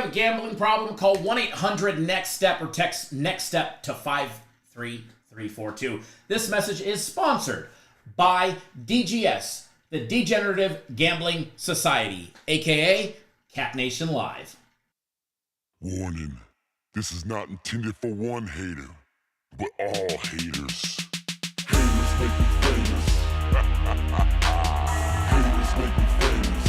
a gambling problem, call 1-800-NEXT-STEP or text NEXT-STEP to 53342. This message is sponsored by DGS, the Degenerative Gambling Society, aka Cat Nation Live. Warning, this is not intended for one hater, but all haters. Haters make me famous. Haters make me famous.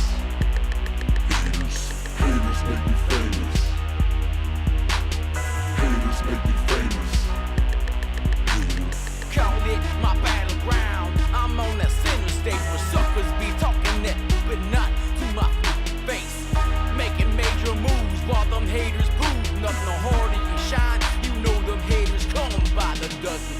Haters make me famous. Haters make me famous. Haters. Call it my battleground. I'm on that center stage where suckers be talking that, but not to my face. Making major moves while them haters prove nothing no harder you shine. You know them haters come by the dozen.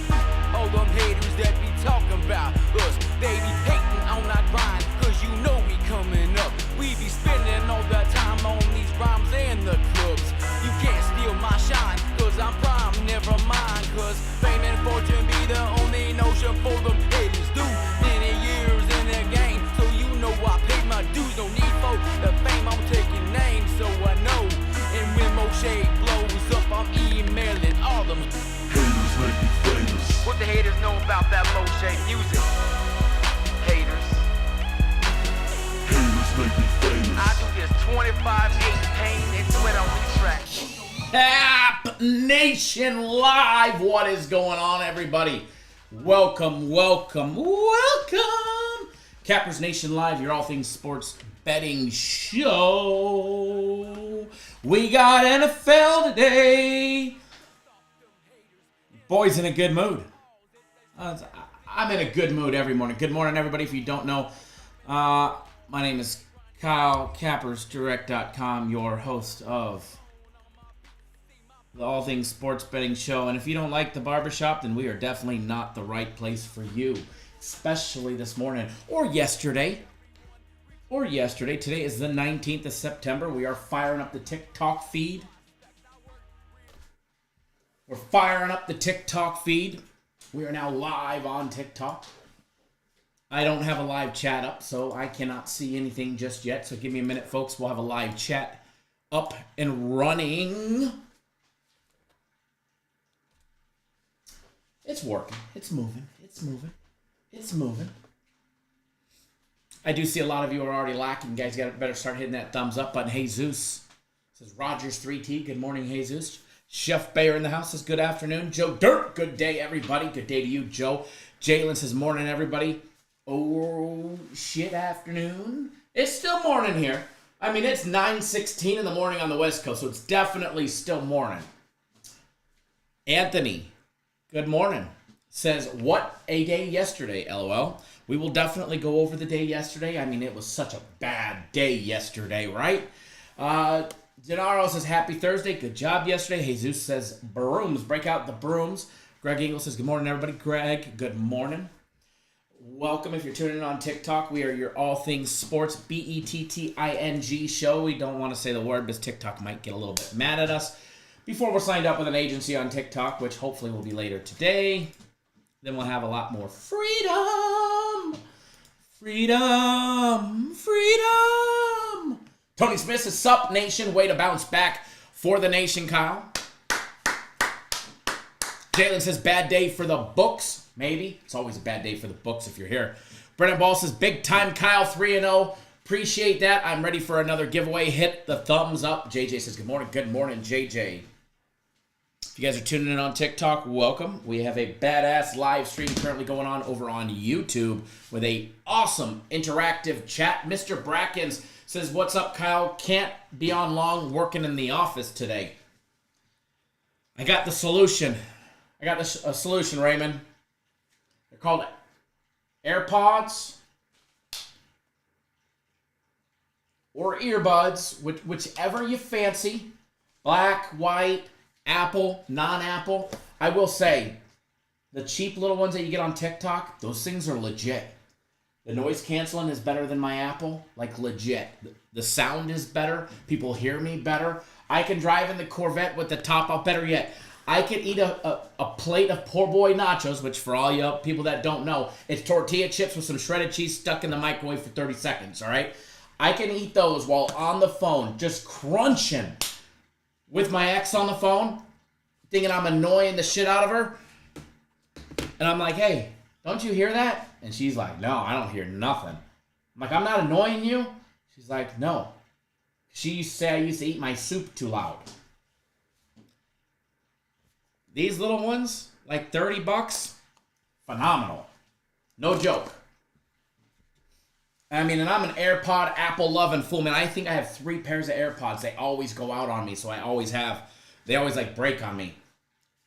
All them haters that be talking about us, they be hating on our grind, cause you know we coming up. We be spending all that time on these rhymes and the clubs. You can't steal my shine, cause I'm prime, never mind, cause fame and fortune be the only notion for them haters do. Many years in the game, so you know I paid my dues. No need for the fame, I'm taking names, so I know. And when Moshe blows up, I'm emailing all them. Haters make me famous. What the haters know about that Moshe music? Haters. Haters make me famous. I do this 25 years pain and sweat on these tracks. Cap Nation Live. What is going on, everybody? Welcome. Cappers Nation Live, your all things sports betting show. We got NFL today. Boys in a good mood. I'm in a good mood every morning. Good morning, everybody. If you don't know, my name is Kyle, CappersDirect.com, your host of the All Things Sports Betting Show. And if you don't like the barbershop, then we are definitely not the right place for you, especially this morning or yesterday. Today is the 19th of September. We are firing up the TikTok feed. We are now live on TikTok. I don't have a live chat up, so I cannot see anything just yet. So give me a minute, folks. We'll have a live chat up and running. It's working. It's moving. I do see a lot of you are already lacking. You guys better start hitting that thumbs up button. Jesus says Rogers 3T. Good morning, Jesus. Chef Bayer in the house says good afternoon. Joe Dirt, good day, everybody. Good day to you, Joe. Jalen says morning, everybody. Oh, shit, afternoon. It's still morning here. I mean, it's 9:16 in the morning on the West Coast, so it's definitely still morning. Anthony, good morning. Says, what a day yesterday, LOL. We will definitely go over the day yesterday. I mean, it was such a bad day yesterday, right? Gennaro says, happy Thursday. Good job yesterday. Jesus says, brooms. Break out the brooms. Greg Eagle says, good morning, everybody. Greg, good morning. Welcome if you're tuning in on TikTok. We are your All Things Sports, BETTING show. We don't want to say the word because TikTok might get a little bit mad at us. Before we're signed up with an agency on TikTok, which hopefully will be later today, then we'll have a lot more freedom. Tony Smith says, sup, nation. Way to bounce back for the nation, Kyle. Jalen says, bad day for the books. Maybe. It's always a bad day for the books if you're here. Brennan Ball says, big time, Kyle, 3-0. Appreciate that. I'm ready for another giveaway. Hit the thumbs up. JJ says, good morning. Good morning, JJ. If you guys are tuning in on TikTok, welcome. We have a badass live stream currently going on over on YouTube with a awesome interactive chat. Mr. Brackens says, what's up, Kyle? Can't be on long, working in the office today. I got the solution. A solution, Raymond. They're called AirPods or earbuds, whichever you fancy. Black, white, Apple, non-Apple. I will say, the cheap little ones that you get on TikTok, those things are legit. The noise canceling is better than my Apple, like legit. The sound is better. People hear me better. I can drive in the Corvette with the top up. Better yet, I can eat a plate of poor boy nachos, which for all you people that don't know, it's tortilla chips with some shredded cheese stuck in the microwave for 30 seconds, all right? I can eat those while on the phone, just crunching with my ex on the phone, thinking I'm annoying the shit out of her. And I'm like, hey, don't you hear that? And she's like, no, I don't hear nothing. I'm like, I'm not annoying you? She's like, no. She used to say I used to eat my soup too loud. These little ones, like $30, phenomenal. No joke. I mean, and I'm an AirPod, Apple loving fool, man. I think I have 3 pairs of AirPods. They always go out on me, so they always like break on me.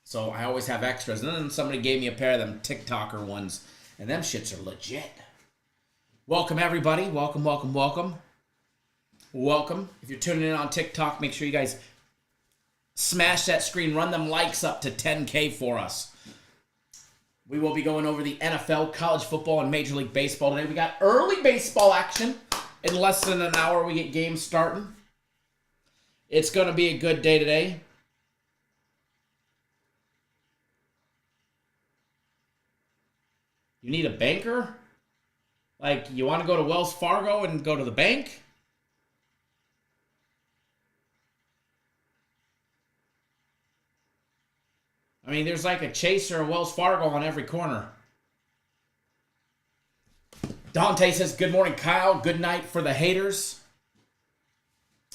So I always have extras. And then somebody gave me a pair of them TikToker ones, and them shits are legit. Welcome, everybody. Welcome, welcome, welcome. Welcome. If you're tuning in on TikTok, make sure you guys smash that screen. Run them likes up to 10K for us. We will be going over the NFL, college football, and Major League Baseball today. We got early baseball action. In less than an hour, we get games starting. It's going to be a good day today. You need a banker? Like, you want to go to Wells Fargo and go to the bank? I mean, there's like a Chase or a Wells Fargo on every corner. Dante says, good morning, Kyle. Good night for the haters.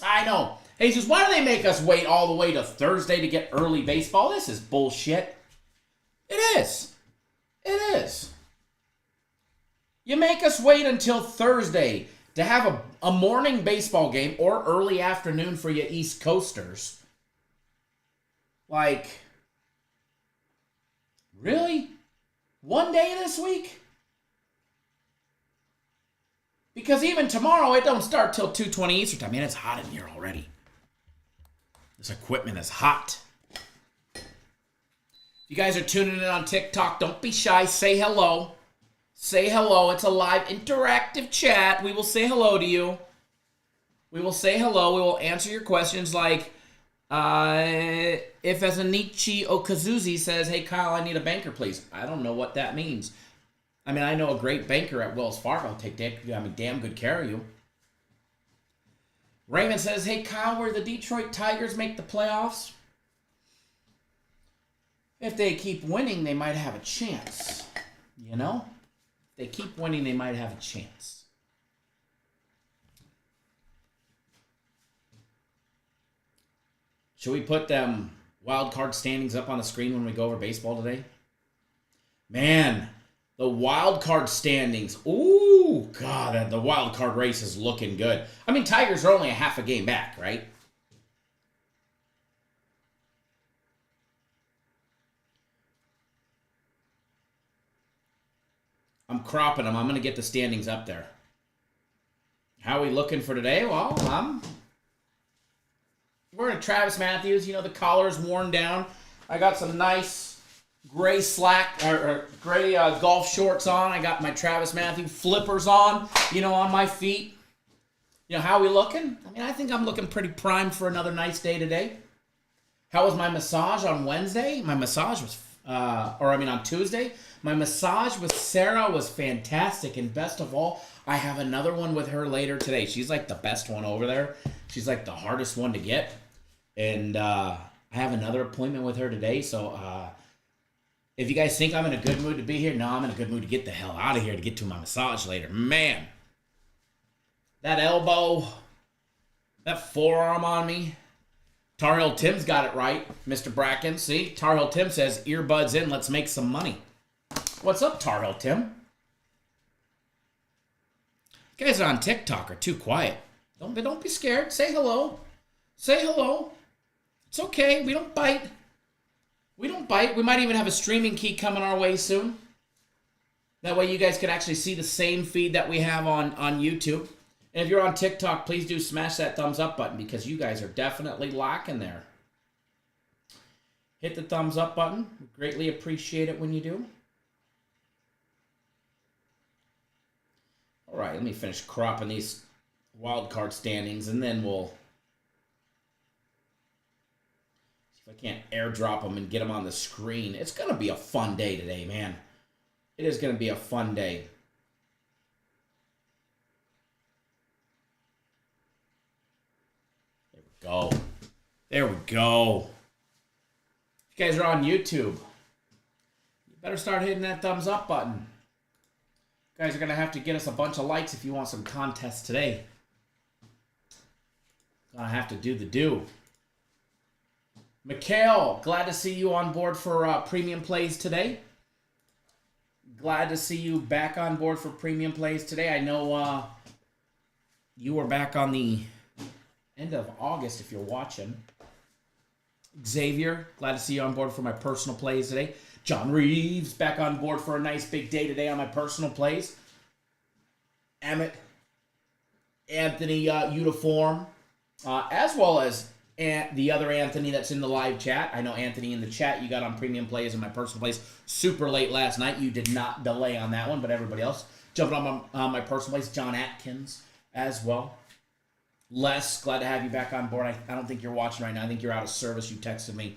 I know. Hey, he says, why do they make us wait all the way to Thursday to get early baseball? This is bullshit. It is. It is. You make us wait until Thursday to have a morning baseball game or early afternoon for you East Coasters. Like, really? One day this week? Because even tomorrow, it don't start till 2:20 Eastern time. Man, it's hot in here already. This equipment is hot. If you guys are tuning in on TikTok, don't be shy. Say hello. Say hello. It's a live interactive chat. We will say hello to you. We will say hello. We will answer your questions like, if as a Nietzsche Okazuzi says, hey, Kyle, I need a banker, please. I don't know what that means. I mean, I know a great banker at Wells Fargo. I'll take damn good care of you. Raymond says, hey, Kyle, where the Detroit Tigers make the playoffs? If they keep winning, they might have a chance. You know? If they keep winning, they might have a chance. Should we put them wild card standings up on the screen when we go over baseball today? Man, the wild card standings. Ooh, God, the wild card race is looking good. I mean, Tigers are only a half a game back, right? I'm cropping them. I'm going to get the standings up there. How are we looking for today? Well, we're in Travis Matthews. You know, the collar's worn down. I got some nice gray gray golf shorts on. I got my Travis Matthews flippers on, you know, on my feet. You know, how are we looking? I mean, I think I'm looking pretty primed for another nice day today. How was my massage on Wednesday? My massage was, on Tuesday. My massage with Sarah was fantastic. And best of all, I have another one with her later today. She's like the best one over there. She's like the hardest one to get. And I have another appointment with her today. So if you guys think I'm in a good mood to be here, no, I'm in a good mood to get the hell out of here to get to my massage later. Man, that elbow, that forearm on me. Tar Heel Tim's got it right, Mr. Bracken. See, Tar Heel Tim says, earbuds in, let's make some money. What's up, Tar Heel Tim? You guys on TikTok are too quiet. Don't be scared. Say hello. Say hello. It's okay. We don't bite. We don't bite. We might even have a streaming key coming our way soon. That way you guys can actually see the same feed that we have on YouTube. And if you're on TikTok, please do smash that thumbs up button because you guys are definitely locking there. Hit the thumbs up button. We greatly appreciate it when you do. All right, let me finish cropping these wild card standings, and then we'll see if I can't airdrop them and get them on the screen. It's going to be a fun day today, man. It is going to be a fun day. There we go. There we go. If you guys are on YouTube, you better start hitting that thumbs up button. You guys are going to have to get us a bunch of likes if you want some contests today. Gonna have to do the do. Mikhail, glad to see you on board for premium plays today. Glad to see you back on board for premium plays today. I know you were back on the end of August if you're watching. Xavier, glad to see you on board for my personal plays today. John Reeves, back on board for a nice big day today on my personal plays. Emmett, Anthony Uniform, as well as the other Anthony that's in the live chat. I know Anthony in the chat you got on premium plays and my personal plays super late last night. You did not delay on that one, but everybody else jumping on my personal plays. John Atkins as well. Les, glad to have you back on board. I don't think you're watching right now. I think you're out of service. You texted me.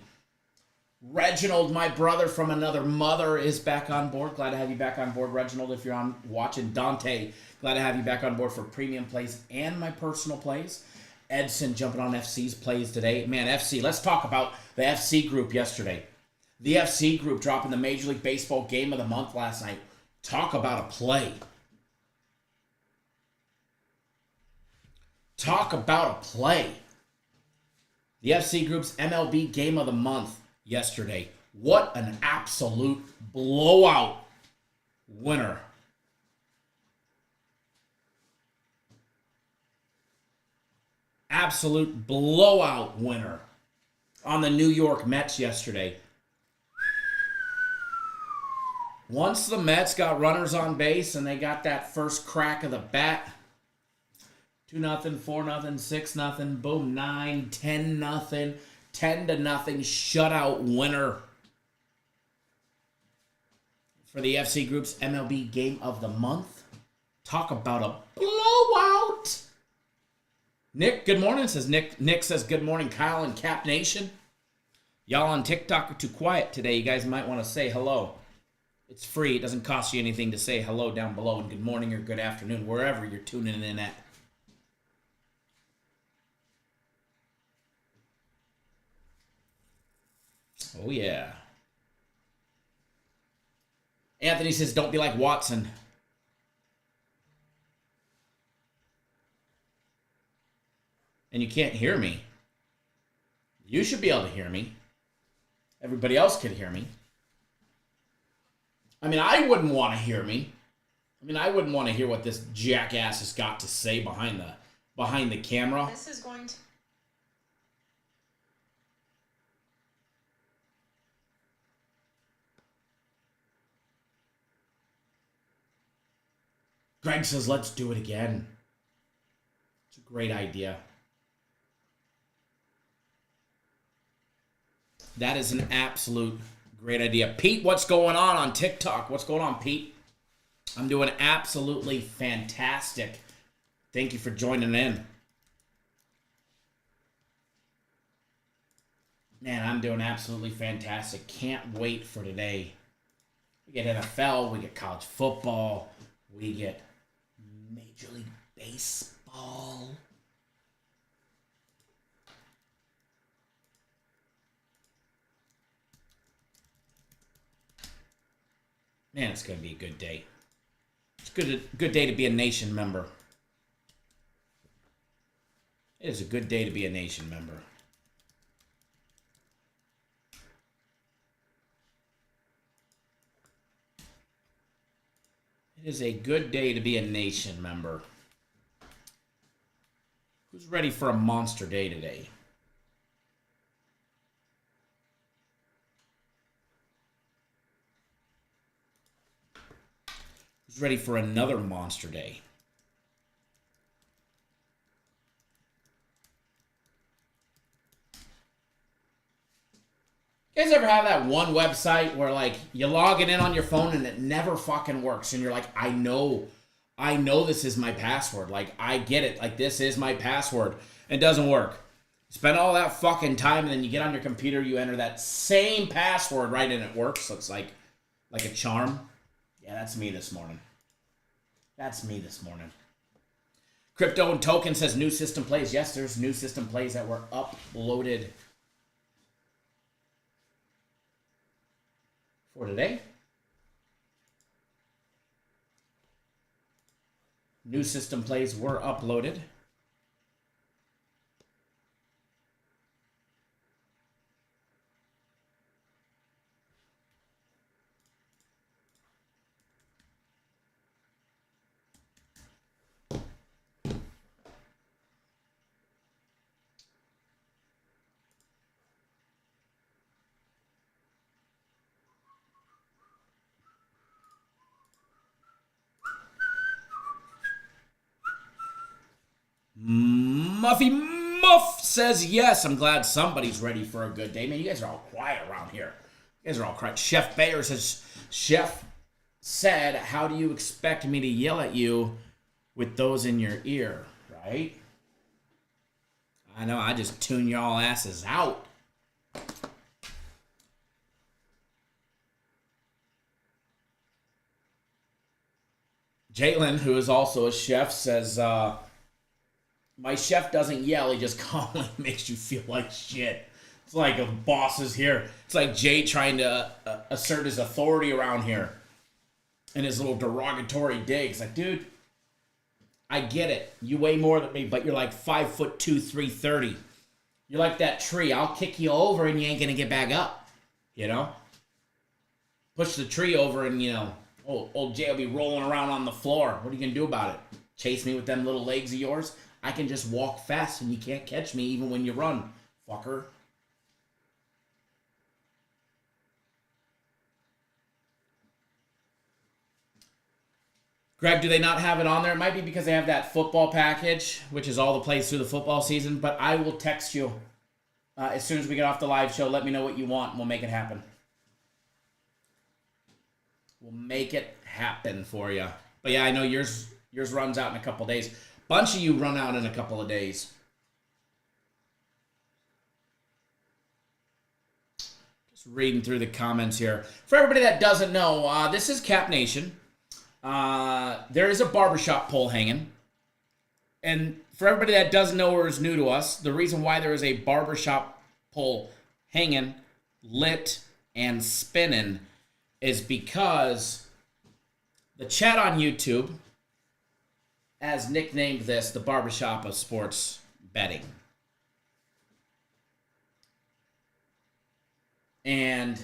Reginald, my brother from another mother, is back on board. Glad to have you back on board, Reginald, if you're on watching. Dante, glad to have you back on board for premium plays and my personal plays. Edson jumping on FC's plays today. Man, FC, let's talk about the FC group yesterday. The FC group dropping the Major League Baseball game of the month last night. Talk about a play. Talk about a play. The FC group's MLB game of the month yesterday. What an absolute blowout winner. Absolute blowout winner on the New York Mets yesterday. Once the Mets got runners on base and they got that first crack of the bat, 2-0, 4-0, 6-0, boom, 9, 10-0, 10-0 shutout winner for the FC Group's MLB Game of the Month. Talk about a blowout. Nick, good morning, says Nick. Nick says good morning, Kyle and Cap Nation. Y'all on TikTok are too quiet today. You guys might want to say hello. It's free. It doesn't cost you anything to say hello down below and good morning or good afternoon, wherever you're tuning in at. Oh, yeah. Anthony says, don't be like Watson. And you can't hear me. You should be able to hear me. Everybody else could hear me. I mean, I wouldn't want to hear me. I mean, I wouldn't want to hear what this jackass has got to say behind the camera. This is going to... Greg says, let's do it again. It's a great idea. That is an absolute great idea. Pete, what's going on TikTok? What's going on, Pete? I'm doing absolutely fantastic. Thank you for joining in. Man, I'm doing absolutely fantastic. Can't wait for today. We get NFL, we get college football, we get Major League Baseball. Man, it's going to be a good day. It's a good day to be a nation member. It is a good day to be a nation member. It is a good day to be a nation member. Who's ready for a monster day today? Who's ready for another monster day? You guys ever have that one website where, like, you log it in on your phone and it never fucking works, and you're like, I know this is my password. Like, I get it. Like, this is my password. It doesn't work. Spend all that fucking time, and then you get on your computer, you enter that same password, right, and it works. So it's like a charm. Yeah, that's me this morning. That's me this morning. Crypto and Token says new system plays. Yes, there's new system plays that were uploaded for today. New system plays were uploaded. Muffy Muff says yes. I'm glad somebody's ready for a good day. Man, you guys are all quiet around here. You guys are all quiet. Chef Bayer says, Chef said, how do you expect me to yell at you with those in your ear, right? I know, I just tune y'all asses out. Jalen, who is also a chef, says, my chef doesn't yell, he just calmly makes you feel like shit. It's like a boss is here. It's like Jay trying to assert his authority around here. And his little derogatory digs. Like, dude, I get it. You weigh more than me, but you're like 5'2", 330. You're like that tree. I'll kick you over and you ain't gonna get back up. You know? Push the tree over and, you know, old Jay will be rolling around on the floor. What are you gonna do about it? Chase me with them little legs of yours? I can just walk fast and you can't catch me even when you run, fucker. Greg, do they not have it on there? It might be because they have that football package, which is all the plays through the football season, but I will text you as soon as we get off the live show. Let me know what you want and we'll make it happen. We'll make it happen for you. But yeah, I know yours runs out in a couple days. Bunch of you run out in a couple of days. Just reading through the comments here. For everybody that doesn't know, this is Cap Nation. There is a barbershop pole hanging. And for everybody that doesn't know or is new to us, the reason why there is a barbershop pole hanging, lit, and spinning is because the chat on YouTube has nicknamed this the barbershop of sports betting. And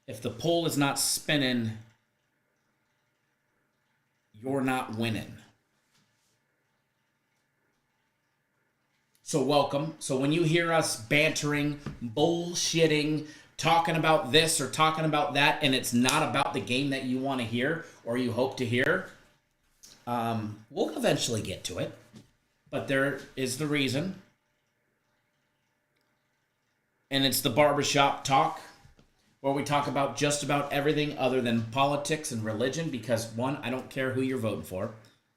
if the pole is not spinning, you're not winning. So welcome. So when you hear us bantering, bullshitting, talking about this or talking about that, and it's not about the game that you want to hear or you hope to hear, we'll eventually get to it. But there is the reason. And it's the barbershop talk, where we talk about just about everything other than politics and religion, because one, I don't care who you're voting for.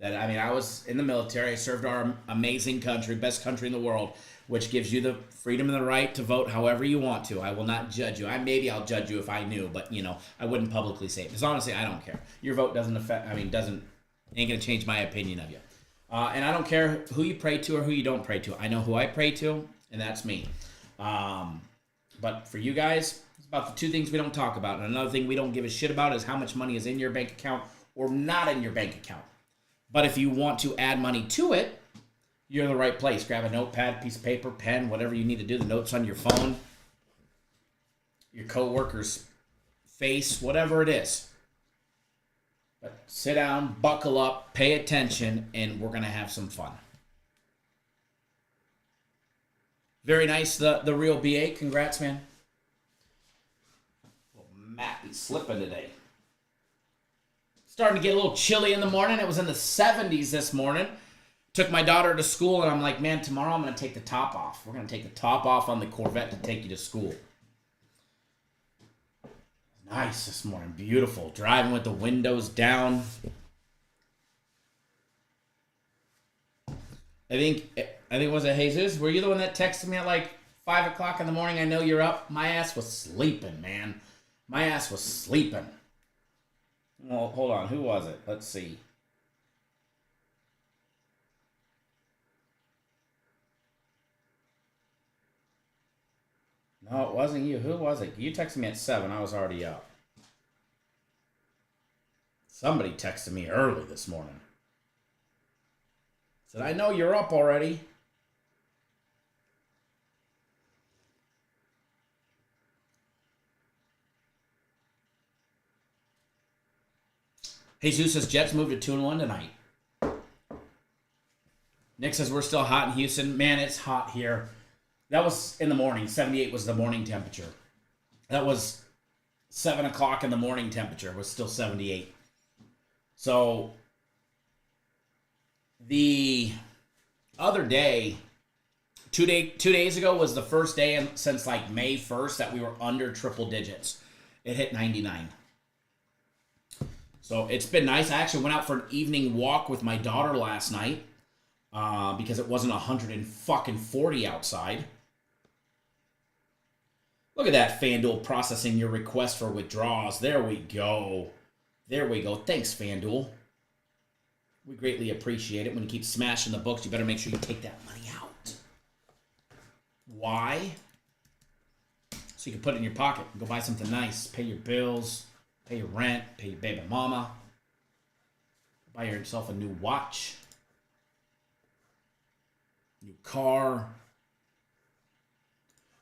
I was in the military. I served our amazing country, best country in the world, which gives you the freedom and the right to vote however you want to. I will not judge you. Maybe I'll judge you if I knew, but I wouldn't publicly say it. Because honestly, I don't care. Your vote doesn't ain't gonna change my opinion of you. And I don't care who you pray to or who you don't pray to. I know who I pray to, and that's me. But for you guys, it's about the two things we don't talk about. And another thing we don't give a shit about is how much money is in your bank account or not in your bank account. But if you want to add money to it, you're in the right place. Grab a notepad, piece of paper, pen, whatever you need to do. The notes on your phone, your coworker's face, whatever it is. But sit down, buckle up, pay attention, and we're going to have some fun. Very nice, the real BA. Congrats, man. Well, Matt be slipping today. Starting to get a little chilly in the morning. It was in the 70s this morning. Took my daughter to school, and I'm like, man, tomorrow I'm going to take the top off. We're going to take the top off on the Corvette to take you to school. Nice this morning. Beautiful. Driving with the windows down. I think was it Jesus? Were you the one that texted me at like 5 o'clock in the morning? I know you're up. My ass was sleeping, man. My ass was sleeping. Well, hold on. Who was it? Let's see. No, it wasn't you. Who was it? You texted me at 7. I was already up. Somebody texted me early this morning. Said, I know you're up already. Jesus says Jets moved to 2-1 tonight. Nick says we're still hot in Houston. Man, it's hot here. That was in the morning. 78 was the morning temperature. That was 7 o'clock in the morning temperature. It was still 78. So the other day, two days ago was the first day since like May 1st that we were under triple digits. It hit 99. So it's been nice. I actually went out for an evening walk with my daughter last night because it wasn't 140 outside. Look at that, FanDuel processing your request for withdrawals. There we go. There we go. Thanks, FanDuel. We greatly appreciate it. When you keep smashing the books, you better make sure you take that money out. Why? So you can put it in your pocket and go buy something nice. Pay your bills, pay your rent, pay your baby mama. Buy yourself a new watch, new car.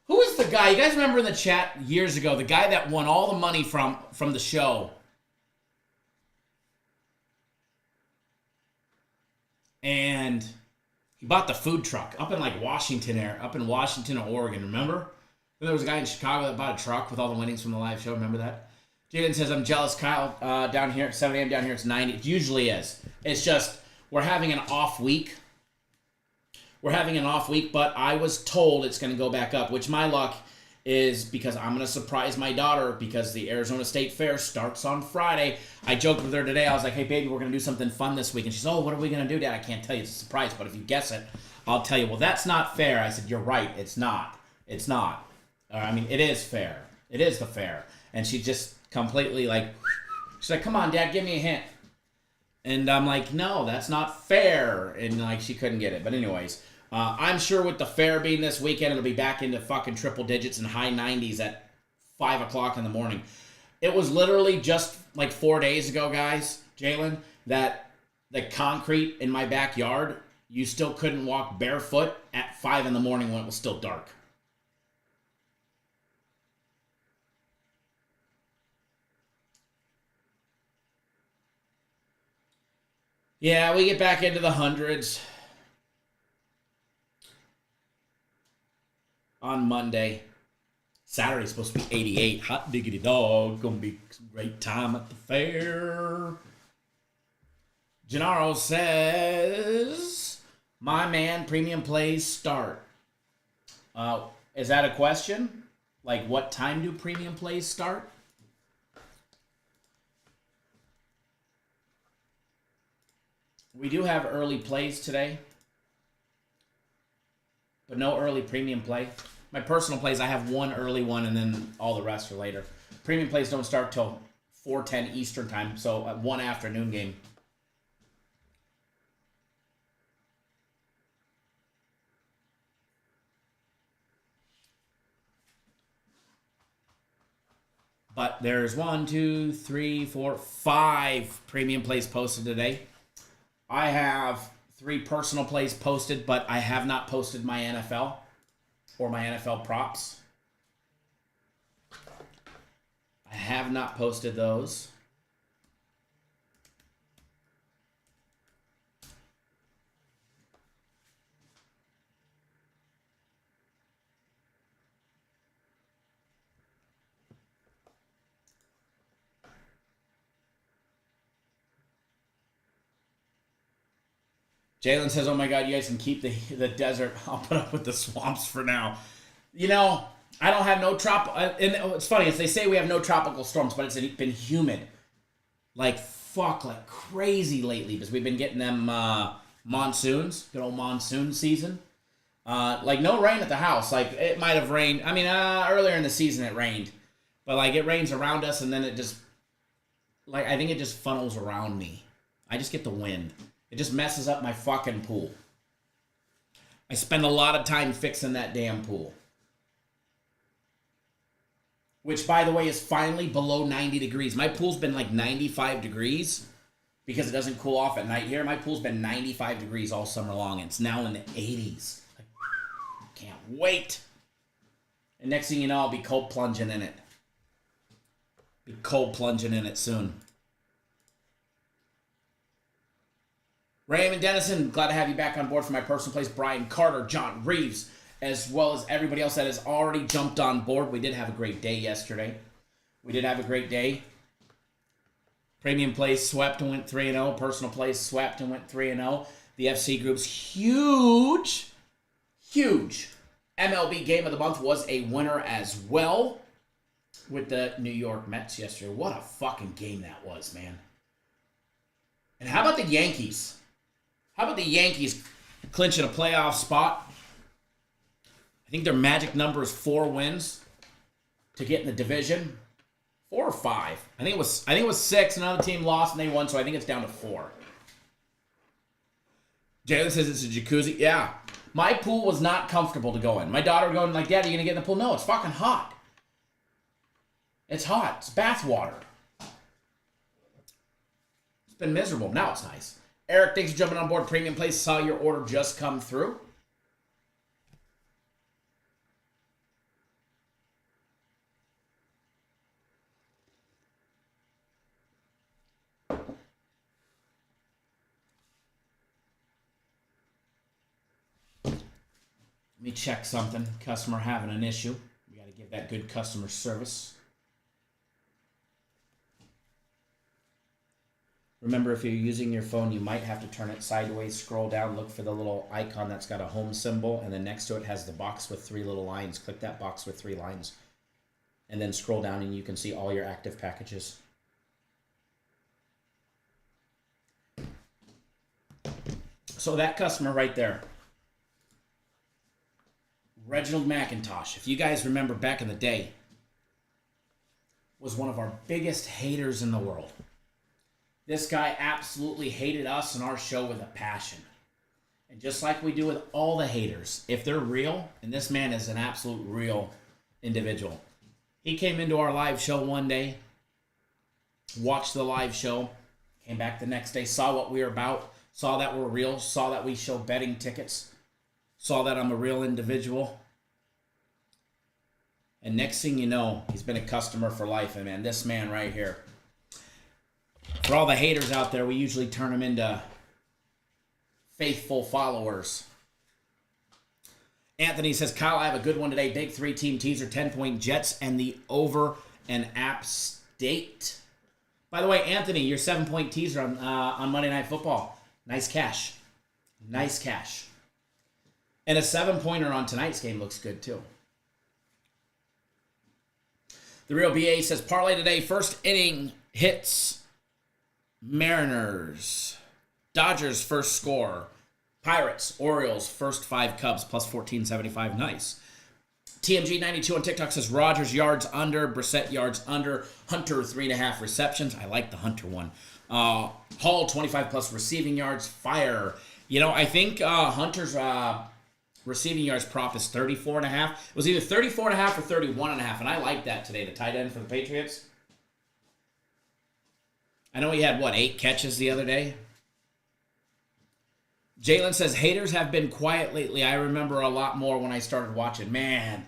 Who is the guy? You guys remember in the chat years ago, the guy that won all the money from the show? And he bought the food truck up in like Washington or Oregon, remember? There was a guy in Chicago that bought a truck with all the winnings from the live show, remember that? Jaden says, I'm jealous, Kyle, down here at 7 a.m. down here it's 90. It usually is. It's just, we're having an off week. But I was told it's going to go back up, which my luck is because I'm going to surprise my daughter because the Arizona State Fair starts on Friday. I joked with her today. I was like, hey, baby, we're going to do something fun this week. And she's, oh, what are we going to do, Dad? I can't tell you. It's a surprise, but if you guess it, I'll tell you. Well, that's not fair. I said, you're right. It's not. It's not. I mean, it is fair. It is the fair. And she just completely like, she's like, come on, Dad, give me a hint. And I'm like, no, that's not fair. And like, she couldn't get it. But anyways, I'm sure with the fair being this weekend, it'll be back into fucking triple digits and high 90s at 5 o'clock in the morning. It was literally just like 4 days ago, guys, Jalen, that the concrete in my backyard, you still couldn't walk barefoot at 5 in the morning when it was still dark. Yeah, we get back into the hundreds on Monday. Saturday's supposed to be 88. Hot diggity dog. Gonna be a great time at the fair. Gennaro says, my man, premium plays start. Is that a question? Like, what time do premium plays start? We do have early plays today, but no early premium play. My personal plays, I have one early one, and then all the rest are later. Premium plays don't start till 4:10 Eastern time, so one afternoon game. But there's 1, 2, 3, 4, 5 premium plays posted today. I have 3 personal plays posted, but I have not posted my NFL or my NFL props. I have not posted those. Jalen says, oh my God, you guys can keep the desert. I'll put up with the swamps for now. You know, I don't have no and it's funny, as they say we have no tropical storms, but it's been humid. Like crazy lately because we've been getting them monsoons, good old monsoon season. Like no rain at the house. Like it might have rained. I mean, earlier in the season it rained. But like it rains around us and then it just, like I think it just funnels around me. I just get the wind. It just messes up my fucking pool. I spend a lot of time fixing that damn pool. which, by the way, is finally below 90 degrees. My pool's been like 95 degrees because it doesn't cool off at night here. My pool's been 95 degrees all summer long, and it's now in the 80s. Can't wait. And next thing you know, I'll be cold plunging in it. Be cold plunging in it soon. Raymond Dennison, glad to have you back on board for my personal place. Brian Carter, John Reeves, as well as everybody else that has already jumped on board. We did have a great day yesterday. Premium place swept and went 3-0. Personal place swept and went 3-0. The FC group's huge MLB game of the month was a winner as well with the New York Mets yesterday. What a fucking game that was, man. And how about the Yankees? How about the Yankees clinching a playoff spot? I think their magic number is 4 wins to get in the division. 4 or 5. I think it was 6. Another team lost and they won, so I think it's down to 4. Jalen says it's a jacuzzi. Yeah. My pool was not comfortable to go in. My daughter going like, Dad, are you going to get in the pool? No, it's fucking hot. It's hot. It's bath water. It's been miserable. Now it's nice. Eric, thanks for jumping on board. Premium Place. Saw your order just come through. Let me check something. Customer having an issue. We got to give that good customer service. Remember, if you're using your phone, you might have to turn it sideways, scroll down, look for the little icon that's got a home symbol, and then next to it has the box with 3 little lines. Click that box with 3 lines, and then scroll down, and you can see all your active packages. So that customer right there, Reginald McIntosh, if you guys remember back in the day, was one of our biggest haters in the world. This guy absolutely hated us and our show with a passion. And just like we do with all the haters, if they're real, and this man is an absolute real individual. He came into our live show one day, watched the live show, came back the next day, saw what we were about, saw that we're real, saw that we show betting tickets, saw that I'm a real individual. And next thing you know, he's been a customer for life. And man, this man right here, for all the haters out there, we usually turn them into faithful followers. Anthony says, Kyle, I have a good one today. Big 3-team teaser, 10-point Jets, and the over and App State. By the way, Anthony, your 7-point teaser on Monday Night Football. Nice cash. Nice cash. And a 7-pointer on tonight's game looks good, too. The Real BA says, parlay today, first inning hits. Mariners, Dodgers first score, Pirates, Orioles first 5 Cubs plus 14.75. Nice. TMG92 on TikTok says Rogers yards under, Brissett yards under, Hunter 3.5 receptions. I like the Hunter one. Hall 25 plus receiving yards. Fire. You know, I think Hunter's receiving yards prop is 34.5. It was either 34.5 or 31.5, and I like that today. The tight end for the Patriots. I know he had, 8 catches the other day? Jalen says, haters have been quiet lately. I remember a lot more when I started watching. Man,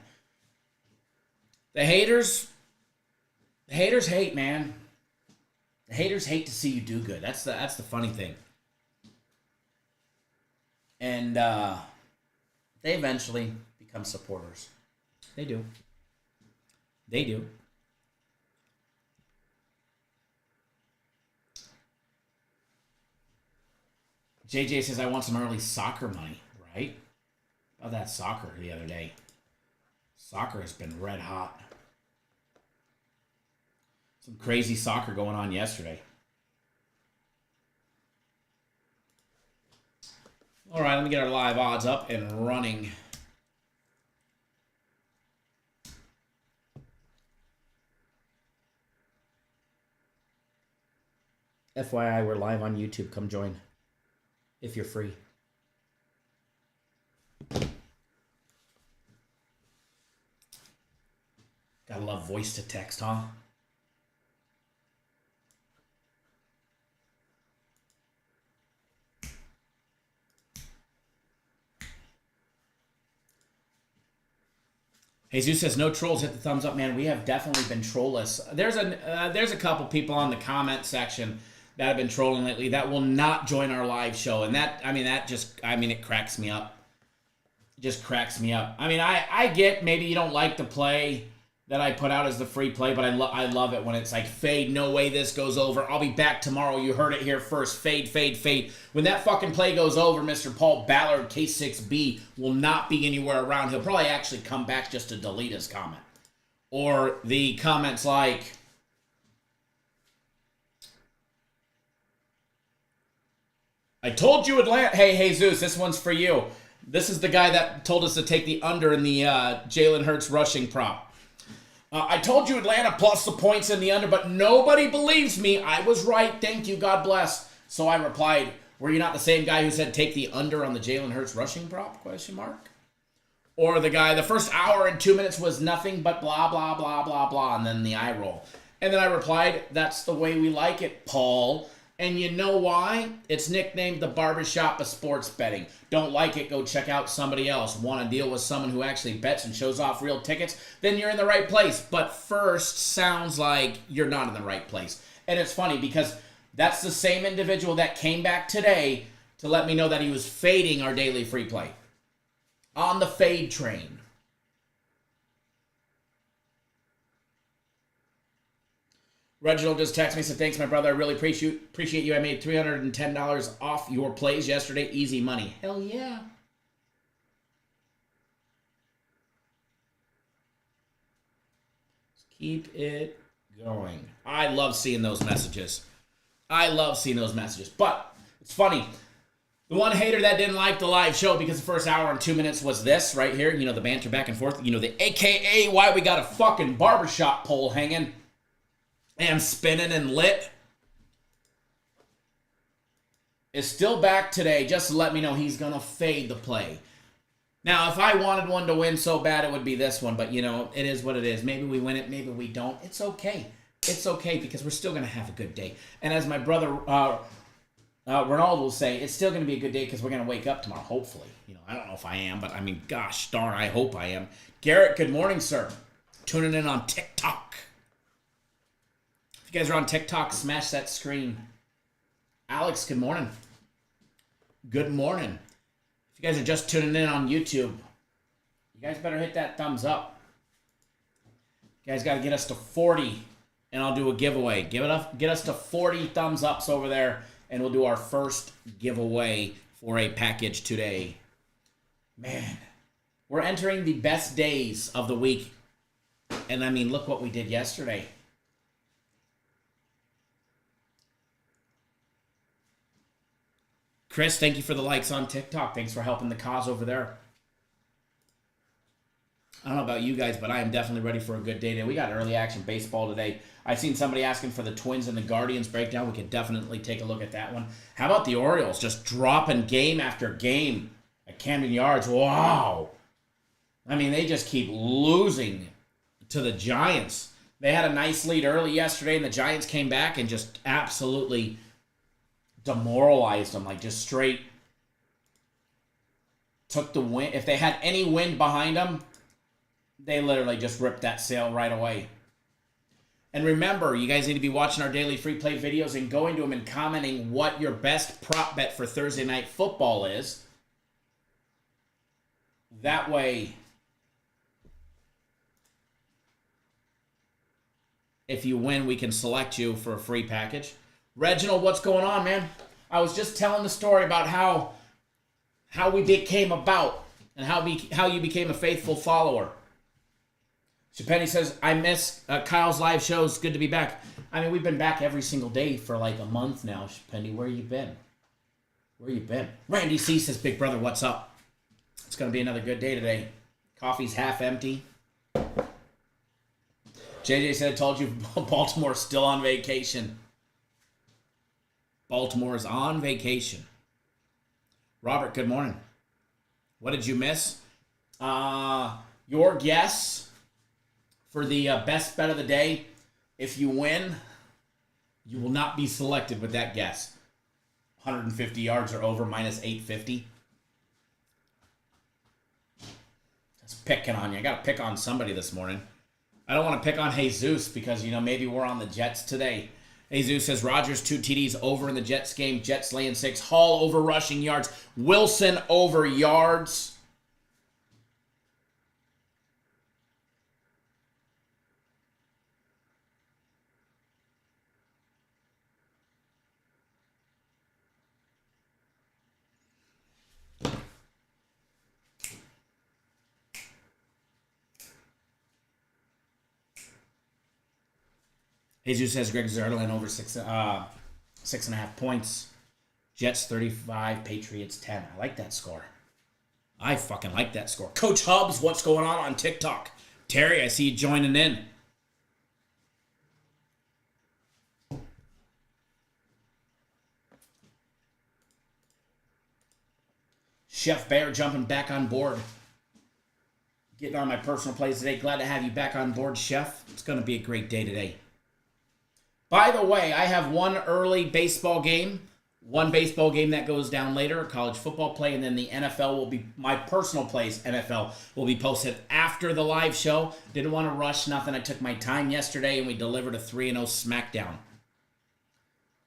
the haters hate, man. The haters hate to see you do good. That's the funny thing. And they eventually become supporters. They do. They do. JJ says, I want some early soccer money, right? About that soccer the other day. Soccer has been red hot. Some crazy soccer going on yesterday. All right, let me get our live odds up and running. FYI, we're live on YouTube. Come join if you're free. God, Gotta love voice to text, huh? Jesus says, no trolls, hit the thumbs up, man. We have definitely been trollless. There's a couple people on the comment section that have been trolling lately that will not join our live show. And it cracks me up. It just cracks me up. I mean, I get maybe you don't like the play that I put out as the free play, but I love it when it's like, fade, no way this goes over. I'll be back tomorrow. You heard it here first. Fade, fade, fade. When that fucking play goes over, Mr. Paul Ballard, K6B, will not be anywhere around. He'll probably actually come back just to delete his comment. Or the comments like, I told you Atlanta. Hey, Jesus, this one's for you. This is the guy that told us to take the under in the Jalen Hurts rushing prop. I told you Atlanta plus the points in the under, but nobody believes me. I was right. Thank you. God bless. So I replied, were you not the same guy who said take the under on the Jalen Hurts rushing prop? Question mark. Or the guy, the first hour and 2 minutes was nothing but blah, blah, blah, blah, blah, and then the eye roll. And then I replied, that's the way we like it, Paul. And you know why? It's nicknamed the barbershop of sports betting. Don't like it, go check out somebody else. Want to deal with someone who actually bets and shows off real tickets? Then you're in the right place. But first, sounds like you're not in the right place. And it's funny because that's the same individual that came back today to let me know that he was fading our daily free play. On the fade train. Reginald just texted me and said, thanks, my brother. I really appreciate you. I made $310 off your plays yesterday. Easy money. Hell yeah. Let's keep it going. I love seeing those messages. But it's funny. The one hater that didn't like the live show because the first hour and 2 minutes was this right here. You know, the banter back and forth. You know, the AKA why we got a fucking barbershop pole hanging and spinning and lit, is still back today just to let me know he's going to fade the play. Now, if I wanted one to win so bad, it would be this one. But, you know, it is what it is. Maybe we win it, maybe we don't. It's okay. It's okay because we're still going to have a good day. And as my brother Ronald will say, it's still going to be a good day because we're going to wake up tomorrow, hopefully. You know, I don't know if I am, but I mean, gosh darn, I hope I am. Garrett, good morning, sir. Tuning in on TikTok. If you guys are on TikTok, smash that screen. Alex, good morning. Good morning. If you guys are just tuning in on YouTube, you guys better hit that thumbs up. You guys got to get us to 40, and I'll do a giveaway. Get us to 40 thumbs ups over there, and we'll do our first giveaway for a package today. Man, we're entering the best days of the week. And I mean, look what we did yesterday. Chris, thank you for the likes on TikTok. Thanks for helping the cause over there. I don't know about you guys, but I am definitely ready for a good day today. We got early action baseball today. I've seen somebody asking for the Twins and the Guardians breakdown. We could definitely take a look at that one. How about the Orioles just dropping game after game at Camden Yards? Wow. I mean, they just keep losing to the Giants. They had a nice lead early yesterday, and the Giants came back and just absolutely demoralized them, like just straight took the wind. If they had any wind behind them, they literally just ripped that sail right away. And remember, you guys need to be watching our daily free play videos and going to them and commenting what your best prop bet for Thursday night football is. That way, if you win, we can select you for a free package. Reginald, what's going on, man? I was just telling the story about how we became about and how you became a faithful follower. Shapenny says, I miss Kyle's live shows. Good to be back. I mean, we've been back every single day for like a month now. Shapenny, where you been? Where you been? Randy C says, big brother, what's up? It's going to be another good day today. Coffee's half empty. JJ said, told you Baltimore's still on vacation. Baltimore is on vacation. Robert, good morning. What did you miss? Your guess for the best bet of the day. If you win, you will not be selected with that guess. 150 yards or over, minus 850. Just picking on you. I got to pick on somebody this morning. I don't want to pick on Jesus because, maybe we're on the Jets today. Jesus says Rodgers 2 TDs over in the Jets game. Jets laying 6. Hall over rushing yards. Wilson over yards. Jesus says Greg Zerlin over 6.5 points. Jets 35, Patriots 10. I like that score. I fucking like that score. Coach Hubs, what's going on TikTok? Terry, I see you joining in. Chef Bear jumping back on board. Getting on my personal plays today. Glad to have you back on board, Chef. It's going to be a great day today. By the way, I have one early baseball game, one baseball game that goes down later, college football play, and then the NFL will be, my personal plays, NFL, will be posted after the live show. Didn't want to rush nothing. I took my time yesterday, and we delivered a 3-0 SmackDown.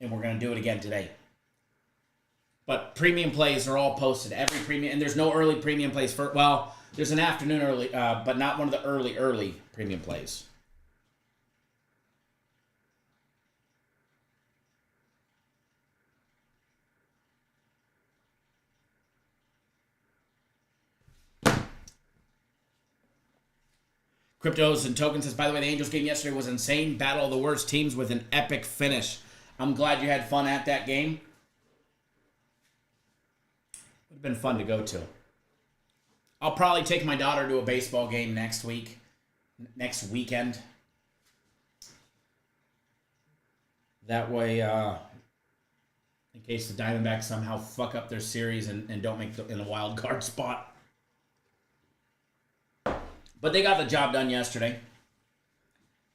And we're going to do it again today. But premium plays are all posted. Every premium, and there's no early premium plays for, well, there's an afternoon early, but not one of the early premium plays. Cryptos and Tokens says, by the way, the Angels game yesterday was insane. Battle of the worst teams with an epic finish. I'm glad you had fun at that game. Would have been fun to go to. I'll probably take my daughter to a baseball game next weekend. That way, in case the Diamondbacks somehow fuck up their series and don't make in a wild card spot. But they got the job done yesterday.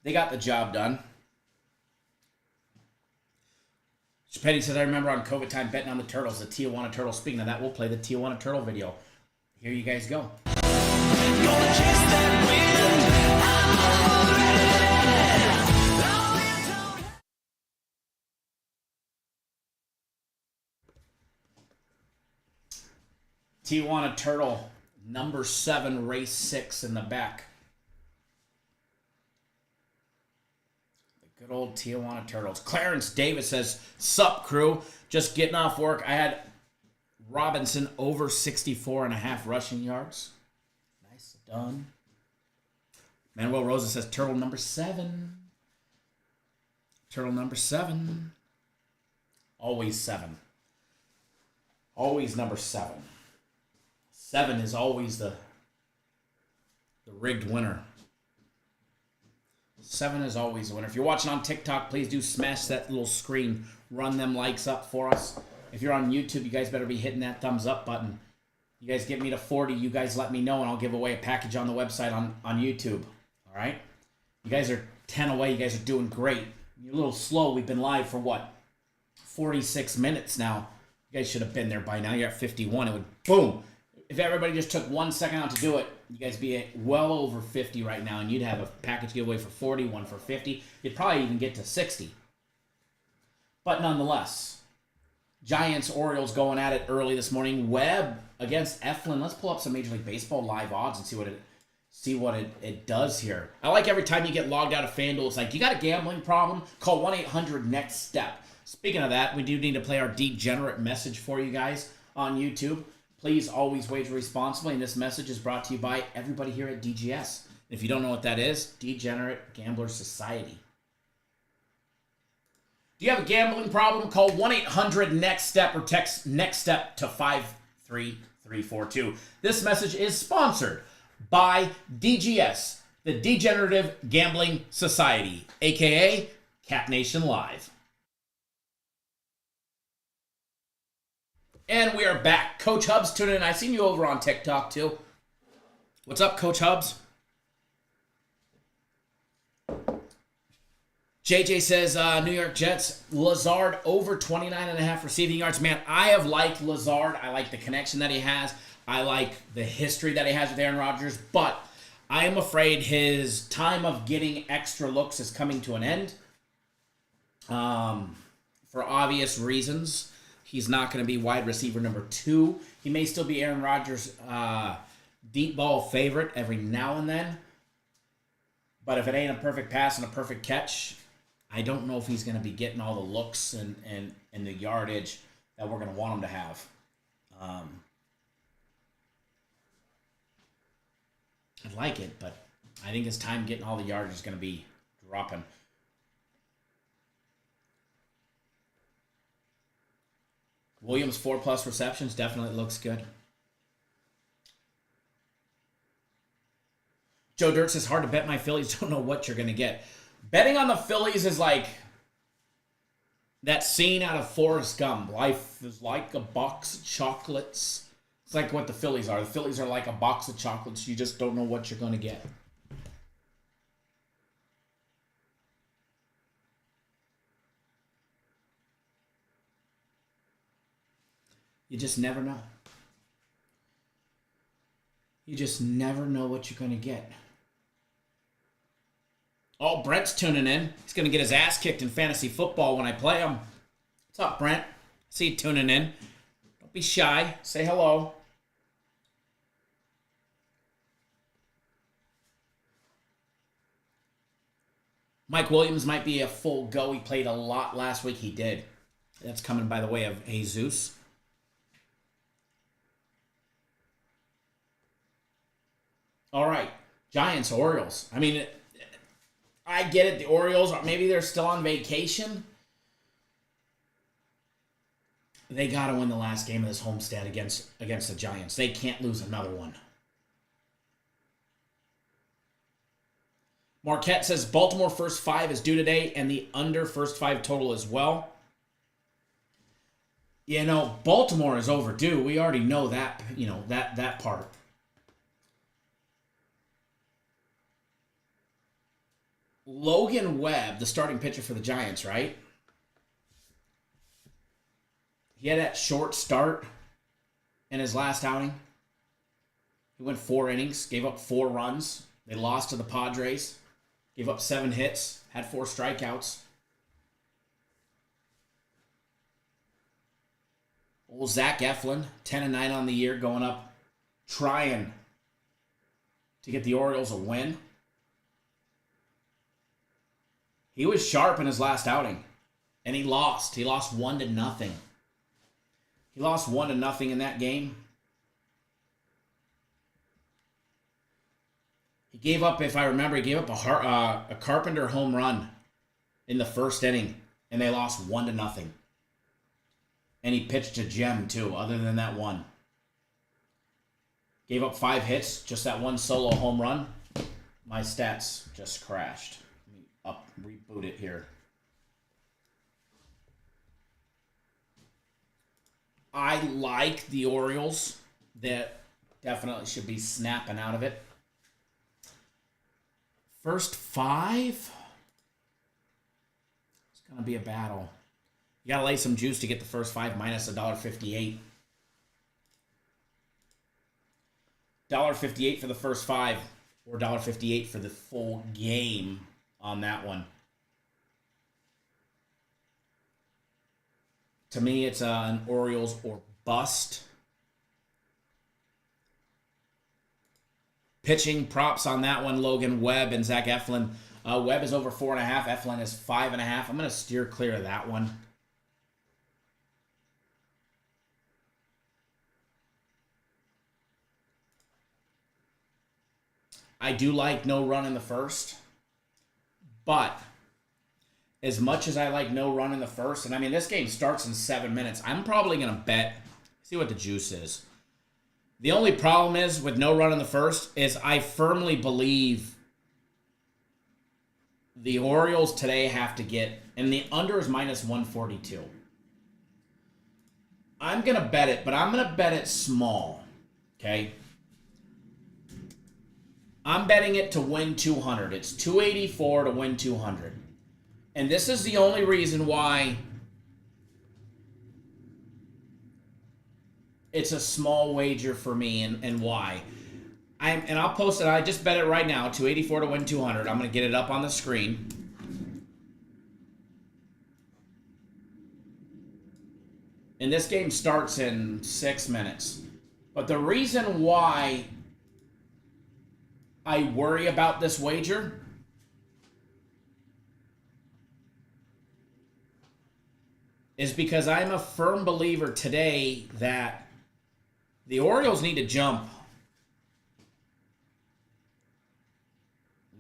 They got the job done. Petty says, I remember on COVID time betting on the Turtles, the Tijuana Turtles. Speaking of that, we'll play the Tijuana Turtle video. Here you guys go. Tijuana Turtle. Number 7, race 6 in the back. The good old Tijuana Turtles. Clarence Davis says, sup crew, just getting off work. I had Robinson over 64.5 rushing yards. Nice done. Manuel Rosa says, Turtle number 7. Turtle number 7. Always 7. Always number 7. 7 is always the rigged winner. 7 is always the winner. If you're watching on TikTok, please do smash that little screen. Run them likes up for us. If you're on YouTube, you guys better be hitting that thumbs up button. You guys get me to 40, you guys let me know, and I'll give away a package on the website on YouTube. All right? You guys are 10 away. You guys are doing great. You're a little slow. We've been live for, 46 minutes now. You guys should have been there by now. You're at 51. It would, boom. If everybody just took 1 second out to do it, you guys be at well over 50 right now, and you'd have a package giveaway for 40, one for 50. You'd probably even get to 60. But nonetheless, Giants, Orioles going at it early this morning. Webb against Eflin. Let's pull up some Major League Baseball live odds and see what it does here. I like every time you get logged out of FanDuel, it's like, you got a gambling problem? Call 1-800-NEXT-STEP. Speaking of that, we do need to play our degenerate message for you guys on YouTube. Please always wager responsibly, and this message is brought to you by everybody here at DGS. If you don't know what that is, Degenerate Gambler Society. Do you have a gambling problem? Call 1-800-NEXT-STEP or text NEXT-STEP to 53342. This message is sponsored by DGS, the Degenerative Gambling Society, a.k.a. Cat Nation Live. And we are back. Coach Hubs tuning in. I seen you over on TikTok too. What's up, Coach Hubs? JJ says, New York Jets, Lazard over 29.5 receiving yards. Man, I have liked Lazard. I like the connection that he has. I like the history that he has with Aaron Rodgers. But I am afraid his time of getting extra looks is coming to an end. For obvious reasons. He's not going to be wide receiver number 2. He may still be Aaron Rodgers' deep ball favorite every now and then. But if it ain't a perfect pass and a perfect catch, I don't know if he's going to be getting all the looks and the yardage that we're going to want him to have. I like it, but I think his time getting all the yardage is going to be dropping. Williams 4+ receptions definitely looks good. Joe Dirt says, hard to bet my Phillies, don't know what you're going to get. Betting on the Phillies is like that scene out of Forrest Gump. Life is like a box of chocolates. It's like what the Phillies are. The Phillies are like a box of chocolates. You just don't know what you're going to get. You just never know. You just never know what you're going to get. Oh, Brent's tuning in. He's going to get his ass kicked in fantasy football when I play him. What's up, Brent? See you tuning in. Don't be shy. Say hello. Mike Williams might be a full go. He played a lot last week. He did. That's coming by the way of Jesus. All right. Giants, Orioles. I mean, I get it. The Orioles, maybe they're still on vacation. They got to win the last game of this homestand against the Giants. They can't lose another one. Marquette says Baltimore first 5 is due today and the under first 5 total as well. You know, Baltimore is overdue. We already know that, that part. Logan Webb, the starting pitcher for the Giants, right? He had that short start in his last outing. He went 4 innings, gave up 4 runs. They lost to the Padres. Gave up 7 hits, had 4 strikeouts. Old Zach Eflin, 10-9 on the year, going up, trying to get the Orioles a win. He was sharp in his last outing, and he lost. He lost 1-0. He lost 1-0 in that game. He gave up, if I remember, a Carpenter home run in the first inning, and they lost 1-0. And he pitched a gem, too, other than that one. Gave up 5 hits, just that one solo home run. My stats just crashed. Let me reboot it here. I like the Orioles. That definitely should be snapping out of it. First 5? It's going to be a battle. You got to lay some juice to get the first 5 minus $1.58. $1.58 for the first 5 or $1.58 for the full game on that one. To me, it's an Orioles or bust. Pitching props on that one, Logan Webb and Zach Eflin. Webb is over 4.5. Eflin is 5.5. I'm going to steer clear of that one. I do like no run in the first. But as much as I like no run in the first, and I mean, this game starts in 7 minutes, I'm probably going to bet, see what the juice is. The only problem is with no run in the first is I firmly believe the Orioles today have to get, and the under is minus 142. I'm going to bet it, but I'm going to bet it small, okay? I'm betting it to win 200. It's 284 to win 200. And this is the only reason why it's a small wager for me, and why. And I'll post it. I just bet it right now. 284 to win 200. I'm going to get it up on the screen. And this game starts in 6 minutes. But the reason why I worry about this wager is because I'm a firm believer today that the Orioles need to jump.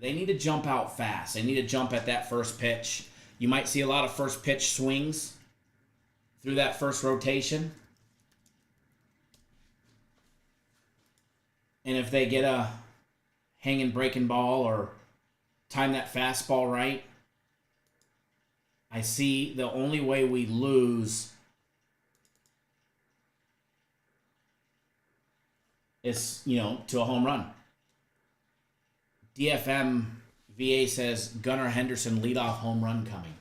They need to jump out fast. They need to jump at that first pitch. You might see a lot of first pitch swings through that first rotation. And if they get a hanging breaking ball or time that fastball right, I see the only way we lose is, to a home run. DFM VA says Gunnar Henderson leadoff home run coming.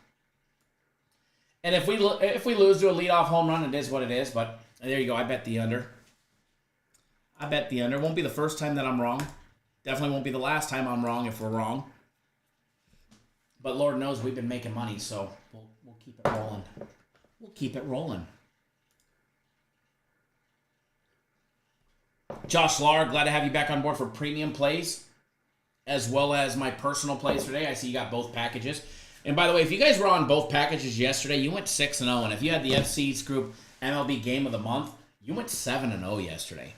And if we lose to a leadoff home run, it is what it is. But there you go. I bet the under. Won't be the first time that I'm wrong. Definitely won't be the last time I'm wrong if we're wrong. But Lord knows we've been making money, so we'll keep it rolling. We'll keep it rolling. Josh Lar, glad to have you back on board for premium plays, as well as my personal plays today. I see you got both packages. And by the way, if you guys were on both packages yesterday, you went 6-0. And if you had the FC's Group MLB Game of the Month, you went 7-0 yesterday.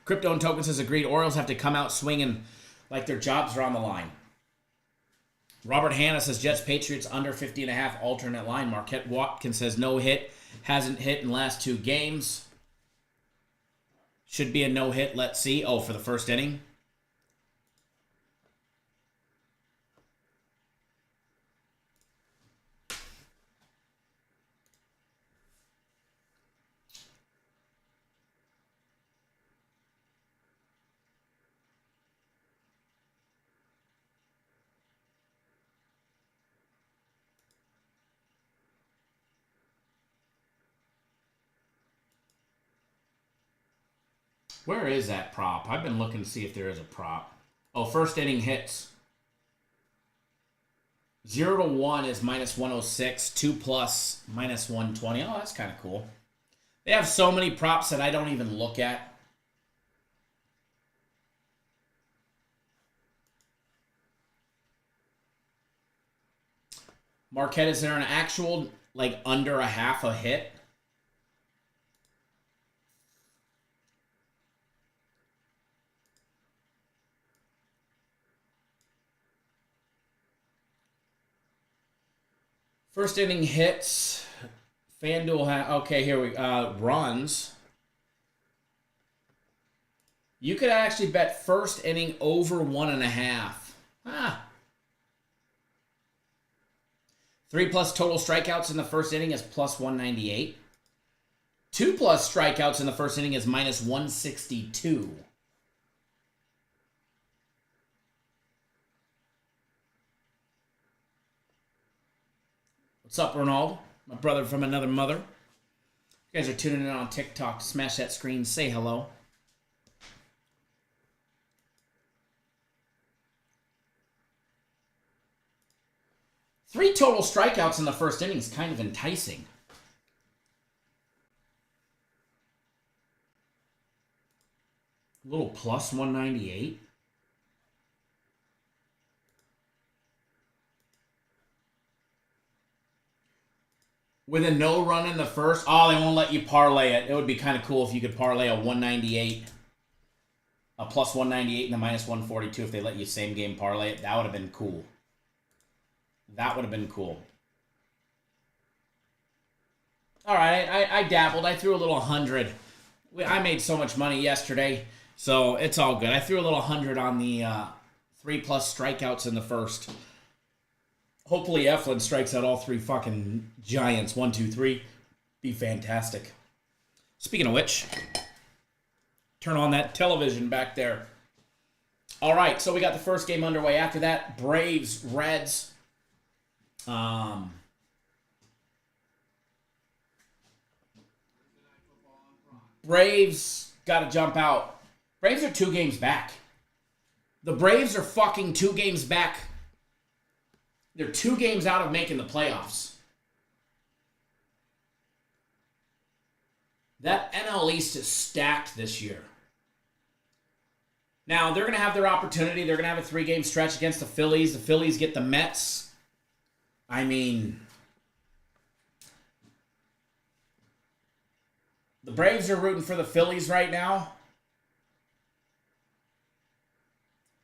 Crypto and Token says, agreed. Orioles have to come out swinging like their jobs are on the line. Robert Hanna says, Jets Patriots under 50.5 alternate line. Marquette Watkins says, no hit. Hasn't hit in last 2 games. Should be a no hit. Let's see. Oh, for the first inning. Where is that prop? I've been looking to see if there is a prop. Oh, first inning hits. 0 to 1 is minus 106. 2 plus minus 120. Oh, that's kind of cool. They have so many props that I don't even look at. Marquette, is there an actual, under a half a hit? First inning hits. FanDuel okay, here we runs. You could actually bet first inning over 1.5. 3 plus total strikeouts in the first inning is plus 198. 2 plus strikeouts in the first inning is minus 162. What's up, Ronald? My brother from another mother. You guys are tuning in on TikTok. Smash that screen. Say hello. Three total strikeouts in the first inning is kind of enticing. A little plus 198. With a no run in the first, they won't let you parlay it. It would be kind of cool if you could parlay a 198, a plus 198 and a minus 142 if they let you same game parlay it. That would have been cool. That would have been cool. All right, I dabbled. I threw a little 100. I made so much money yesterday, so it's all good. I threw a little 100 on the 3 plus strikeouts in the first. Hopefully Eflin strikes out all 3 fucking Giants. 1, 2, 3. Be fantastic. Speaking of which, turn on that television back there. All right, so we got the first game underway. After that, Braves, Reds. Braves got to jump out. Braves are 2 games back. The Braves are fucking 2 games back. They're 2 games out of making the playoffs. That NL East is stacked this year. Now, they're going to have their opportunity. They're going to have a 3-game stretch against the Phillies. The Phillies get the Mets. I mean, the Braves are rooting for the Phillies right now.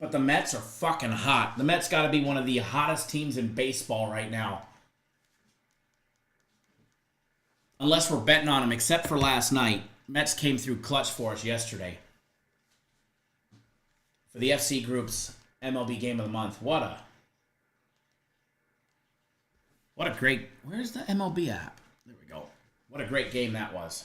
But the Mets are fucking hot. The Mets got to be one of the hottest teams in baseball right now. Unless we're betting on them, except for last night. Mets came through clutch for us yesterday. For the FC Group's MLB Game of the Month. What a great... Where's the MLB app? There we go. What a great game that was.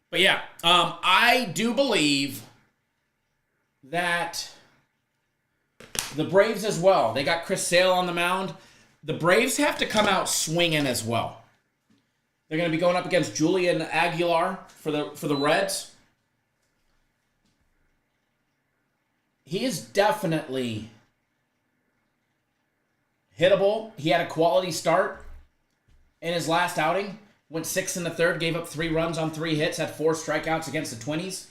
But yeah, I do believe that the Braves as well. They got Chris Sale on the mound. The Braves have to come out swinging as well. They're going to be going up against Julian Aguilar for the Reds. He is definitely hittable. He had a quality start in his last outing. Went 6 1/3, gave up 3 runs on 3 hits, had 4 strikeouts against the Twinnies.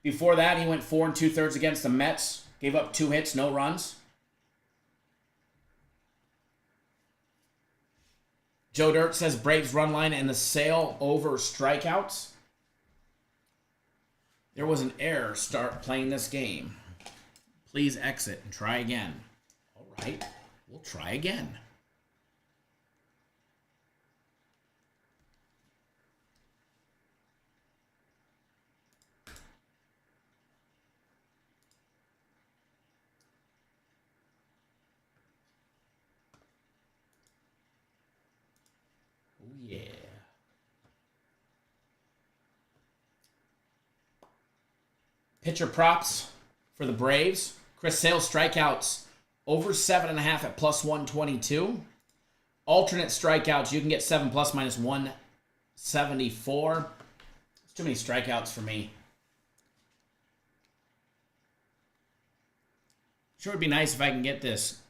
Before that, he went 4 2/3 against the Mets, gave up 2 hits, no runs. Joe Dirt says Braves run line and the Sale over strikeouts. There was an error. Start playing this game. Please exit and try again. All right, we'll try again. Yeah. Pitcher props for the Braves. Chris Sale strikeouts over 7.5 at plus 122. Alternate strikeouts, you can get 7 plus minus 174. It's too many strikeouts for me. Sure would be nice if I can get this.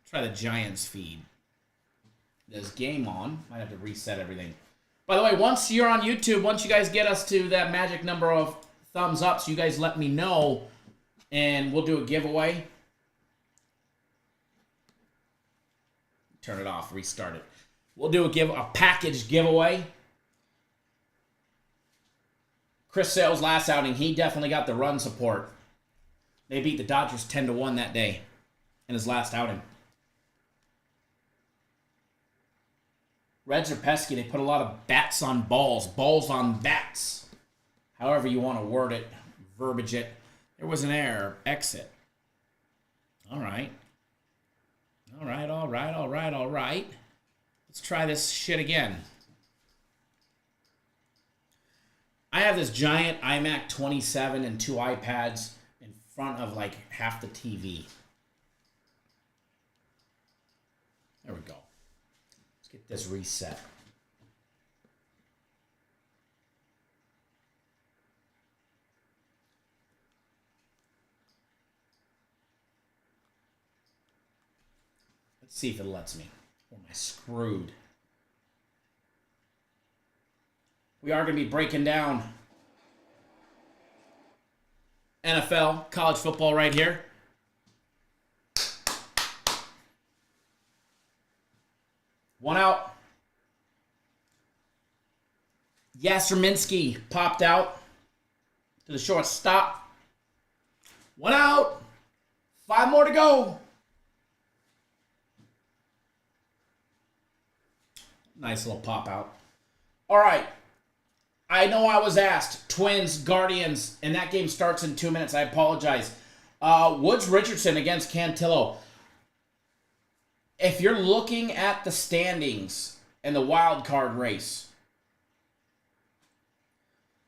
Try the Giants feed. This game on. Might have to reset everything. By the way, once you're on YouTube, once you guys get us to that magic number of thumbs up, so you guys let me know, and we'll do a giveaway. Turn it off, restart it. We'll do a package giveaway. Chris Sale's last outing, he definitely got the run support. They beat the Dodgers 10-1 that day in his last outing. Reds are pesky. They put a lot of bats on balls. Balls on bats. However you want to word it. Verbiage it. There was an error. Exit. All right. All right, all right, all right, all right. Let's try this shit again. I have this giant iMac 27 and 2 iPads in front of like half the TV. There we go. Get this reset. Let's see if it lets me. Or am I screwed? We are going to be breaking down NFL, college football right here. One out. Yastrzemski popped out to the shortstop. One out. 5 more to go. Nice little pop out. All right. I know I was asked. Twins, Guardians, and that game starts in 2 minutes. I apologize. Woods Richardson against Cantillo. If you're looking at the standings and the wild card race,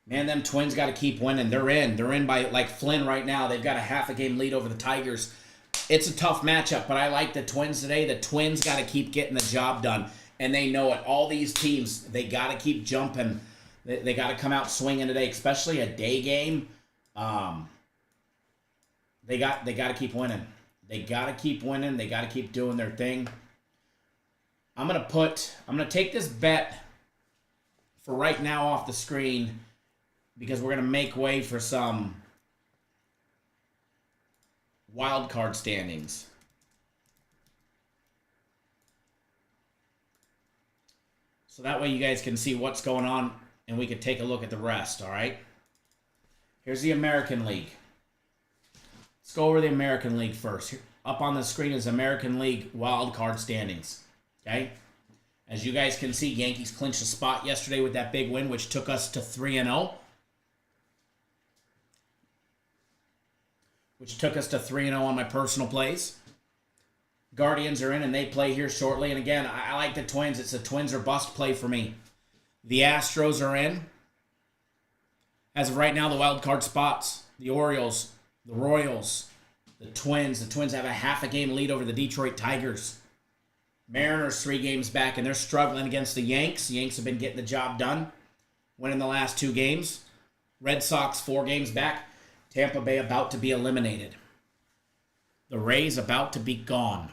Man, them Twins got to keep winning. They're in. They're in by, like Flynn right now. They've got a half a game lead over the Tigers. It's a tough matchup, but I like the Twins today. The Twins got to keep getting the job done, and they know it. All these teams, they got to keep jumping. They got to come out swinging today, especially a day game. They got to keep winning. They got to keep winning. They got to keep doing their thing. I'm gonna take this bet for right now off the screen because we're gonna make way for some wild card standings. So that way you guys can see what's going on and we can take a look at the rest, all right? Here's the American League. Let's go over the American League first. Up on the screen is American League wild card standings. Okay? As you guys can see, Yankees clinched a spot yesterday with that big win, which took us to 3-0. Which took us to 3-0 on my personal plays. Guardians are in, and they play here shortly. And again, I like the Twins. It's a Twins or bust play for me. The Astros are in. As of right now, the wild card spots, the Orioles, the Royals, the Twins. The Twins have a half a game lead over the Detroit Tigers. Mariners 3 games back, and they're struggling against the Yanks. The Yanks have been getting the job done, winning the last 2 games. Red Sox 4 games back. Tampa Bay about to be eliminated. The Rays about to be gone.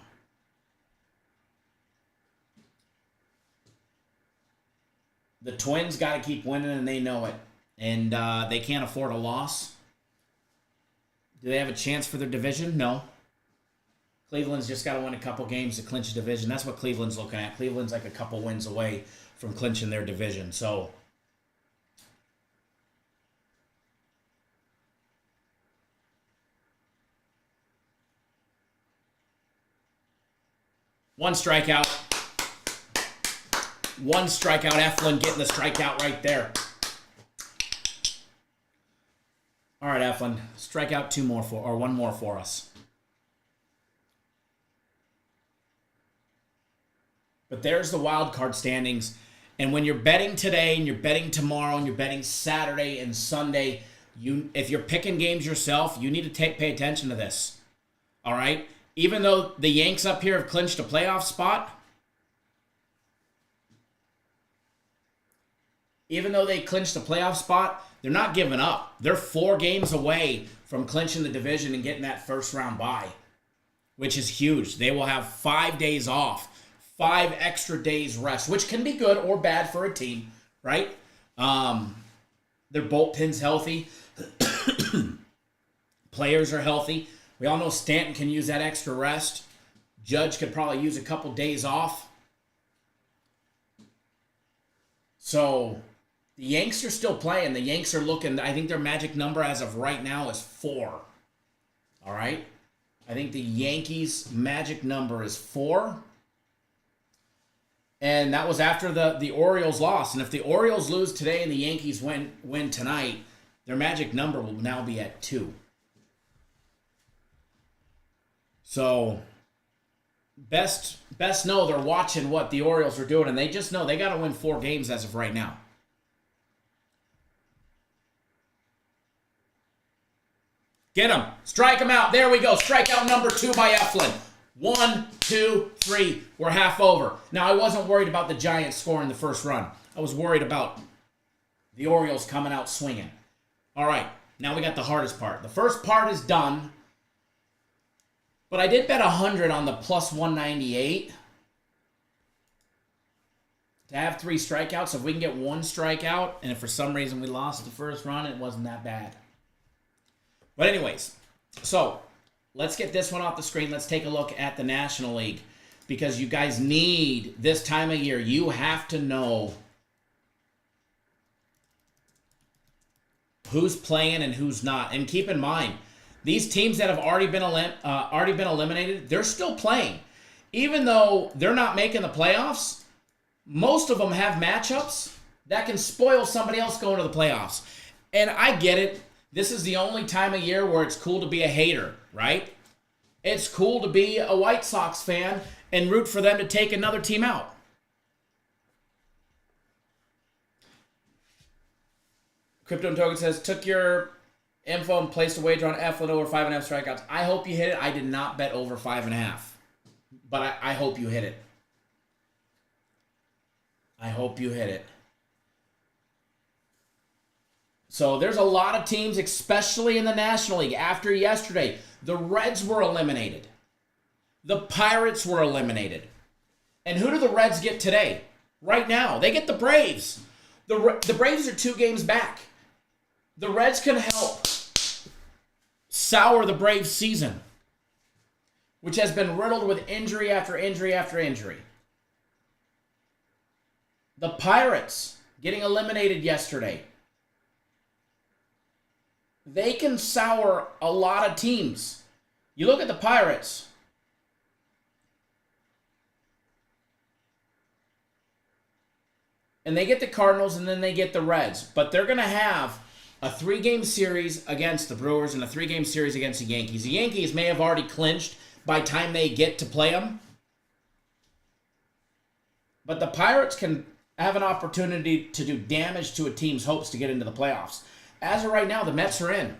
The Twins got to keep winning, and they know it. And they can't afford a loss. Do they have a chance for their division? No. Cleveland's just got to win a couple games to clinch a division. That's what Cleveland's looking at. Cleveland's like a couple wins away from clinching their division. So, one strikeout. Eflin getting the strikeout right there. All right, Eflin. Strike out one more for us. But there's the wild card standings. And when you're betting today and you're betting tomorrow and you're betting Saturday and Sunday, if you're picking games yourself, you need to pay attention to this. All right? Even though the Yanks up here have clinched a playoff spot, they're not giving up. They're 4 games away from clinching the division and getting that first round bye, which is huge. They will have 5 days off. 5 extra days rest, which can be good or bad for a team, right? Their bullpen's healthy. Players are healthy. We all know Stanton can use that extra rest. Judge could probably use a couple days off. So the Yanks are still playing. The Yanks are looking, I think their magic number as of right now is 4. All right? I think the Yankees' magic number is 4. And that was after the Orioles lost. And if the Orioles lose today and the Yankees win tonight, their magic number will now be at 2. So, best know they're watching what the Orioles are doing, and they just know they got to win 4 games as of right now. Get him. Strike him out. There we go. Strikeout number 2 by Eflin. 1, 2, 3. We're half over. Now, I wasn't worried about the Giants scoring the first run. I was worried about the Orioles coming out swinging. All right. Now we got the hardest part. The first part is done. But I did bet 100 on the plus 198 to have 3 strikeouts. If we can get 1 strikeout, and if for some reason we lost the first run, it wasn't that bad. But anyways, so let's get this one off the screen. Let's take a look at the National League, because you guys need, this time of year, you have to know who's playing and who's not. And keep in mind, these teams that have already been eliminated, they're still playing. Even though they're not making the playoffs, most of them have matchups that can spoil somebody else going to the playoffs. And I get it. This is the only time of year where it's cool to be a hater, right? It's cool to be a White Sox fan and root for them to take another team out. Crypto and Token says, took your info and placed a wager on Eflin over 5.5 strikeouts. I hope you hit it. I did not bet over 5.5. But I hope you hit it. I hope you hit it. So there's a lot of teams, especially in the National League. After yesterday, the Reds were eliminated. The Pirates were eliminated. And who do the Reds get today? Right now, they get the Braves. The Braves are 2 games back. The Reds can help sour the Braves' season, which has been riddled with injury after injury after injury. The Pirates getting eliminated yesterday. They can sour a lot of teams. You look at the Pirates. And they get the Cardinals and then they get the Reds. But they're going to have a 3-game series against the Brewers and a 3-game series against the Yankees. The Yankees may have already clinched by the time they get to play them. But the Pirates can have an opportunity to do damage to a team's hopes to get into the playoffs. As of right now, the Mets are in.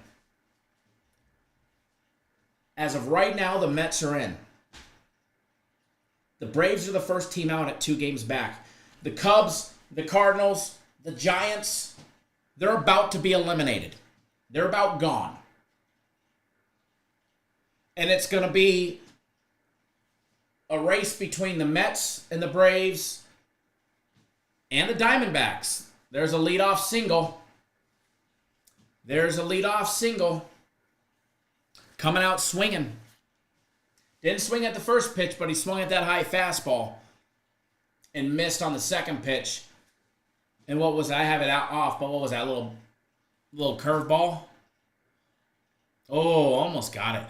As of right now, the Mets are in. The Braves are the first team out at 2 games back. The Cubs, the Cardinals, the Giants, they're about to be eliminated. They're about gone. And it's going to be a race between the Mets and the Braves and the Diamondbacks. There's a leadoff single. There's a leadoff single. Coming out swinging. Didn't swing at the first pitch, but he swung at that high fastball and missed on the second pitch. And what was I have it out off, but what was that, little curveball? Oh, almost got it.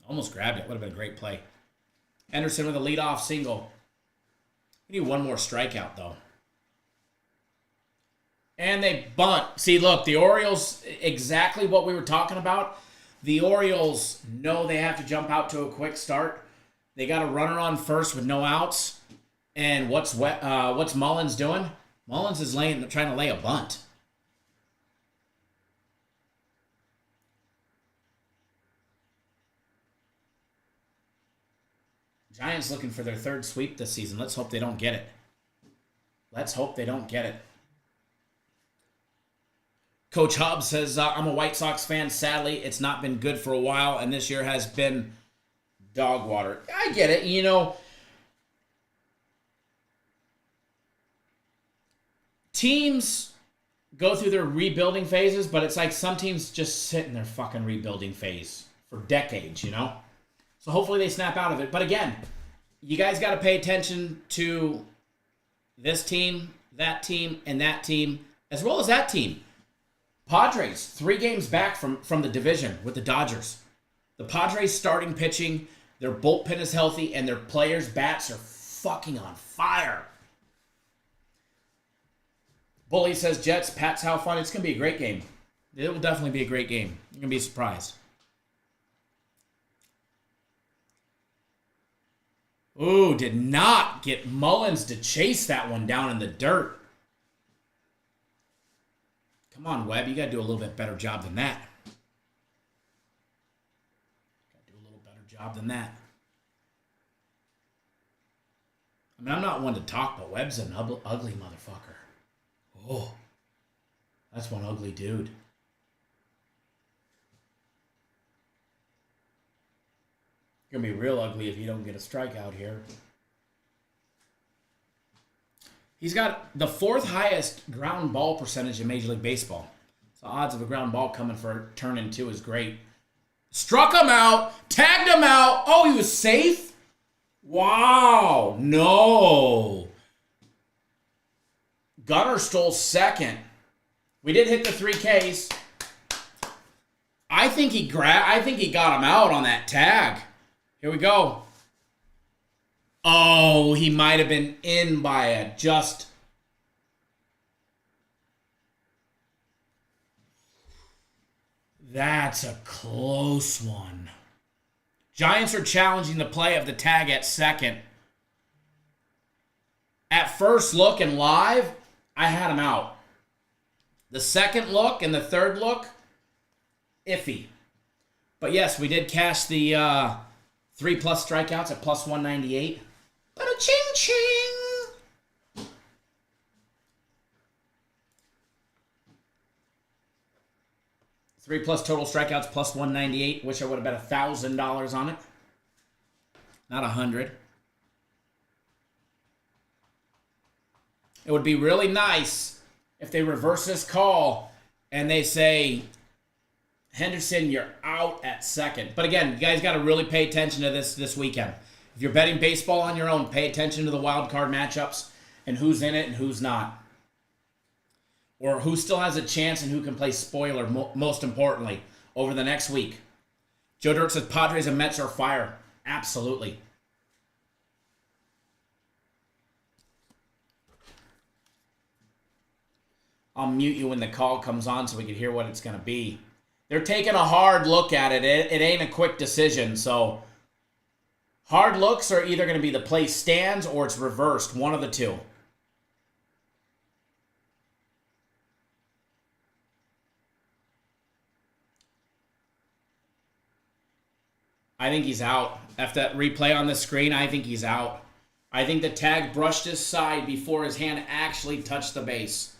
Almost grabbed it. Would have been a great play. Henderson with a leadoff single. We need one more strikeout, though. And they bunt. See, look, the Orioles, exactly what we were talking about. The Orioles know they have to jump out to a quick start. They got a runner on first with no outs. And what's Mullins doing? Mullins is trying to lay a bunt. Giants looking for their 3rd sweep this season. Let's hope they don't get it. Let's hope they don't get it. Coach Hub says, I'm a White Sox fan. Sadly, it's not been good for a while, and this year has been dog water. I get it. You know, teams go through their rebuilding phases, but it's like some teams just sit in their fucking rebuilding phase for decades, you know? So hopefully they snap out of it. But again, you guys got to pay attention to this team, and that team, as well as that team. Padres, 3 games back from the division with the Dodgers. The Padres starting pitching, their bullpen is healthy, and their players' bats are fucking on fire. Bully says, Jets, Pats, how fun. It's going to be a great game. It will definitely be a great game. You're going to be surprised. Ooh, did not get Mullins to chase that one down in the dirt. Come on, Webb. You got to do a little bit better job than that. Got to do a little better job than that. I mean, I'm not one to talk, but Webb's an ugly motherfucker. Oh, that's one ugly dude. You're going to be real ugly if you don't get a strikeout here. He's got the 4th highest ground ball percentage in Major League Baseball. So odds of a ground ball coming for a turn in 2 is great. Struck him out. Tagged him out. Oh, he was safe? Wow. No. Gunnar stole second. We did hit the 3 Ks. I think he got him out on that tag. Here we go. Oh, he might have been in by a just. That's a close one. Giants are challenging the play of the tag at second. At first look and live, I had him out. The second look and the third look, iffy. But yes, we did cash the 3+ strikeouts at plus 198. Ba-da-ching ching! 3+ total strikeouts plus 198. Wish I would have bet $1,000 on it. Not 100. It would be really nice if they reverse this call and they say, Henderson, you're out at second. But again, you guys got to really pay attention to this weekend. If you're betting baseball on your own, pay attention to the wild card matchups and who's in it and who's not. Or who still has a chance and who can play spoiler, most importantly, over the next week. Joe Dirt says Padres and Mets are fire. Absolutely. I'll mute you when the call comes on so we can hear what it's going to be. They're taking a hard look at it. It ain't a quick decision, so hard looks are either going to be the play stands or it's reversed, one of the two. I think he's out. After that replay on the screen, I think he's out. I think the tag brushed his side before his hand actually touched the base.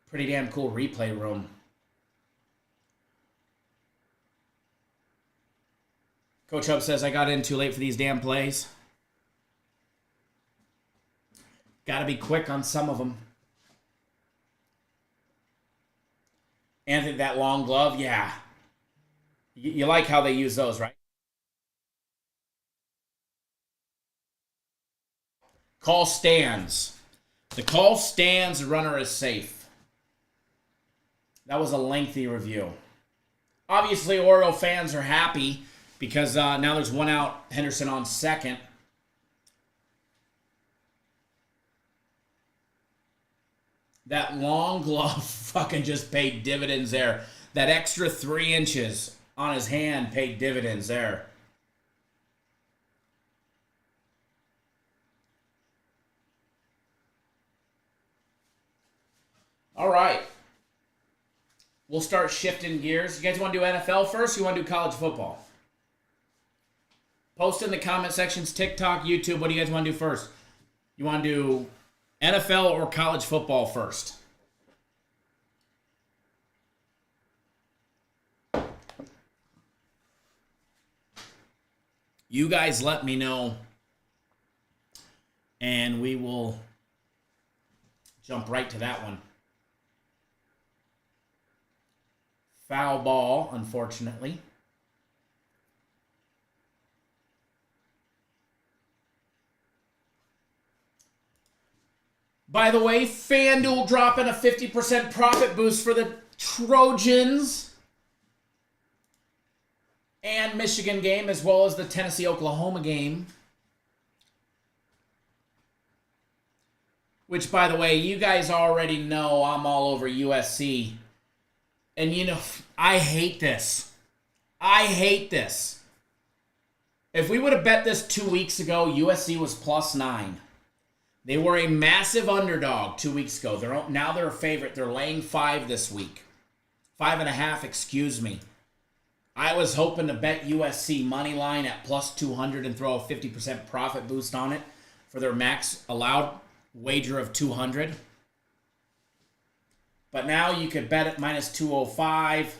Pretty damn cool replay room. Coach Hub says, I got in too late for these damn plays. Got to be quick on some of them. Anthony, that long glove, yeah. You like how they use those, right? Call stands. The call stands, the runner is safe. That was a lengthy review. Obviously, Oriole fans are happy because now there's one out, Henderson on second. That long glove fucking just paid dividends there. That extra 3 inches on his hand paid dividends there. All right. We'll start shifting gears. You guys want to do NFL first or you want to do college football? Post in the comment sections, TikTok, YouTube. What do you guys want to do first? You want to do NFL or college football first? You guys let me know, and we will jump right to that one. Foul ball, unfortunately. By the way, FanDuel dropping a 50% profit boost for the Trojans and Michigan game, as well as the Tennessee-Oklahoma game. Which, by the way, you guys already know I'm all over USC. And, you know, I hate this. I hate this. If we would have bet this 2 weeks ago, USC was +9. They were a massive underdog 2 weeks ago. Now they're a favorite. They're laying 5 this week. 5.5, excuse me. I was hoping to bet USC money line at +200 and throw a 50% profit boost on it for their max allowed wager of 200. But now you could bet it -205.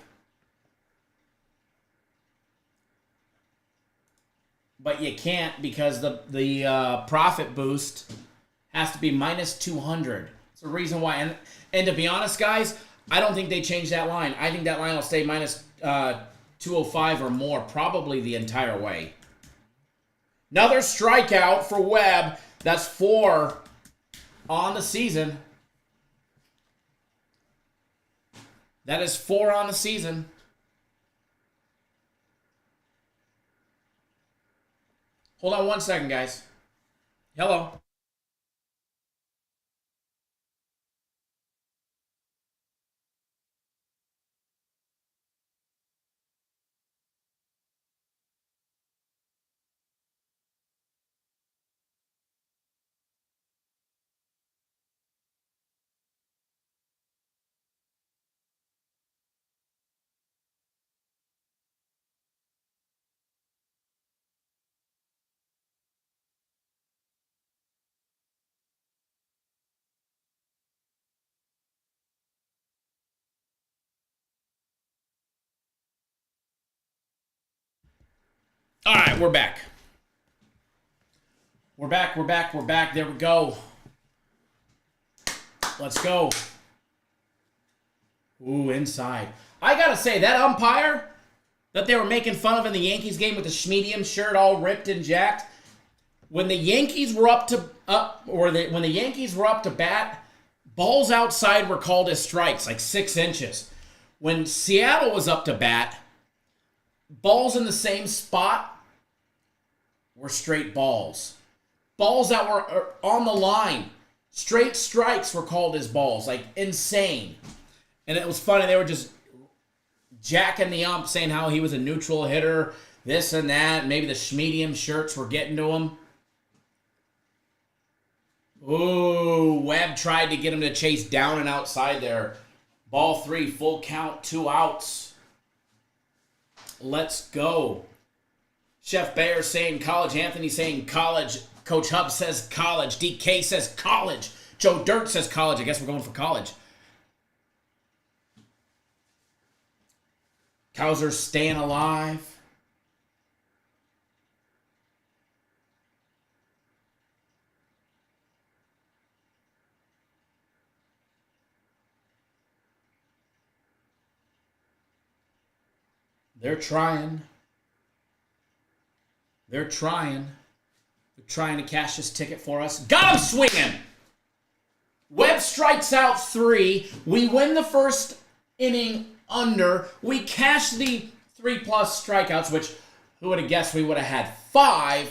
But you can't because the profit boost has to be -200. It's the reason why. And to be honest, guys, I don't think they changed that line. I think that line will stay -205 or more, probably the entire way. Another strikeout for Webb. That's 4 on the season. That is 4 on the season. Hold on 1 second, guys. Hello. right, we're back. We're back. There we go. Let's go. Ooh, inside. I gotta say, that umpire that they were making fun of in the Yankees game with the Schmedium shirt all ripped and jacked, when the Yankees were up to bat, balls outside were called as strikes, like 6 inches. When Seattle was up to bat, balls in the same spot were straight balls. Balls that were on the line, straight strikes were called as balls, like insane. And it was funny, they were just jacking the ump, saying how he was a neutral hitter, this and that. Maybe the Schmedium shirts were getting to him. Ooh, Webb tried to get him to chase down and outside there. Ball 3, full count, 2 outs. Let's go. Chef Bayer saying college. Anthony saying college. Coach Hub says college. DK says college. Joe Dirt says college. I guess we're going for college. Cowser's staying alive. They're trying. They're trying to cash this ticket for us. Got him swinging. Webb strikes out 3. We win the first inning under. We cash the 3+ strikeouts, which who would have guessed we would have had 5.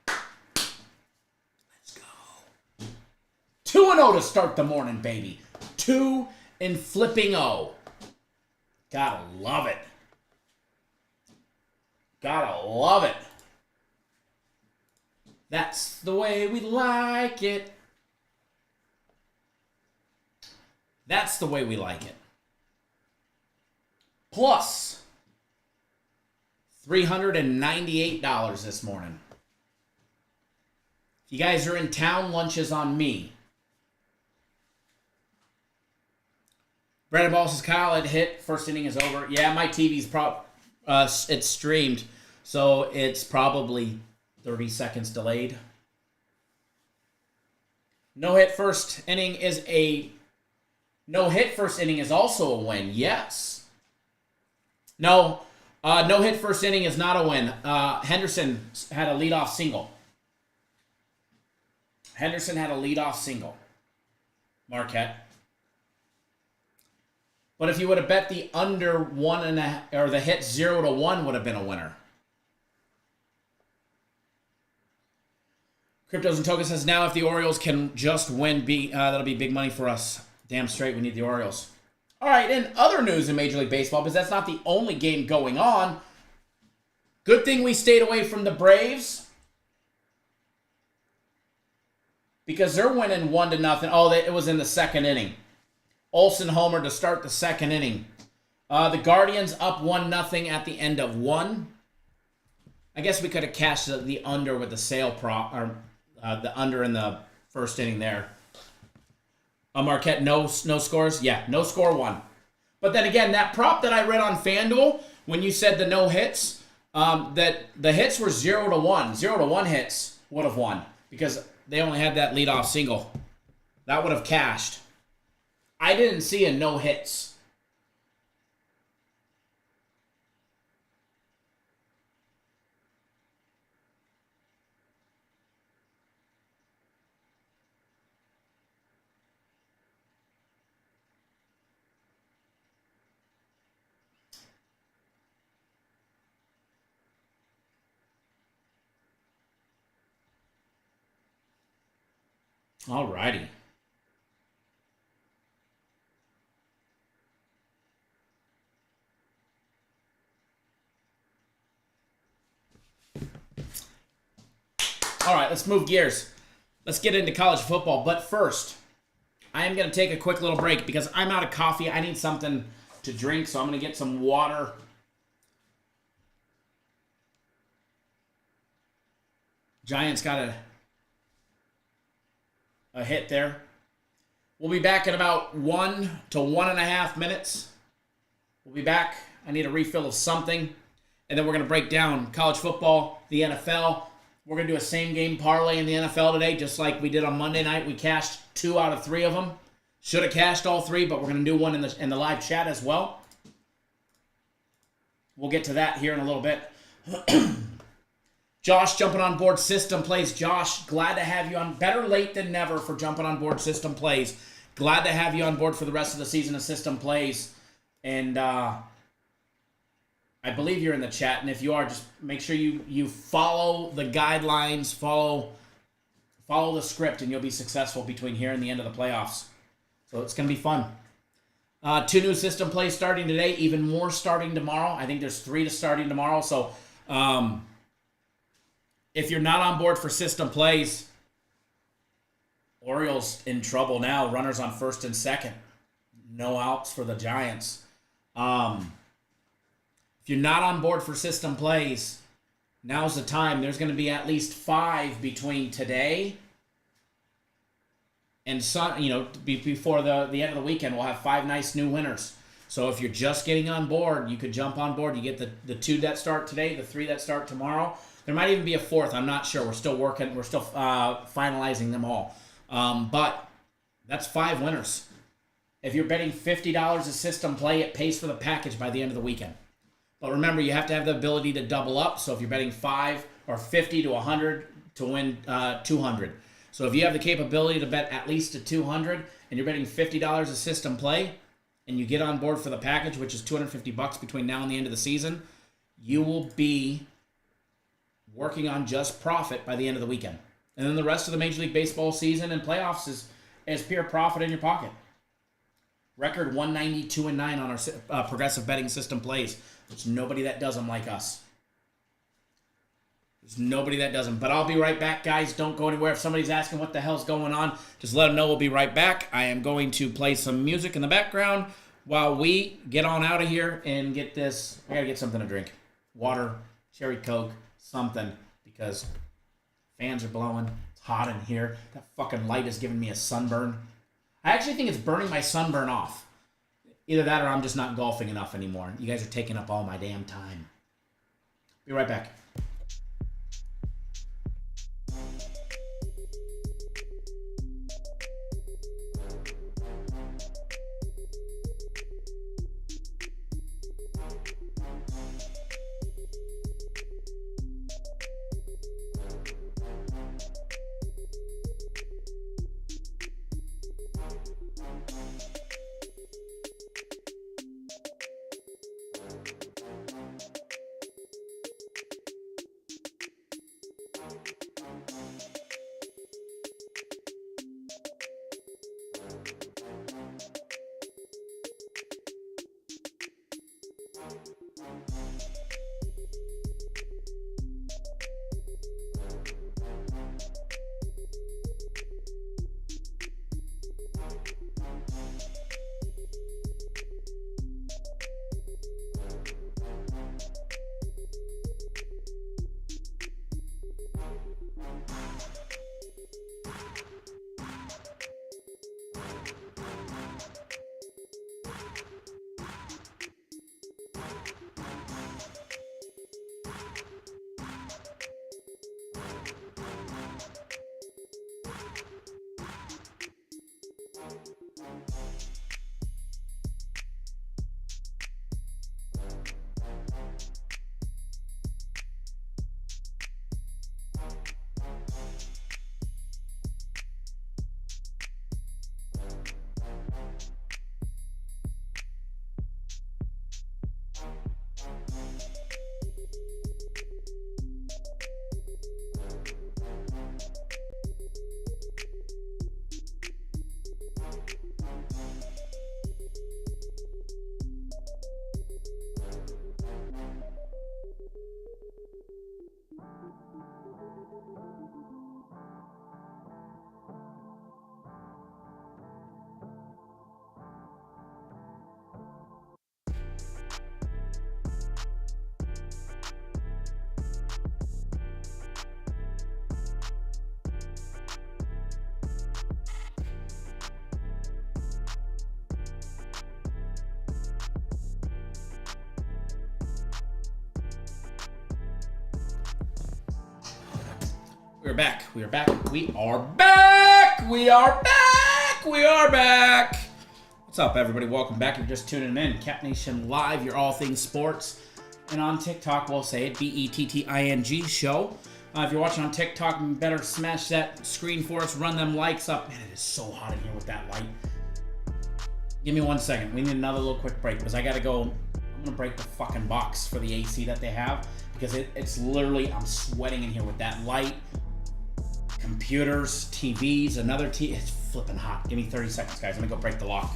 Let's go. 2-0 to start the morning, baby. 2 and flipping 0. Gotta love it. Gotta love it. That's the way we like it. That's the way we like it. Plus $398 this morning. If you guys are in town, lunch is on me. Brandon Ball says, Kyle, it hit. First inning is over. Yeah, my TV's it's streamed, so it's probably 30 seconds delayed. No hit first inning is also a win. Yes. No hit first inning is not a win. Henderson had a leadoff single. Marquette. But if you would have bet the under 1.5, or the hit 0-1 would have been a winner. Cryptos and Token says, now if the Orioles can just win, that'll be big money for us. Damn straight, we need the Orioles. All right, in other news in Major League Baseball, because that's not the only game going on, good thing we stayed away from the Braves, because they're winning 1-0. Oh, it was in the second inning. Olsen homer to start the second inning. The Guardians up 1-0 at the end of 1. I guess we could have cashed the under with the sale prop, or the under in the first inning there. Marquette, no scores? Yeah, no score 1. But then again, that prop that I read on FanDuel, when you said the no hits, that the hits were 0-1. 0-1 hits would have won, because they only had that leadoff single. That would have cashed. I didn't see a no hits. All righty. All right, let's move gears. Let's get into college football. But first, I am going to take a quick little break because I'm out of coffee. I need something to drink, so I'm going to get some water. Giants got a hit there. We'll be back in about 1 to 1.5 minutes. We'll be back I need a refill of something. And then we're going to break down college football, the NFL. We're going to do a same-game parlay in the NFL today, just like we did on Monday night. We cashed 2 out of 3 of them. Should have cashed all 3, but we're going to do one in the live chat as well. We'll get to that here in a little bit. Josh jumping on board System Plays. Josh, glad to have you on. Better late than never for jumping on board System Plays. Glad to have you on board for the rest of the season of System Plays. And I believe you're in the chat. And if you are, just make sure you follow the guidelines, follow the script, and you'll be successful between here and the end of the playoffs. So it's going to be fun. 2 new System Plays starting today, even more starting tomorrow. I think there's 3 to starting tomorrow. So if you're not on board for System Plays, Orioles in trouble now. Runners on first and second. No outs for the Giants. If you're not on board for System Plays, now's the time. There's going to be at least 5 between today and before the end of the weekend. We'll have 5 nice new winners. So if you're just getting on board, you could jump on board. You get the 2 that start today, the 3 that start tomorrow. There might even be a 4th. I'm not sure. We're still working. We're still finalizing them all. But that's 5 winners. If you're betting $50 a System Play, it pays for the package by the end of the weekend. But remember, you have to have the ability to double up. So if you're betting 5 or 50 to 100 to win 200. So if you have the capability to bet at least a 200 and you're betting $50 a System Play and you get on board for the package, which is $250 between now and the end of the season, you will be working on just profit by the end of the weekend. And then the rest of the Major League Baseball season and playoffs is pure profit in your pocket. Record 192-9 on our progressive betting System Plays. There's nobody that does them like us. There's nobody that does them. But I'll be right back, guys. Don't go anywhere. If somebody's asking what the hell's going on, just let them know we'll be right back. I am going to play some music in the background while we get on out of here and get this. I got to get something to drink. Water, cherry Coke, something, because fans are blowing. It's hot in here. That fucking light is giving me a sunburn. I actually think it's burning my sunburn off. Either that or I'm just not golfing enough anymore. You guys are taking up all my damn time. Be right back. We're back. We are back. We are back. We are back. We are back. What's up, everybody? Welcome back. You're just tuning in. Cap Nation Live, your all things sports. And on TikTok, we'll say it, BETTING show. If you're watching on TikTok, you better smash that screen for us. Run them likes up. Man, it is so hot in here with that light. Give me 1 second. We need another little quick break because I got to go. I'm going to break the fucking box for the AC that they have because it's literally, I'm sweating in here with that light. Computers, TVs, another TV. It's flipping hot. Give me 30 seconds, guys. Let me go break the lock.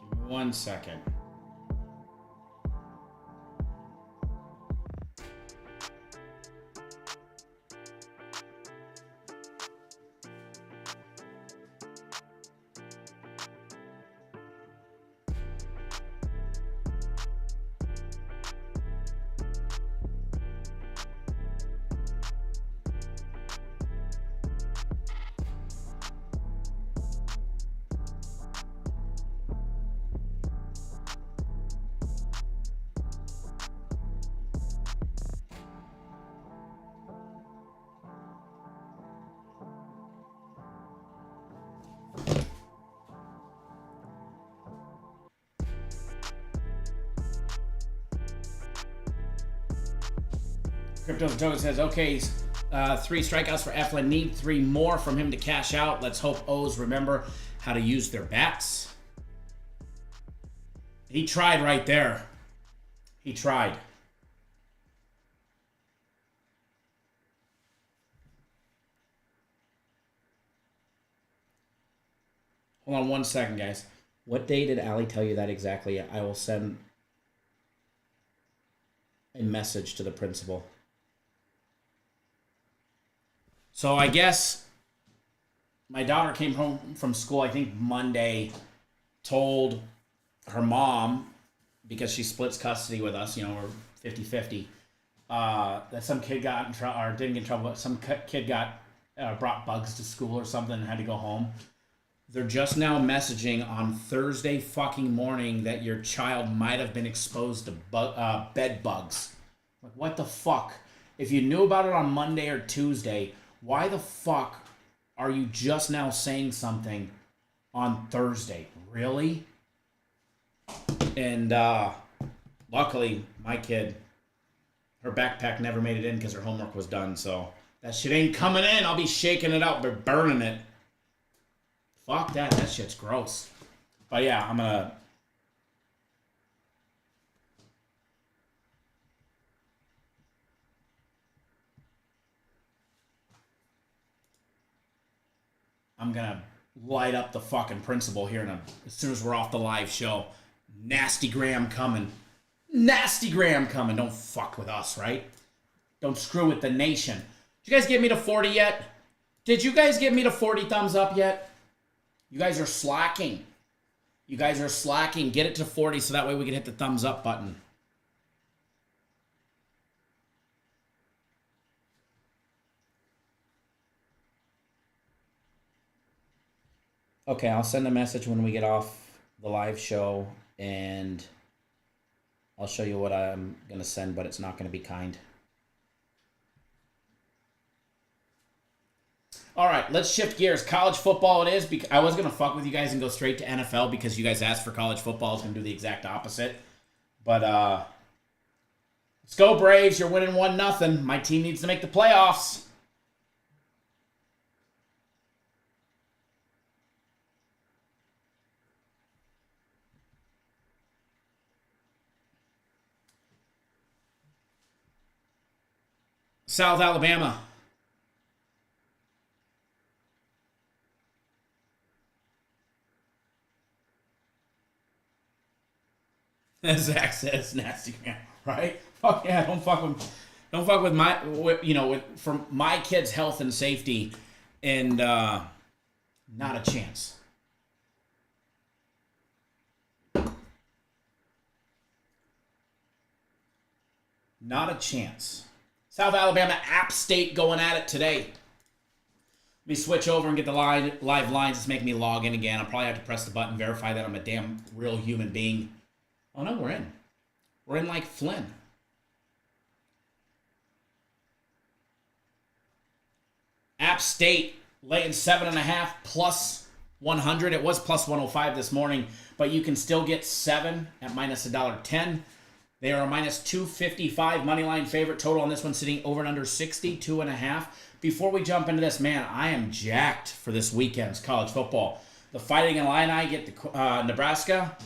Give me 1 second. Crypto the Toad says, okay, 3 strikeouts for Eflin. Need 3 more from him to cash out. Let's hope O's remember how to use their bats. He tried right there. He tried. Hold on 1 second, guys. What day did Allie tell you that exactly? I will send a message to the principal. So I guess my daughter came home from school, I think Monday, told her mom, because she splits custody with us, we're 50-50, that some kid got in trouble, or didn't get in trouble, but some kid got brought bugs to school or something and had to go home. They're just now messaging on Thursday fucking morning that your child might have been exposed to bed bugs. Like, what the fuck? If you knew about it on Monday or Tuesday, why the fuck are you just now saying something on Thursday? Really? And luckily, my kid, her backpack never made it in because her homework was done. So that shit ain't coming in. I'll be shaking it out, but burning it. Fuck that. That shit's gross. But yeah, I'm gonna... light up the fucking principal here as soon as we're off the live show. Nasty Graham coming. Nasty Graham coming. Don't fuck with us, right? Don't screw with the nation. Did you guys get me to 40 yet? Did you guys get me to 40 thumbs up yet? You guys are slacking. You guys are slacking. Get it to 40 so that way we can hit the thumbs up button. Okay, I'll send a message when we get off the live show, and I'll show you what I'm going to send, but it's not going to be kind. All right, let's shift gears. College football it is. I was going to fuck with you guys and go straight to NFL because you guys asked for college football. I was going to do the exact opposite. But let's go, Braves. You're winning 1-0. My team needs to make the playoffs. South Alabama. Zach says nasty man, right? Fuck yeah, don't fuck with my, for my kids' health and safety, and not a chance. Not a chance. South Alabama, App State going at it today. Let me switch over and get the live lines. It's making me log in again. I'll probably have to press the button, verify that I'm a damn real human being. Oh no, we're in. We're in like Flynn. App State laying 7.5 plus 100. It was plus 105 this morning, but you can still get 7 at minus $1.10. They are a minus 255 money line favorite. Total on this one sitting over and under 62.5. Before we jump into this, man, I am jacked for this weekend's college football. The Fighting Illini get the Nebraska.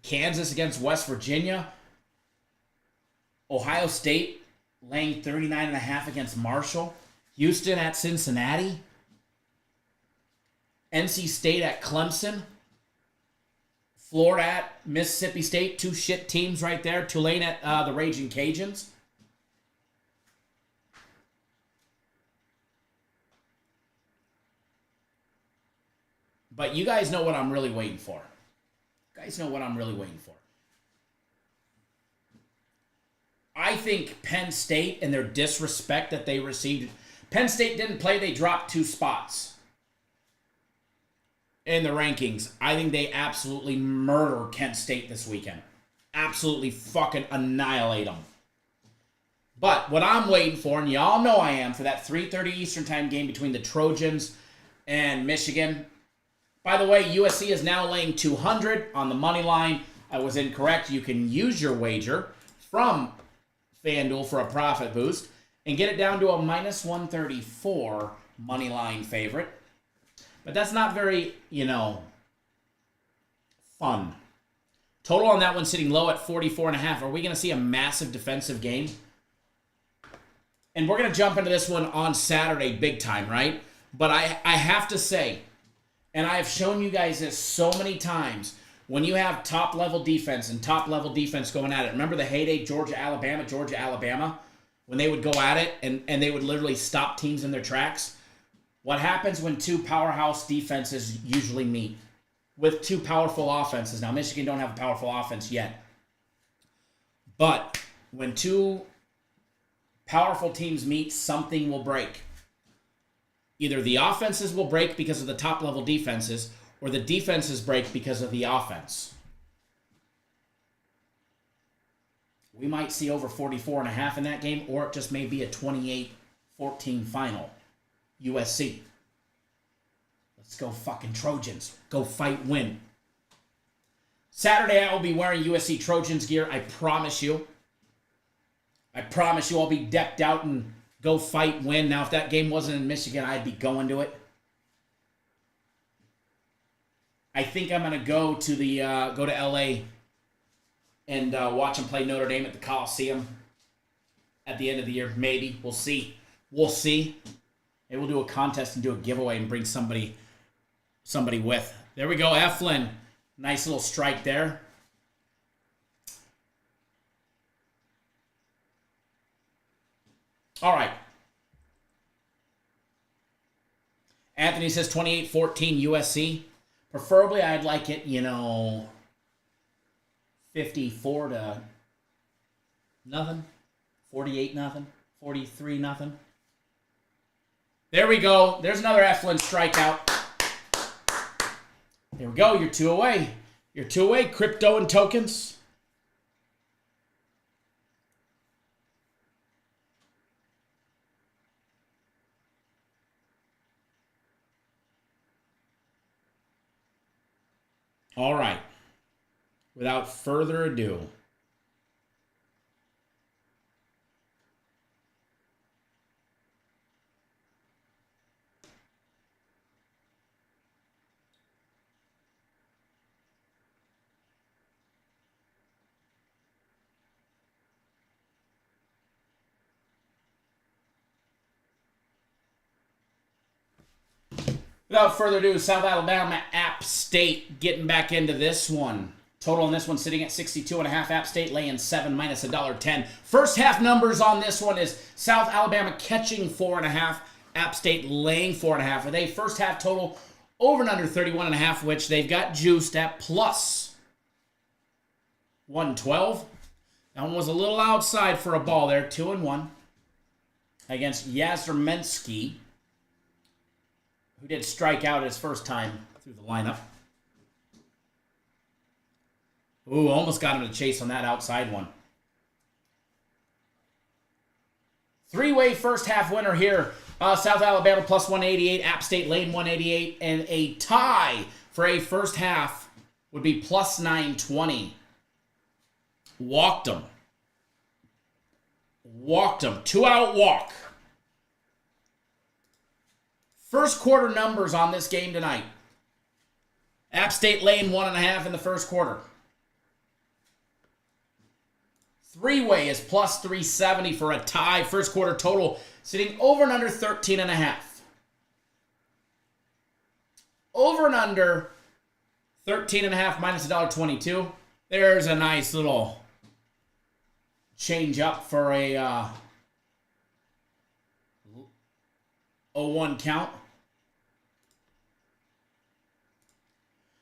Kansas against West Virginia. Ohio State laying 39.5 against Marshall. Houston at Cincinnati. NC State at Clemson. Florida at Mississippi State. Two shit teams right there. Tulane at the Raging Cajuns. But you guys know what I'm really waiting for. I think Penn State and their disrespect that they received. Penn State didn't play. They dropped 2 spots in the rankings. I think they absolutely murder Kent State this weekend. Absolutely fucking annihilate them. But what I'm waiting for, and y'all know I am, for that 3:30 Eastern time game between the Trojans and Michigan. By the way, USC is now laying 200 on the money line. I was incorrect. You can use your wager from FanDuel for a profit boost and get it down to a minus 134 money line favorite. But that's not very, fun. Total on that one sitting low at 44.5. Are we going to see a massive defensive game? And we're going to jump into this one on Saturday big time, right? But I have to say, and I have shown you guys this so many times, when you have top-level defense and top-level defense going at it. Remember the heyday Georgia, Alabama, when they would go at it and they would literally stop teams in their tracks? What happens when 2 powerhouse defenses usually meet? With 2 powerful offenses. Now, Michigan don't have a powerful offense yet. But when 2 powerful teams meet, something will break. Either the offenses will break because of the top-level defenses, or the defenses break because of the offense. We might see over 44.5 in that game, or it just may be a 28-14 final. USC. Let's go fucking Trojans. Go fight, win. Saturday I will be wearing USC Trojans gear. I promise you. I'll be decked out and go fight, win. Now, if that game wasn't in Michigan, I'd be going to it. I think I'm gonna go to LA and watch them play Notre Dame at the Coliseum at the end of the year. Maybe we'll see. Maybe we'll do a contest and do a giveaway and bring somebody with. There we go, Eflin. Nice little strike there. All right. Anthony says 28-14 USC. Preferably, I'd like it, 54 to nothing, 48 nothing, 43 nothing. There we go. There's another Eflin strikeout. There we go. You're 2 away. Crypto and tokens. All right. Without further ado, Without further ado, South Alabama, App State getting back into this one. Total on this one sitting at 62.5. App State laying 7 minus $1.10. First half numbers on this one is South Alabama catching 4.5. App State laying 4.5. With a first half total over and under 31.5, which they've got juiced at plus 112. That one was a little outside for a ball there. 2-1 against Yazermensky, who did strike out his first time through the lineup. Ooh, almost got him to chase on that outside one. Three-way first half winner here. South Alabama plus 188, App State lane 188, and a tie for a first half would be plus 920. Walked them. 2-out walk. First quarter numbers on this game tonight. App State laying 1.5 in the first quarter. Three-way is plus 370 for a tie. First quarter total sitting over and under 13.5. Over and under 13.5 minus $1.22. There's a nice little change up for a 0-1 count.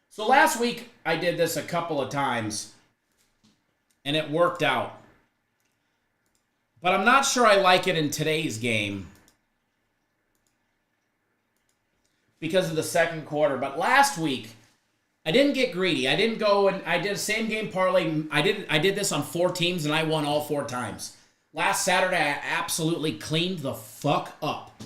So last week I did this a couple of times and it worked out. But I'm not sure I like it in today's game because of the second quarter. But last week, I didn't get greedy. I didn't go and I did a same game parlay. I did this on 4 teams and I won all 4 times. Last Saturday, I absolutely cleaned the fuck up.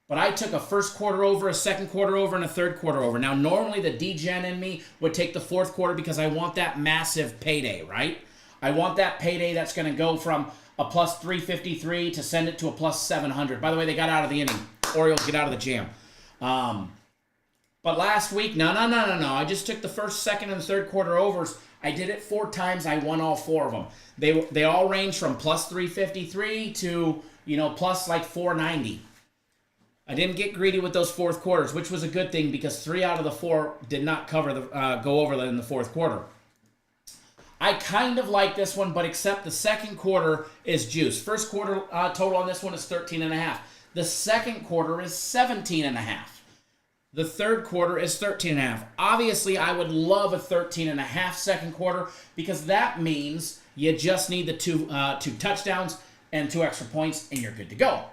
But I took a first quarter over, a second quarter over, and a third quarter over. Now, normally the D-Gen in me would take the fourth quarter because I want that massive payday, right? I want that payday that's going to go from a plus 353 to send it to a plus 700. By the way, they got out of the inning. Orioles get out of the jam. But last week, no. I just took the first, second, and third quarter overs. I did it 4 times. I won all 4 of them. They all range from plus 353 to, plus like 490. I didn't get greedy with those fourth quarters, which was a good thing because 3 out of the 4 did not cover go over in the fourth quarter. I kind of like this one, but except the second quarter is juice. First quarter total on this one is 13.5. The second quarter is 17.5. The third quarter is 13.5. Obviously, I would love a 13.5 second quarter because that means you just need the two touchdowns and 2 extra points, and you're good to go.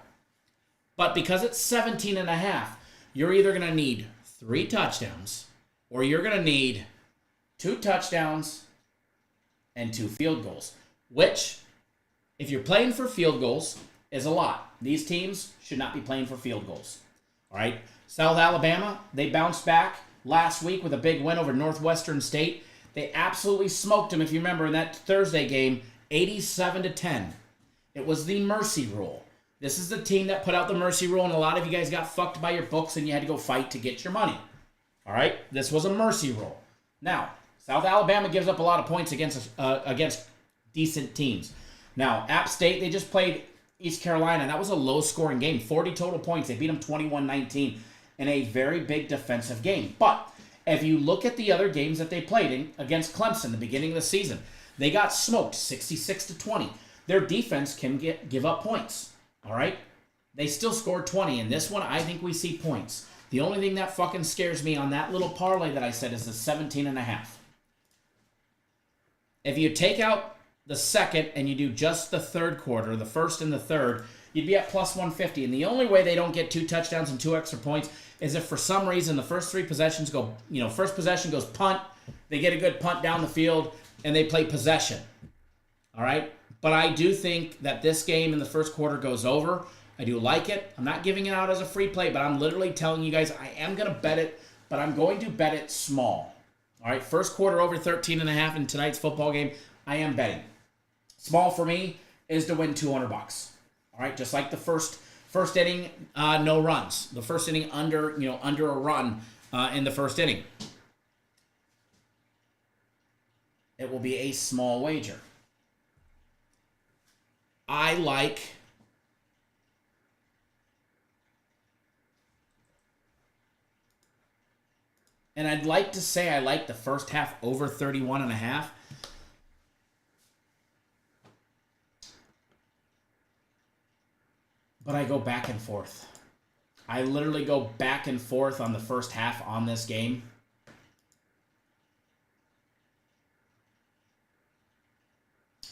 But because it's 17.5, you're either going to need 3 touchdowns or you're going to need 2 touchdowns and 2 field goals, which, if you're playing for field goals, is a lot. These teams should not be playing for field goals. All right? South Alabama, they bounced back last week with a big win over Northwestern State. They absolutely smoked them, if you remember, in that Thursday game, 87-10. It was the mercy rule. This is the team that put out the mercy rule, and a lot of you guys got fucked by your books, and you had to go fight to get your money. All right? This was a mercy rule. Now, South Alabama gives up a lot of points against decent teams. Now, App State, they just played East Carolina. That was a low-scoring game, 40 total points. They beat them 21-19 in a very big defensive game. But if you look at the other games that they played in against Clemson the beginning of the season, they got smoked 66-20. Their defense can give up points, all right? They still scored 20. In this one, I think we see points. The only thing that fucking scares me on that little parlay that I said is the 17.5. If you take out the second and you do just the third quarter, the first and the third, you'd be at plus 150. And the only way they don't get 2 touchdowns and 2 extra points is if for some reason the first 3 possessions go, first possession goes punt, they get a good punt down the field, and they play possession. All right? But I do think that this game in the first quarter goes over. I do like it. I'm not giving it out as a free play, but I'm literally telling you guys I am going to bet it, but I'm going to bet it small. All right, first quarter over 13.5 in tonight's football game, I am betting. Small for me is to win $200. All right, just like the first inning, no runs. The first inning under a run in the first inning. It will be a small wager. I like And I'd like to say I like the first half over 31.5. But I go back and forth. I literally go back and forth on the first half on this game.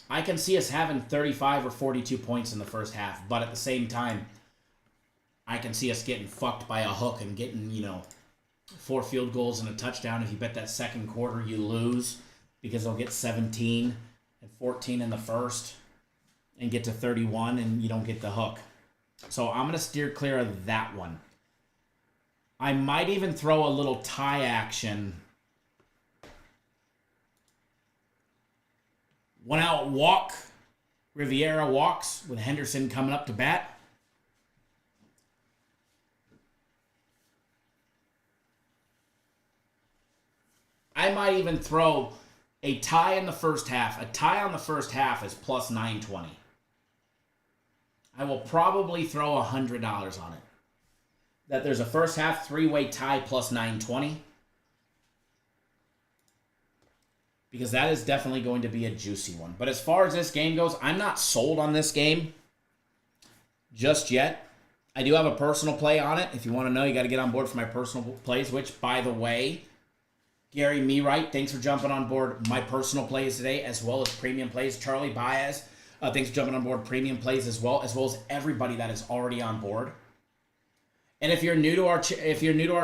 I can see us having 35 or 42 points in the first half, but at the same time, I can see us getting fucked by a hook and getting, 4 field goals and a touchdown. If you bet that second quarter, you lose because they'll get 17 and 14 in the first and get to 31 and you don't get the hook. So I'm going to steer clear of that one. I might even throw a little tie action. 1 out walk. Riviera walks with Henderson coming up to bat. I might even throw a tie in the first half. A tie on the first half is plus 920. I will probably throw $100 on it. That there's a first half 3-way tie plus 920. Because that is definitely going to be a juicy one. But as far as this game goes, I'm not sold on this game just yet. I do have a personal play on it. If you want to know, you got to get on board for my personal plays, which, by the way, Gary Meewright, thanks for jumping on board my personal plays today, as well as premium plays. Charlie Baez, thanks for jumping on board premium plays as well as everybody that is already on board. And if you're new to our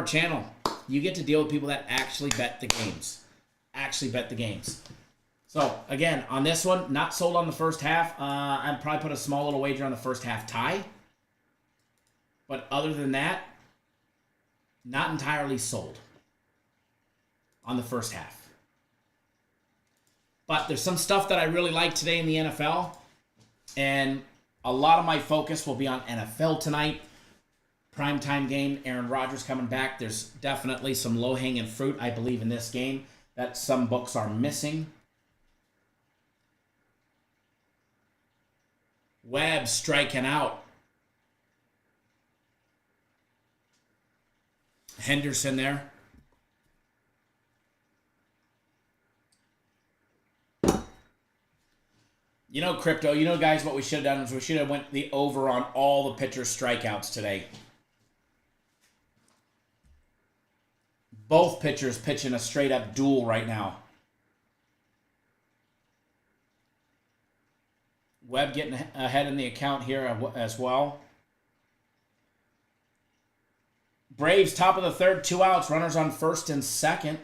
channel, you get to deal with people that actually bet the games. So, again, on this one, not sold on the first half. I'd probably put a small little wager on the first half tie. But other than that, not entirely sold on the first half. But there's some stuff that I really like today in the NFL. And a lot of my focus will be on NFL tonight. Primetime game, Aaron Rodgers coming back. There's definitely some low-hanging fruit, I believe, in this game that some books are missing. Webb striking out. Henderson there. Crypto, guys, what we should have done is we should have went the over on all the pitchers' strikeouts today. Both pitchers pitching a straight-up duel right now. Webb getting ahead in the account here as well. Braves, top of the third, 2 outs. Runners on first and second.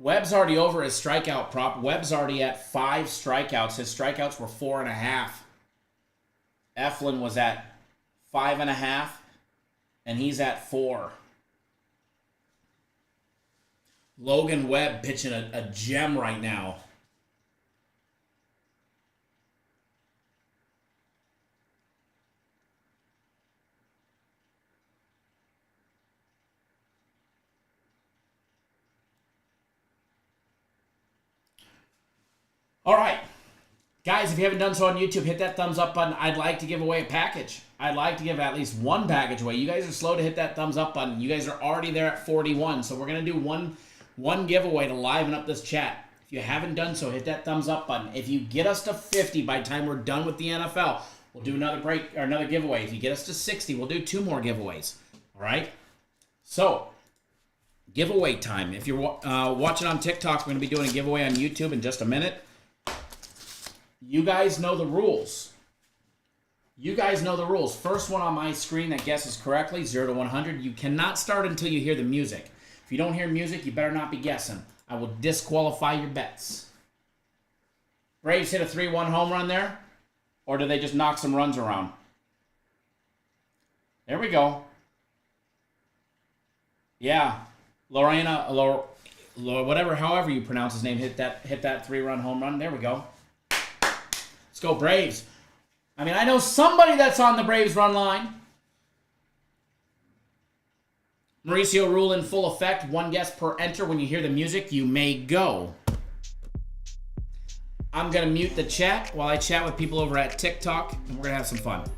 Webb's already over his strikeout prop. Webb's already at 5 strikeouts. His strikeouts were 4.5. Eflin was at 5.5, and he's at 4. Logan Webb pitching a gem right now. All right. Guys, if you haven't done so on YouTube, hit that thumbs up button. I'd like to give away a package. I'd like to give at least one package away. You guys are slow to hit that thumbs up button. You guys are already there at 41, so we're going to do one giveaway to liven up this chat. If you haven't done so, hit that thumbs up button. If you get us to 50 by the time we're done with the NFL, we'll do another giveaway. If you get us to 60, we'll do 2 more giveaways. All right? So, giveaway time. If you're watching on TikTok, we're going to be doing a giveaway on YouTube in just a minute. You guys know the rules. First one on my screen that guesses correctly, 0 to 100. You cannot start until you hear the music. If you don't hear music, you better not be guessing. I will disqualify your bets. Braves hit a 3-1 home run there? Or do they just knock some runs around? There we go. Yeah. Lorena, whatever, however you pronounce his name, hit that 3-run home run. There we go. Let's go Braves. I mean, I know somebody that's on the Braves run line. Mauricio rule in full effect. 1 guess per enter. When you hear the music, you may go. I'm going to mute the chat while I chat with people over at TikTok, and we're going to have some fun.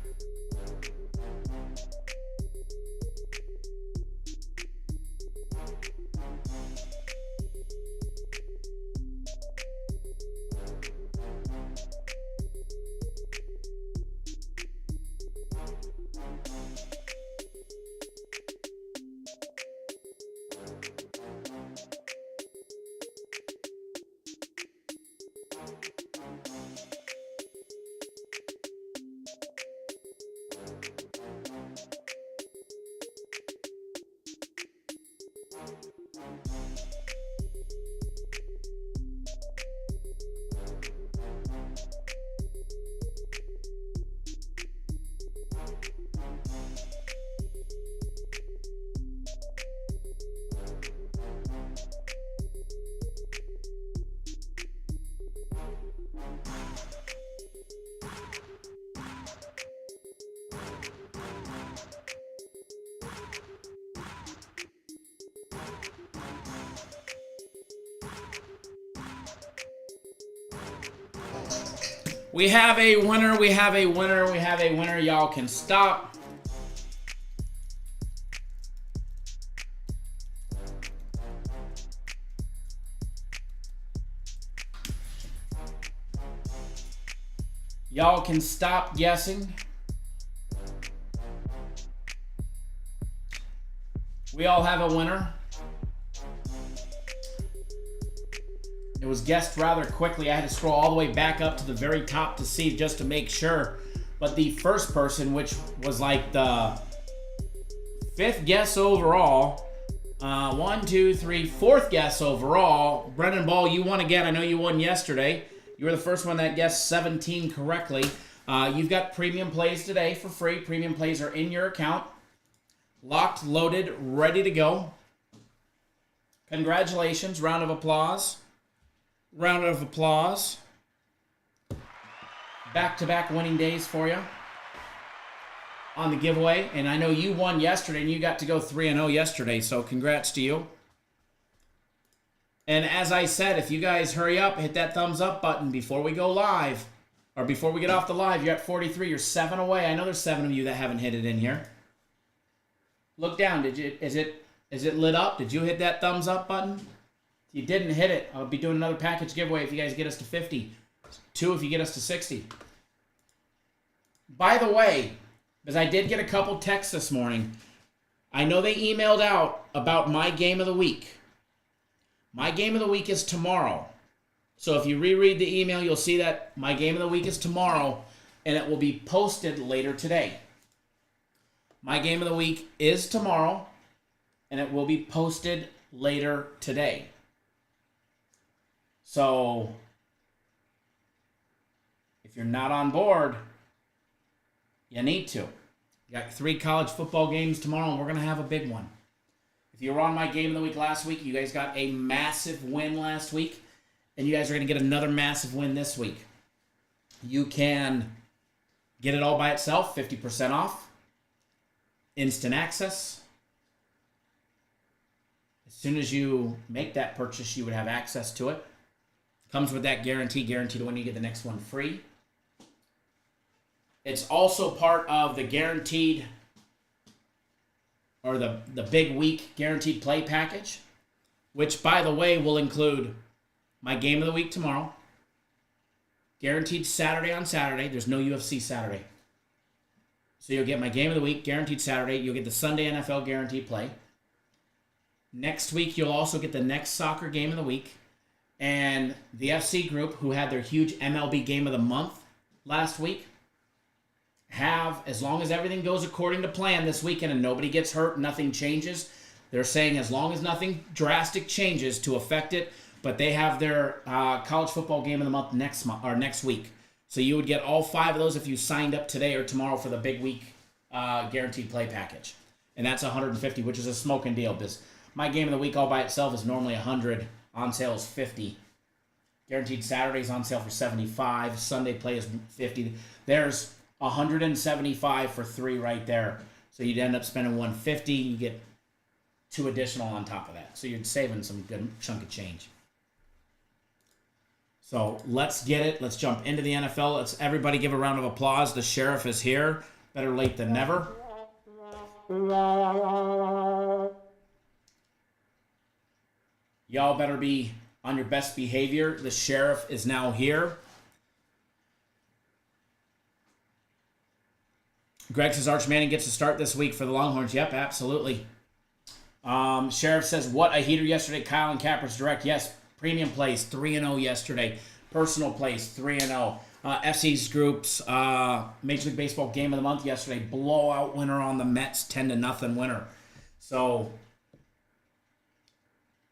We have a winner, we have a winner, we have a winner. Y'all can stop. Y'all can stop guessing. We all have a winner. It was guessed rather quickly. I had to scroll all the way back up to the very top to see, just to make sure. But the first person, which was like the 5th guess overall, 4th guess overall. Brendan Ball, you won again. I know you won yesterday. You were the first one that guessed 17 correctly. You've got premium plays today for free. Premium plays are in your account. Locked, loaded, ready to go. Congratulations. Round of applause. Round of applause. Back-to-back winning days for you on the giveaway. And I know you won yesterday, and you got to go 3-0 yesterday, so congrats to you. And as I said, if you guys hurry up, hit that thumbs up button before we go live, or before we get off the live. You're at 43. You're 7 away. I know there's 7 of you that haven't hit it in here. Look down. Is it lit up? Did you hit that thumbs up button? If you didn't hit it, I'll be doing another package giveaway if you guys get us to 50. 2 if you get us to 60. By the way, because I did get a couple texts this morning, I know they emailed out about my game of the week. My game of the week is tomorrow. So if you reread the email, you'll see that my game of the week is tomorrow, and it will be posted later today. My game of the week is tomorrow, and it will be posted later today. So, if you're not on board, you need to. You got 3 college football games tomorrow, and we're going to have a big one. If you were on my game of the week last week, you guys got a massive win last week, and you guys are going to get another massive win this week. You can get it all by itself, 50% off, instant access. As soon as you make that purchase, you would have access to it. Comes with that guarantee to win. You get the next one free. It's also part of the guaranteed, or the big week guaranteed play package, which, by the way, will include my game of the week tomorrow, guaranteed Saturday on Saturday. There's no UFC Saturday. So you'll get my game of the week, guaranteed Saturday. You'll get the Sunday NFL guaranteed play. Next week, you'll also get the next soccer game of the week. And the FC group, who had their huge MLB game of the month last week, have, as long as everything goes according to plan this weekend and nobody gets hurt, nothing changes, they're saying as long as nothing drastic changes to affect it, but they have their college football game of the month next week. So you would get all 5 of those if you signed up today or tomorrow for the big week guaranteed play package. And that's $150, which is a smoking deal, because my game of the week all by itself is normally $100. On sale is $50. Guaranteed Saturdays on sale for $75. Sunday play is $50. There's $175 for 3 right there. So you'd end up spending $150. You get 2 additional on top of that. So you're saving some good chunk of change. So let's get it. Let's jump into the NFL. Let's everybody give a round of applause. The sheriff is here. Better late than never. Y'all better be on your best behavior. The sheriff is now here. Greg says Arch Manning gets to start this week for the Longhorns. Yep, absolutely. Sheriff says, what a heater yesterday. Kyle and Capper's Direct. Yes, premium plays 3-0 yesterday. Personal plays 3-0. FC's groups, Major League Baseball game of the month yesterday. Blowout winner on the Mets, 10-0 winner. So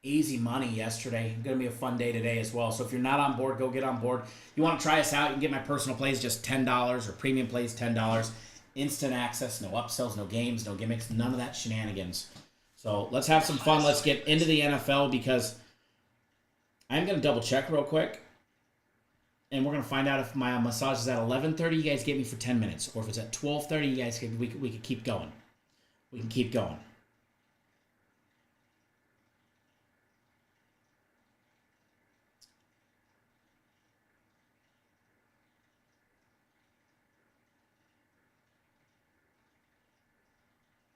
easy money yesterday. Going to be a fun day today as well. So if you're not on board, go get on board. You want to try us out, you can get my personal plays just $10 or premium plays $10. Instant access, no upsells, no games, no gimmicks, none of that shenanigans. So let's have some fun. Let's get into the NFL because I'm going to double check real quick. and we're gonna find out if my massage is at 11:30. You guys get me for 10 minutes, or if it's at 12:30. You guys we could keep going. We can keep going.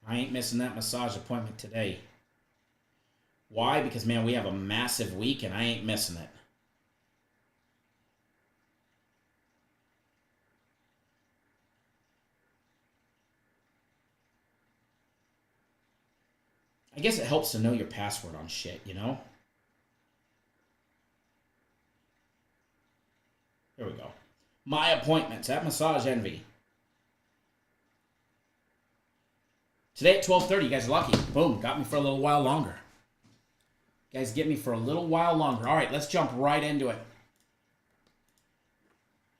I ain't missing that massage appointment today. Why? Because, man, we have a massive week, and I ain't missing it. I guess it helps to know your password on shit, you know? Here we go. My appointments at Massage Envy. Today at 12:30, you guys are lucky. Boom, got me for a little while longer. You guys get me for a little while longer. All right, let's jump right into it.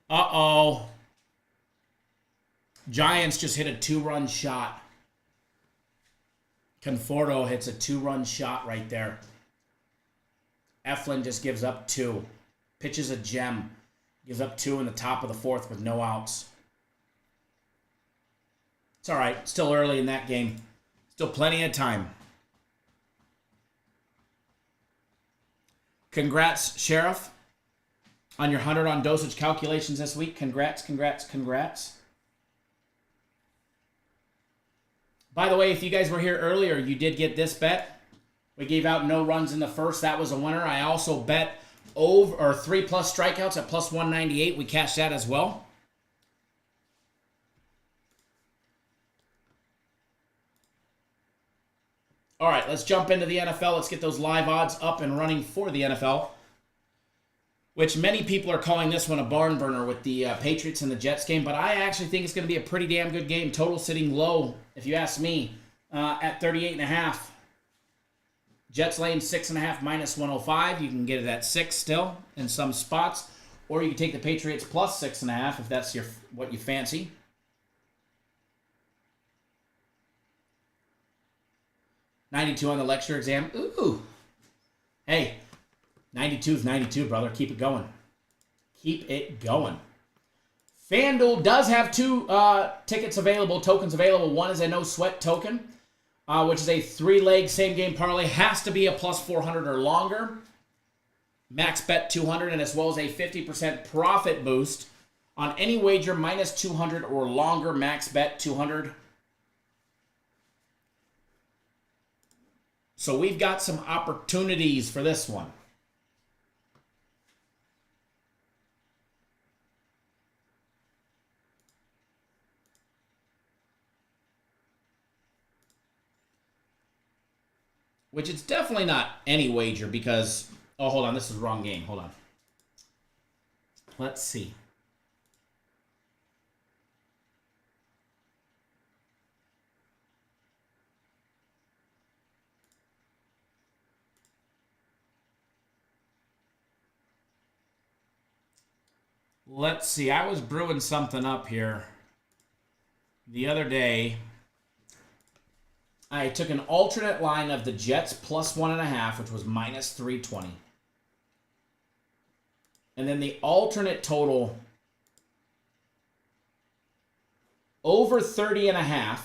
Uh-oh. Giants just hit a 2-run shot. Conforto hits a 2-run shot right there. Eflin just gives up 2. Pitches a gem. Gives up 2 in the top of the 4th with no outs. It's all right. Still early in that game. Still plenty of time. Congrats, Sheriff, on your 100 on dosage calculations this week. Congrats, congrats, congrats. By the way, if you guys were here earlier, you did get this bet. We gave out no runs in the first. That was a winner. I also bet over or 3+ strikeouts at plus 198. We cashed that as well. All right, let's jump into the NFL. Let's get those live odds up and running for the NFL, which many people are calling this one a barn burner with the Patriots and the Jets game, but I actually think it's going to be a pretty damn good game. Total sitting low, if you ask me, at 38.5. Jets laying 6.5 minus 105. You can get it at 6 still in some spots, or you can take the Patriots plus 6.5 if that's what you fancy. $92 on the lecture exam. Ooh. Hey, 92 is 92, brother. Keep it going. Keep it going. FanDuel does have 2 tickets available, tokens available. One is a no-sweat token, which is a 3-leg same-game parlay. Has to be a plus 400 or longer. Max bet 200, and as well as a 50% profit boost on any wager minus 200 or longer. Max bet 200. So we've got some opportunities for this one. Which it's definitely not any wager because... Oh, hold on. This is the wrong game. Hold on. Let's see. Let's see. I was brewing something up here the other day. I took an alternate line of the Jets plus 1.5, which was minus 320. And then the alternate total over 30.5.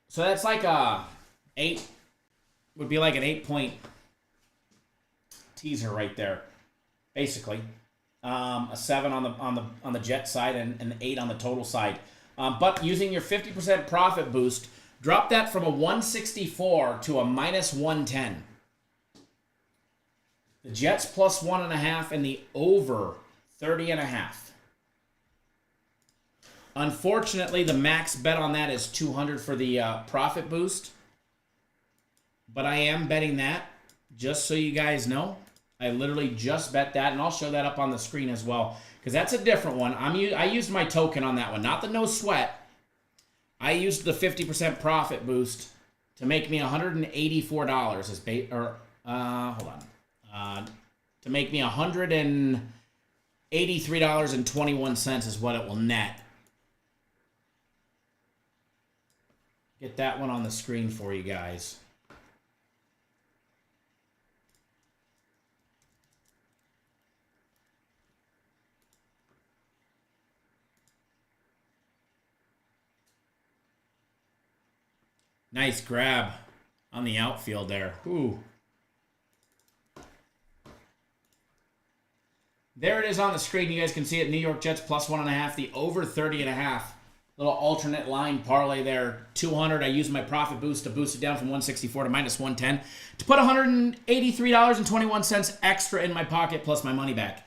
So that's like a 8, would be like an 8-point teaser right there, basically. A 7 on the Jet side and an 8 on the total side. But using your 50% profit boost, drop that from a 164 to a minus 110. The Jets plus 1.5 and the over 30.5. Unfortunately, the max bet on that is 200 for the profit boost. But I am betting that, just so you guys know. I literally just bet that, and I'll show that up on the screen as well, because that's a different one. I used my token on that one, not the no sweat. I used the 50% profit boost to make me $184 to make me $183.21 is what it will net. Get that one on the screen for you guys. Nice grab on the outfield there. Ooh. There it is on the screen. You guys can see it. New York Jets plus 1.5. The over 30.5. Little alternate line parlay there. 200. I used my profit boost to boost it down from 164 to minus 110 to put $183.21 extra in my pocket plus my money back.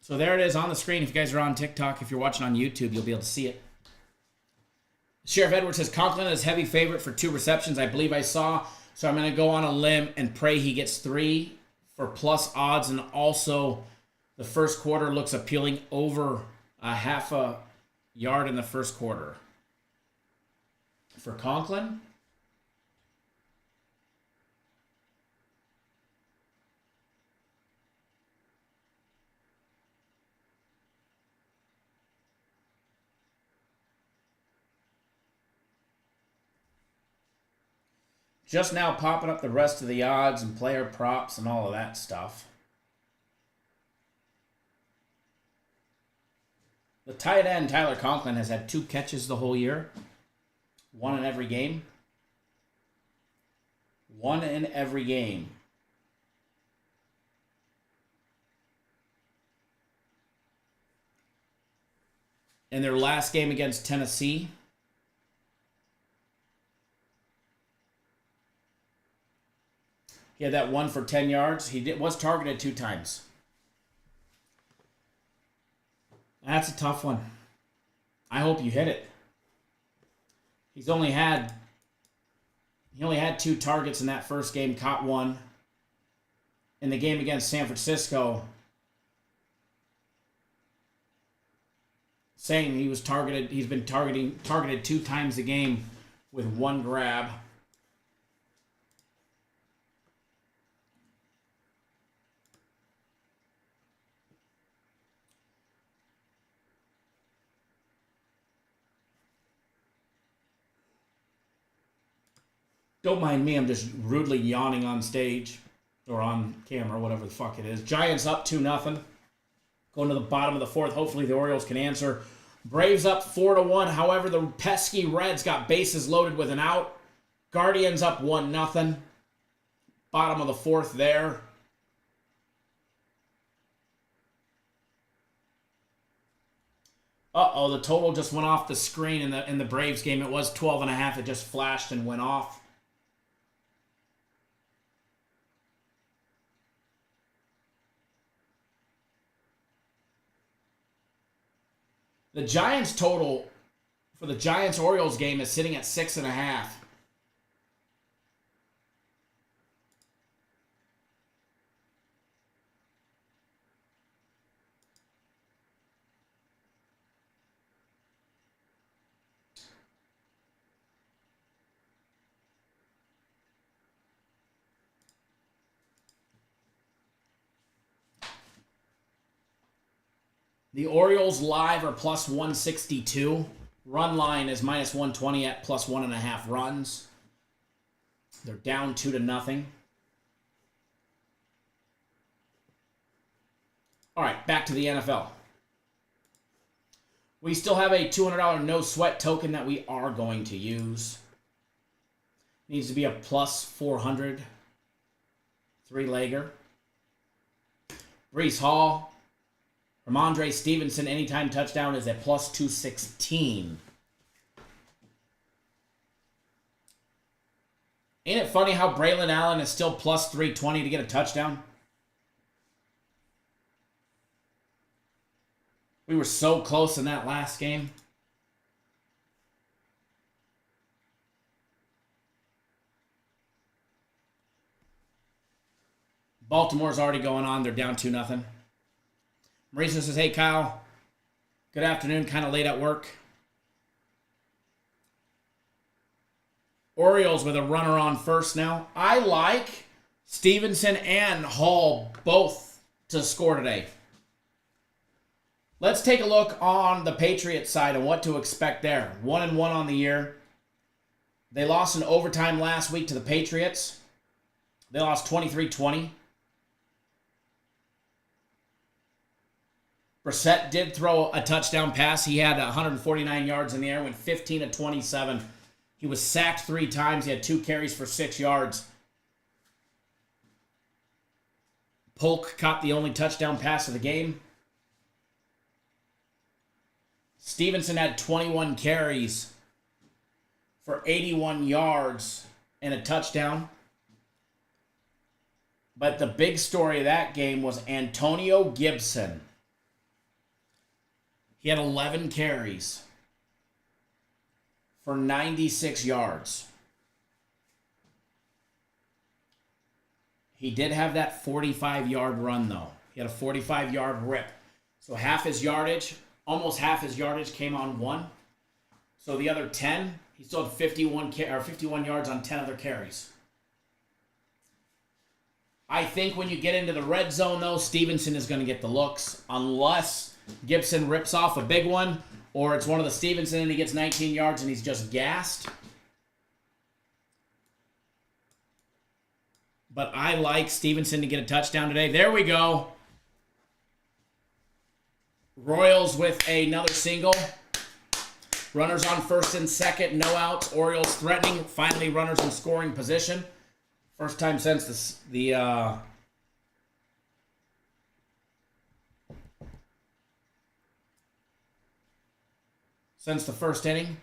So there it is on the screen. If you guys are on TikTok, if you're watching on YouTube, you'll be able to see it. Sheriff Edwards says Conklin is heavy favorite for 2 receptions. I believe I saw. So I'm going to go on a limb and pray he gets 3 for plus odds. And also the first quarter looks appealing, over a half a yard in the first quarter. For Conklin, just now popping up the rest of the odds and player props and all of that stuff. The tight end, Tyler Conklin, has had 2 catches the whole year. 1 in every game. 1 in every game. In their last game against Tennessee, he had that 1 for 10 yards. He was targeted 2 times. That's a tough one. I hope you hit it. He only had 2 targets in that first game, caught 1. In the game against San Francisco, saying he was targeted, he's been targeted 2 times a game with 1 grab. Don't mind me, I'm just rudely yawning on stage or on camera, whatever the fuck it is. Giants up 2-0. Going to the bottom of the 4th. Hopefully the Orioles can answer. Braves up 4-1. However, the pesky Reds got bases loaded with an out. Guardians up 1-0. Bottom of the 4th there. Uh-oh, the total just went off the screen in the Braves game. It was 12.5. It just flashed and went off. The Giants total for the Giants-Orioles game is sitting at 6.5. The Orioles live are plus 162. Run line is minus 120 at plus 1.5 runs. They're down 2-0. All right, back to the NFL. We still have a $200 no sweat token that we are going to use. Needs to be a plus 400. 3-legger. Breece Hall. Ramondre Stevenson, anytime touchdown, is at plus 216. Ain't it funny how Braylon Allen is still plus 320 to get a touchdown? We were so close in that last game. Baltimore's already going on. They're down 2-0. Marisa says, hey, Kyle. Good afternoon. Kind of late at work. Orioles with a runner on first now. I like Stevenson and Hall both to score today. Let's take a look on the Patriots side and what to expect there. 1-1 on the year. They lost in overtime last week to the Patriots. They lost 23-20. Brissett did throw a touchdown pass. He had 149 yards in the air, went 15 of 27. He was sacked 3 times. He had 2 carries for 6 yards. Polk caught the only touchdown pass of the game. Stevenson had 21 carries for 81 yards and a touchdown. But the big story of that game was Antonio Gibson. He had 11 carries for 96 yards. He did have that 45-yard run, though. He had a 45-yard rip. So almost half his yardage came on 1. So the other 10, he still had 51 yards on 10 other carries. I think when you get into the red zone, though, Stevenson is going to get the looks, unless Gibson rips off a big one, or it's one of the Stevenson and he gets 19 yards and he's just gassed. But I like Stevenson to get a touchdown today. There we go. Royals with another single. Runners on first and second, no outs. Orioles threatening. Finally, runners in scoring position. First time since since the first inning.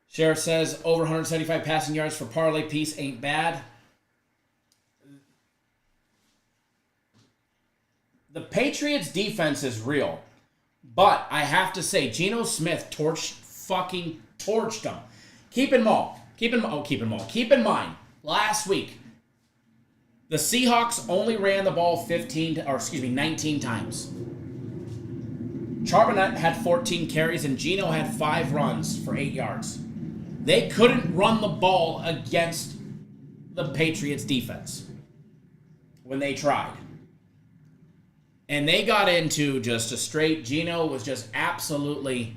Sheriff says over 175 passing yards for parlay piece ain't bad. The Patriots defense is real. But I have to say, Geno Smith torched them. Keep in mind, last week, the Seahawks only ran the ball 19 times. Charbonnet had 14 carries and Geno had 5 runs for 8 yards. They couldn't run the ball against the Patriots defense when they tried. And they got into just a straight, Geno was just absolutely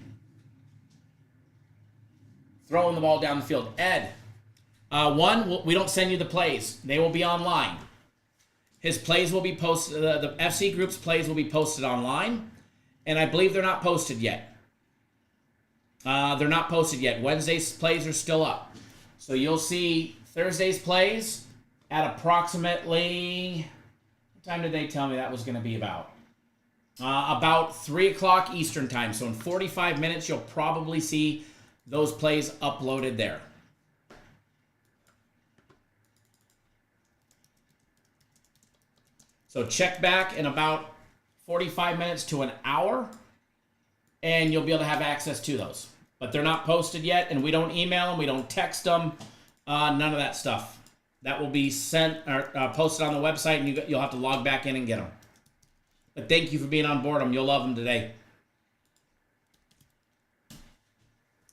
throwing the ball down the field. Ed, we don't send you the plays. They will be online. His plays will be posted, the FC Group's plays will be posted online. And I believe they're not posted yet. Wednesday's plays are still up. So you'll see Thursday's plays at approximately... What time did they tell me that was going to be about? About 3 o'clock Eastern time. So in 45 minutes, you'll probably see those plays uploaded there. So check back in about 45 minutes to an hour, and you'll be able to have access to those. But they're not posted yet, and we don't email them, we don't text them, none of that stuff. That will be sent or posted on the website, and you'll have to log back in and get them. But thank you for being on board them. You'll love them today.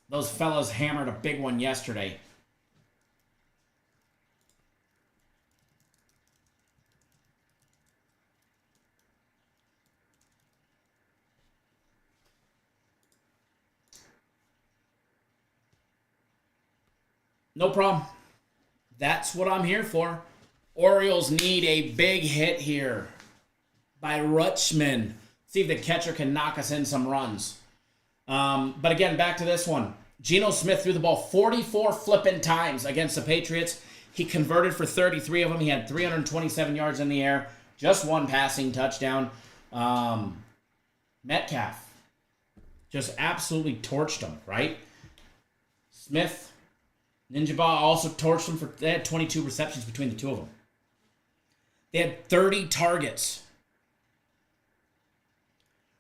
Those fellas hammered a big one yesterday. No problem. That's what I'm here for. Orioles need a big hit here by Rutschman. See if the catcher can knock us in some runs. But again, back to this one. Geno Smith threw the ball 44 flipping times against the Patriots. He converted for 33 of them. He had 327 yards in the air. Just 1 passing touchdown. Metcalf just absolutely torched him, right? Smith, Ninja Ball also torched them. They had 22 receptions between the two of them. They had 30 targets.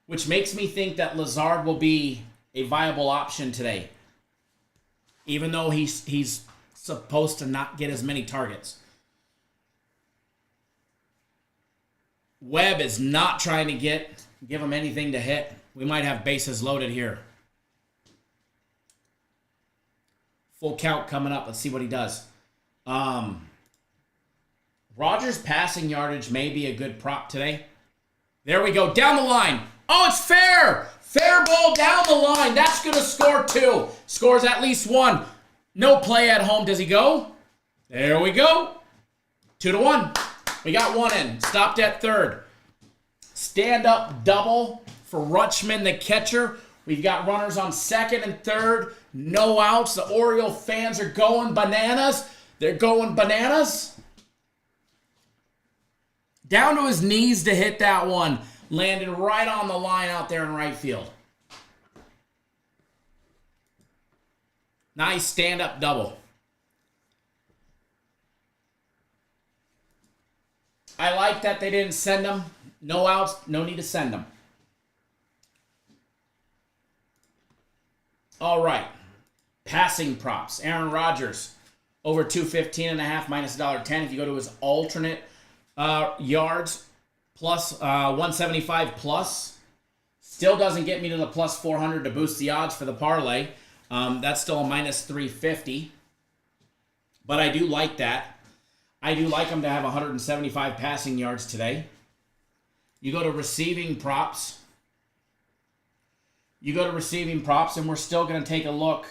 Which makes me think that Lazard will be a viable option today. Even though he's supposed to not get as many targets. Webb is not trying to give him anything to hit. We might have bases loaded here. Full count coming up. Let's see what he does. Rodgers' passing yardage may be a good prop today. There we go. Down the line. Oh, it's fair. Fair ball down the line. That's going to score 2. Scores at least 1. No play at home. Does he go? There we go. 2-1. We got 1 in. Stopped at third. stand-up double for Rutschman, the catcher. We've got runners on second and third. No outs. The Oriole fans are going bananas. They're going bananas. Down to his knees to hit that one. Landed right on the line out there in right field. Nice stand-up double. I like that they didn't send him. No outs, no need to send him. All right. Passing props. Aaron Rodgers, over 215.5 minus $1.10. If you go to his alternate yards, plus 175 plus, still doesn't get me to the plus 400 to boost the odds for the parlay. That's still a minus 350. But I do like that. I do like him to have 175 passing yards today. You go to receiving props. You go to receiving props, and we're still going to take a look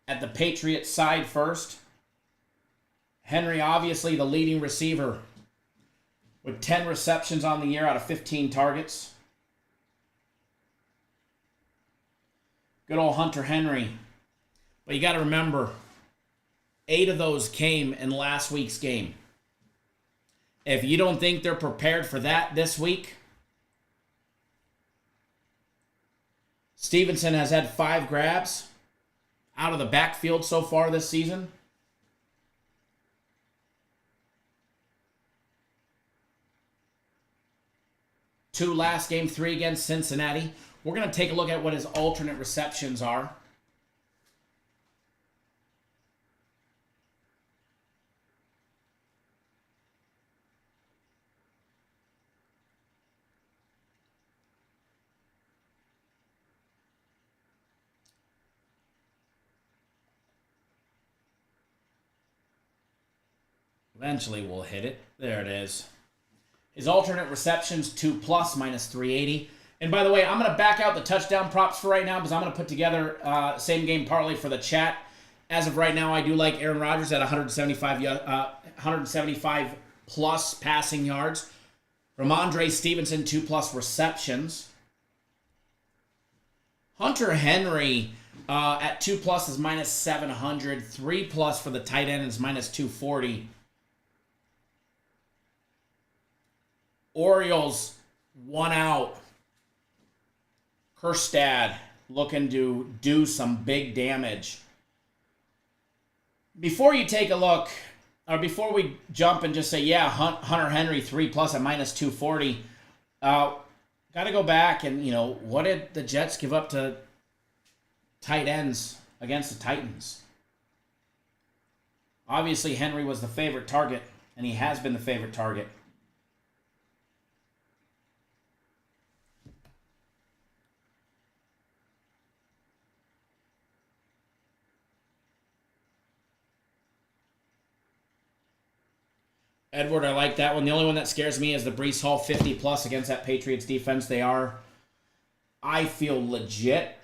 at the Patriots side first. Henry, obviously the leading receiver with 10 receptions on the year out of 15 targets. Good old Hunter Henry. But you got to remember, 8 of those came in last week's game. If you don't think they're prepared for that this week, Stevenson has had 5 grabs out of the backfield so far this season. Two last game, 3 against Cincinnati. We're going to take a look at what his alternate receptions are. Eventually we'll hit it. There it is. His alternate receptions, 2 plus, minus 380. And by the way, I'm going to back out the touchdown props for right now because I'm going to put together same game parlay for the chat. As of right now, I do like Aaron Rodgers at 175 plus passing yards. Ramondre Stevenson, 2 plus receptions. Hunter Henry at 2 plus is minus 700. 3 plus for the tight end is minus 240. Orioles, 1 out. Kerstad looking to do some big damage. Before you take a look, or before we jump and just say, yeah, Hunter Henry 3 plus at minus 240, got to go back and, what did the Jets give up to tight ends against the Titans? Obviously, Henry was the favorite target, and he has been the favorite target. Edward, I like that one. The only one that scares me is the Breece Hall 50 plus against that Patriots defense. They are, I feel, legit.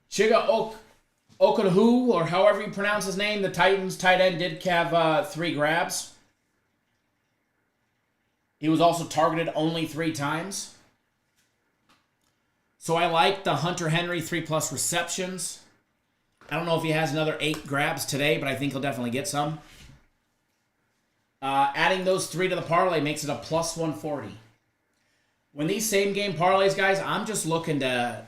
Chiga Okahu, or however you pronounce his name, the Titans tight end, did have 3 grabs. He was also targeted only 3 times. So I like the Hunter Henry 3 plus receptions. I don't know if he has another 8 grabs today, but I think he'll definitely get some. Adding those 3 to the parlay makes it a plus 140. When these same game parlays, guys, I'm just looking to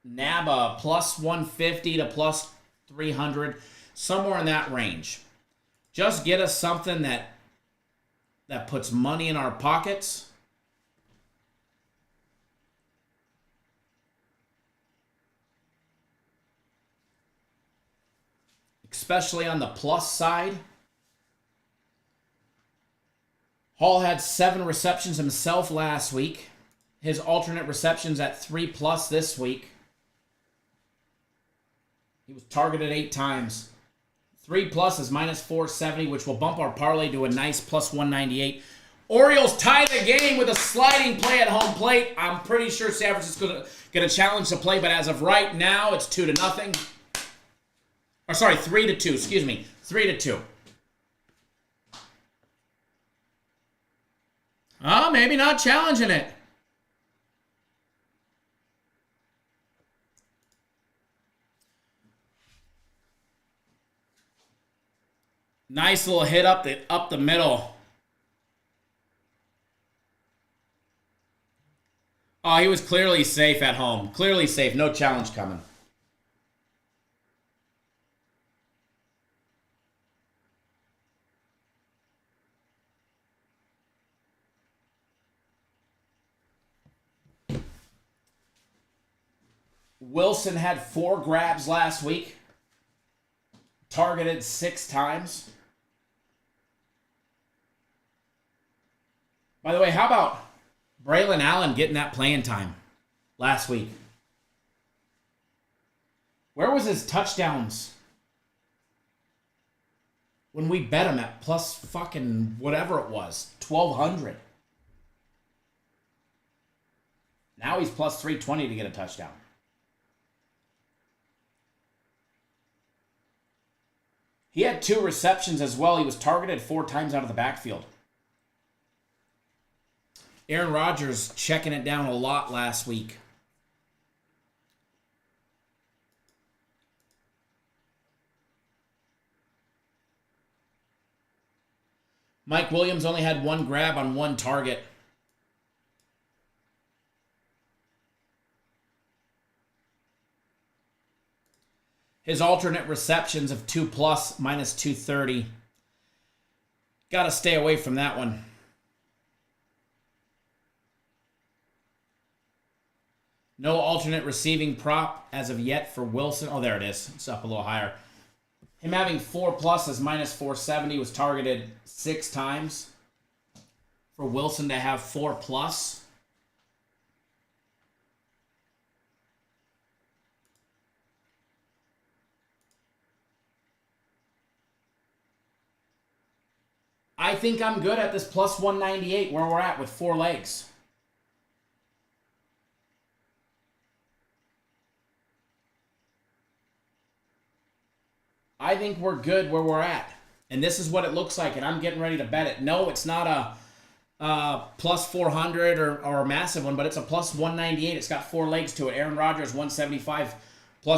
nab a plus 150 to plus 300, somewhere in that range. Just get us something that puts money in our pockets. Especially on the plus side. Hall had 7 receptions himself last week. His alternate receptions at 3+ this week. He was targeted 8 times. 3+ is -470, which will bump our parlay to a nice +198. Orioles tie the game with a sliding play at home plate. I'm pretty sure San Francisco's going to challenge the play, but as of right now, it's 2-0. Or sorry, 3-2. Excuse me, 3-2. Oh, maybe not challenging it. Nice little hit up the middle. Oh, he was clearly safe at home. Clearly safe. No challenge coming. Wilson had 4 grabs last week. Targeted 6 times. By the way, how about Braylon Allen getting that playing time last week? Where was his touchdowns when we bet him at plus fucking whatever it was, 1,200? Now he's plus 320 to get a touchdown. He had 2 receptions as well. He was targeted 4 times out of the backfield. Aaron Rodgers checking it down a lot last week. Mike Williams only had 1 grab on 1 target. His alternate receptions of 2+ -230. Got to stay away from that one. No alternate receiving prop as of yet for Wilson. Oh, there it is. It's up a little higher. Him having 4+ is -470. Was targeted 6 times. For Wilson to have 4+. I think I'm good at this +198 where we're at with 4 legs. I think we're good where we're at. And this is what it looks like, and I'm getting ready to bet it. No, it's not a +400 or a massive one, but it's a +198. It's got 4 legs to it. Aaron Rodgers, 175+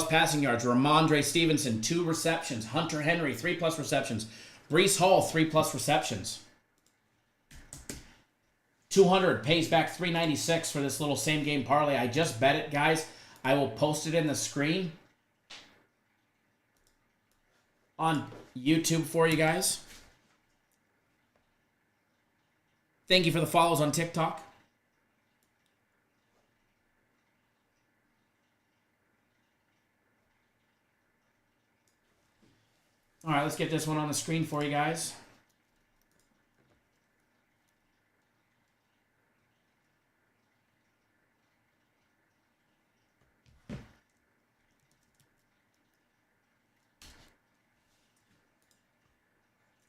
passing yards. Ramondre Stevenson, 2 receptions. Hunter Henry, 3+ receptions. Breece Hall, 3+ receptions. 200 pays back 396 for this little same game parlay. I just bet it, guys. I will post it in the screen on YouTube for you guys. Thank you for the follows on TikTok. All right, let's get this one on the screen for you guys.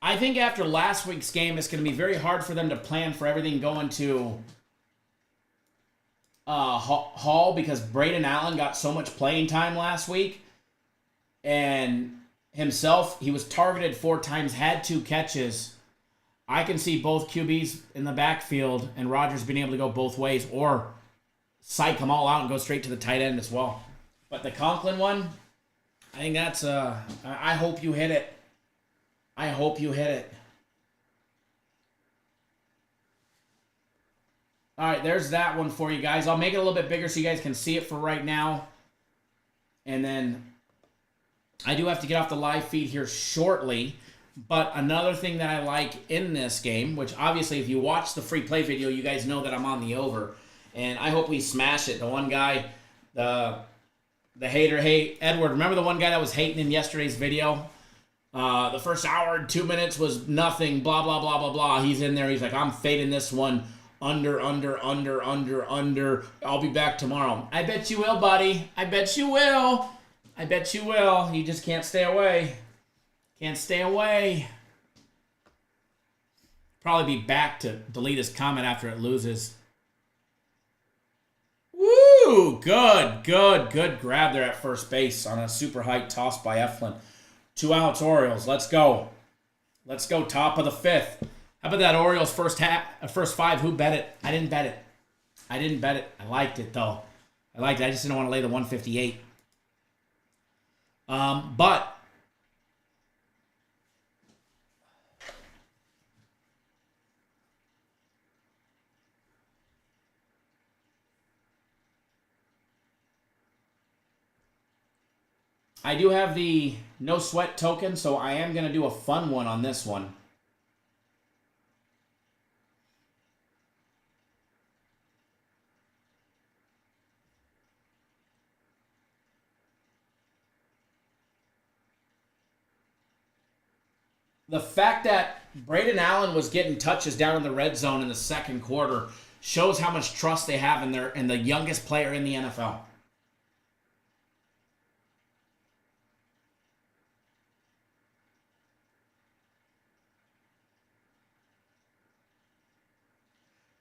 I think after last week's game, it's going to be very hard for them to plan for everything going to Hall because Braden Allen got so much playing time last week. And himself, he was targeted 4 times, had 2 catches. I can see both QBs in the backfield and Rodgers being able to go both ways or psych them all out and go straight to the tight end as well. But the Conklin one, I think that's I hope you hit it. I hope you hit it. All right, there's that one for you guys. I'll make it a little bit bigger so you guys can see it for right now. And then I do have to get off the live feed here shortly. But another thing that I like in this game, which obviously if you watch the free play video, you guys know that I'm on the over. And I hope we smash it. The one guy, the hater, Edward, remember the one guy that was hating in yesterday's video? The first hour and 2 minutes was nothing, blah, blah, blah, blah, blah. He's in there. He's like, I'm fading this one Under. I'll be back tomorrow. I bet you will, buddy. I bet you will. I bet you will. You just can't stay away. Can't stay away. Probably be back to delete his comment after it loses. Woo! Good grab there at first base on a super high toss by Eflin. 2 outs, Orioles. Let's go. Let's go, top of the 5th. How about that Orioles first 5? Who bet it? I didn't bet it. I liked it, though. I just didn't want to lay the 158. But I do have the no sweat token, so I am going to do a fun one on this one. The fact that Braden Allen was getting touches down in the red zone in the second quarter shows how much trust they have in the youngest player in the NFL.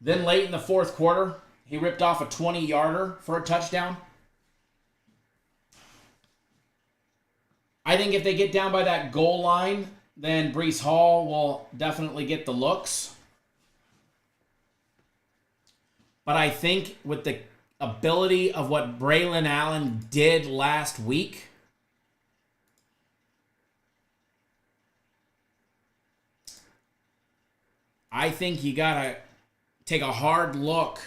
Then late in the fourth quarter, he ripped off a 20-yarder for a touchdown. I think if they get down by that goal line, then Breece Hall will definitely get the looks. But I think with the ability of what Braylon Allen did last week, I think you got to take a hard look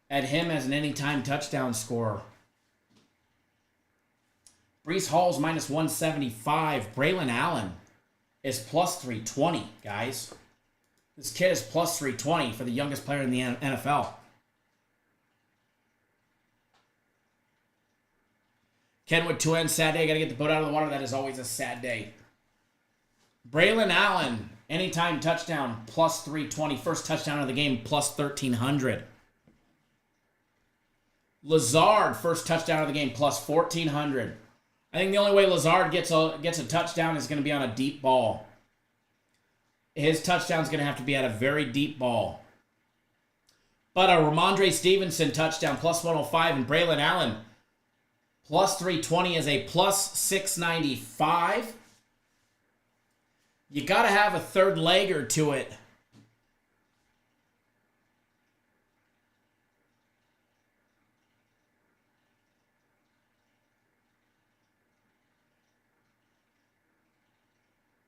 at him as an anytime touchdown scorer. Breece Hall's minus 175. Braylon Allen is plus 320, guys. This kid is plus 320 for the youngest player in the NFL. Kenwood 2N, sad day. Got to get the boat out of the water. That is always a sad day. Braylon Allen, anytime touchdown, plus 320. First touchdown of the game, plus 1,300. Lazard, first touchdown of the game, plus 1,400. I think the only way Lazard gets a touchdown is going to be on a deep ball. His touchdown is going to have to be at a very deep ball. But a Ramondre Stevenson touchdown, plus 105, and Braylon Allen, plus 320 is a plus 695. You got to have a third legger to it.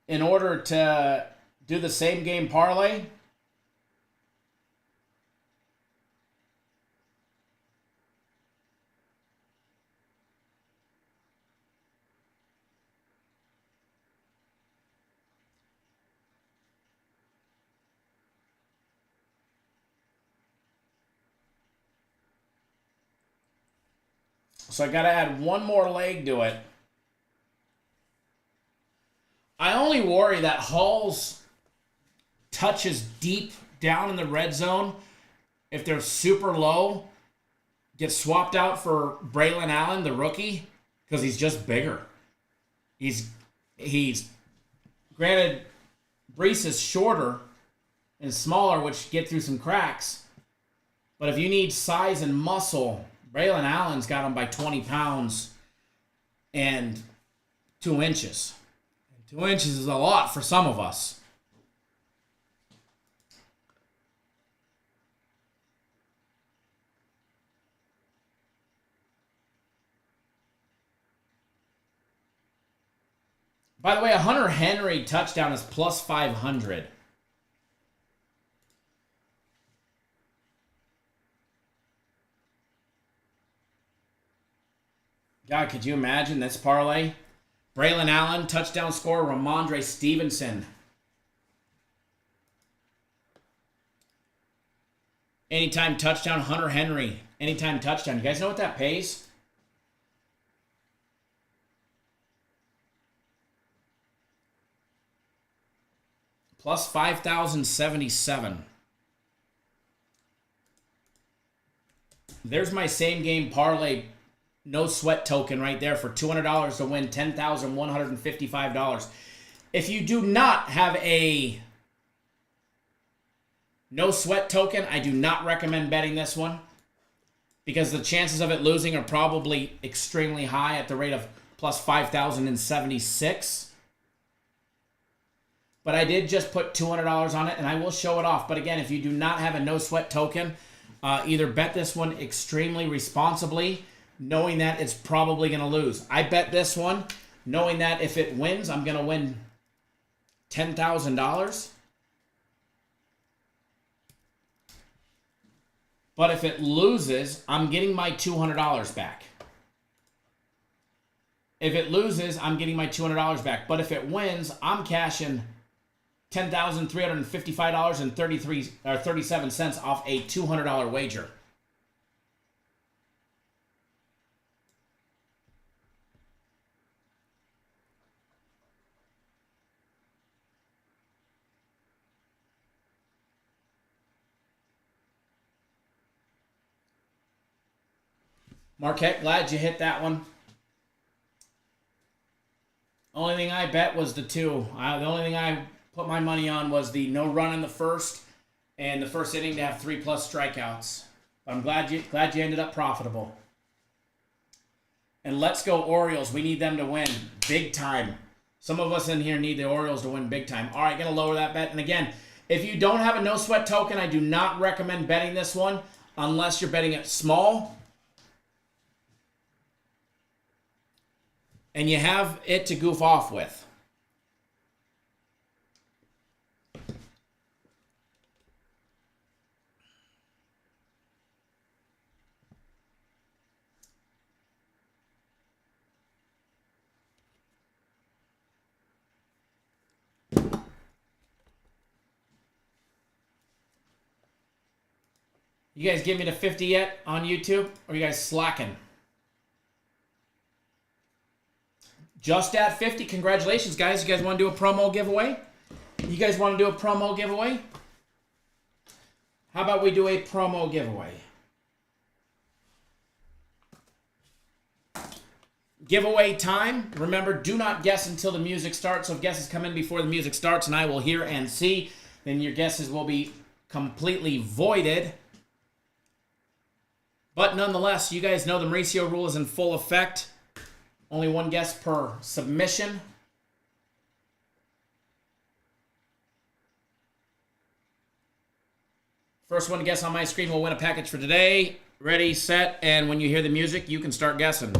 In order to do the same game parlay, so I got to add one more leg to it. I only worry that Hall's touches deep down in the red zone, if they're super low, get swapped out for Braylon Allen, the rookie, because he's just bigger. He's granted, Breece is shorter and smaller, which get through some cracks. But if you need size and muscle, Braylon Allen's got him by 20 pounds and 2 inches. 2 inches is a lot for some of us. By the way, a Hunter Henry touchdown is plus 500. God, could you imagine this parlay? Braylon Allen, touchdown scorer, Ramondre Stevenson. Anytime touchdown, Hunter Henry. Anytime touchdown. You guys know what that pays? Plus 5,077. There's my same game parlay no sweat token right there for $200 to win $10,155. If you do not have a no sweat token, I do not recommend betting this one because the chances of it losing are probably extremely high at the rate of plus 5,076. But I did just put $200 on it, and I will show it off. But again, if you do not have a no sweat token, either bet this one extremely responsibly, knowing that it's probably going to lose. I bet this one, knowing that if it wins, I'm going to win $10,000. But if it loses, I'm getting my $200 back. If it loses, I'm getting my $200 back. But if it wins, I'm cashing $10,355.37 off a $200 wager. Marquette, glad you hit that one. Only thing I bet was the two. The only thing I put my money on was the no run in the first and the first inning to have 3+ strikeouts. I'm glad you ended up profitable. And let's go Orioles. We need them to win big time. Some of us in here need the Orioles to win big time. All right, going to lower that bet. And again, if you don't have a no sweat token, I do not recommend betting this one unless you're betting it small. And you have it to goof off with. You guys give me to 50 yet on YouTube? Or are you guys slacking? Just at 50. Congratulations, guys. You guys want to do a promo giveaway? You guys want to do a promo giveaway? How about we do a promo giveaway? Giveaway time. Remember, do not guess until the music starts. So if guesses come in before the music starts and I will hear and see, then your guesses will be completely voided. But nonetheless, you guys know the Mauricio rule is in full effect. Only one guess per submission. First one to guess on my screen will win a package for today. Ready, set, and when you hear the music, you can start guessing.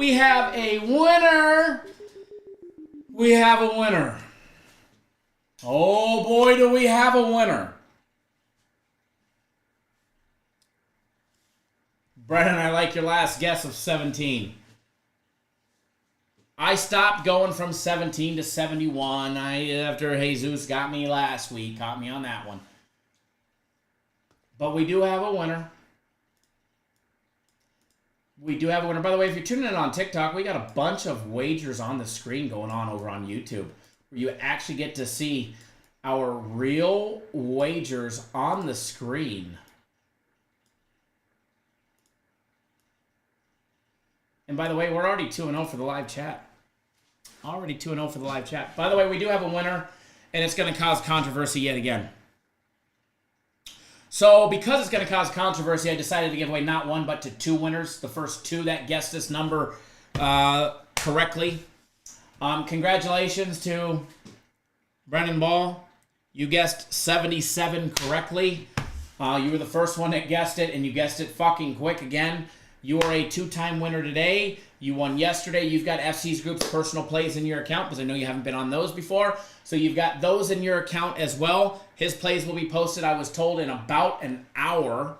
We have a winner. We have a winner. Oh boy, do we have a winner. Brennan, I like your last guess of 17. I stopped going from 17 to 71 after Jesus got me last week. Caught me on that one. But we do have a winner. We do have a winner. By the way, if you're tuning in on TikTok, we got a bunch of wagers on the screen going on over on YouTube, where you actually get to see our real wagers on the screen. And by the way, we're already 2-0 for the live chat. Already 2-0 for the live chat. By the way, we do have a winner, and it's going to cause controversy yet again. So, because it's going to cause controversy, I decided to give away not one, but to two winners. The first two that guessed this number correctly. Congratulations to Brennan Ball. You guessed 77 correctly. You were the first one that guessed it, and you guessed it fucking quick again. You are a two-time winner today. You won yesterday. You've got FC's Group's personal plays in your account, because I know you haven't been on those before. So you've got those in your account as well. His plays will be posted, I was told, in about an hour.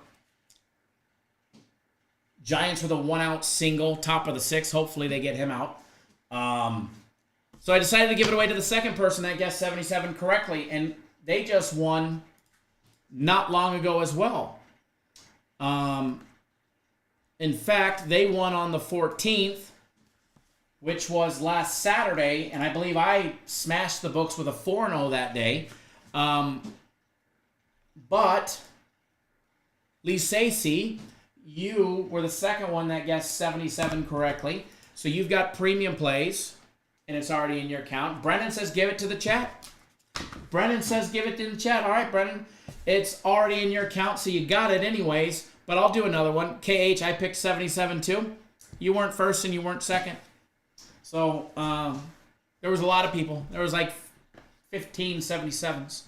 Giants with a 1-out single, top of the sixth. Hopefully they get him out. So I decided to give it away to the second person that guessed 77 correctly, and they just won not long ago as well. In fact, they won on the 14th, which was last Saturday, and I believe I smashed the books with a 4-0 that day. But, Lee Sacy, you were the second one that guessed 77 correctly. So you've got premium plays, and it's already in your account. Brennan says give it to the chat. Brennan says give it to the chat. All right, Brennan. It's already in your account, so you got it anyways. But I'll do another one. KH, I picked 77 too. You weren't first and you weren't second. So there was a lot of people. There was like 15 77s.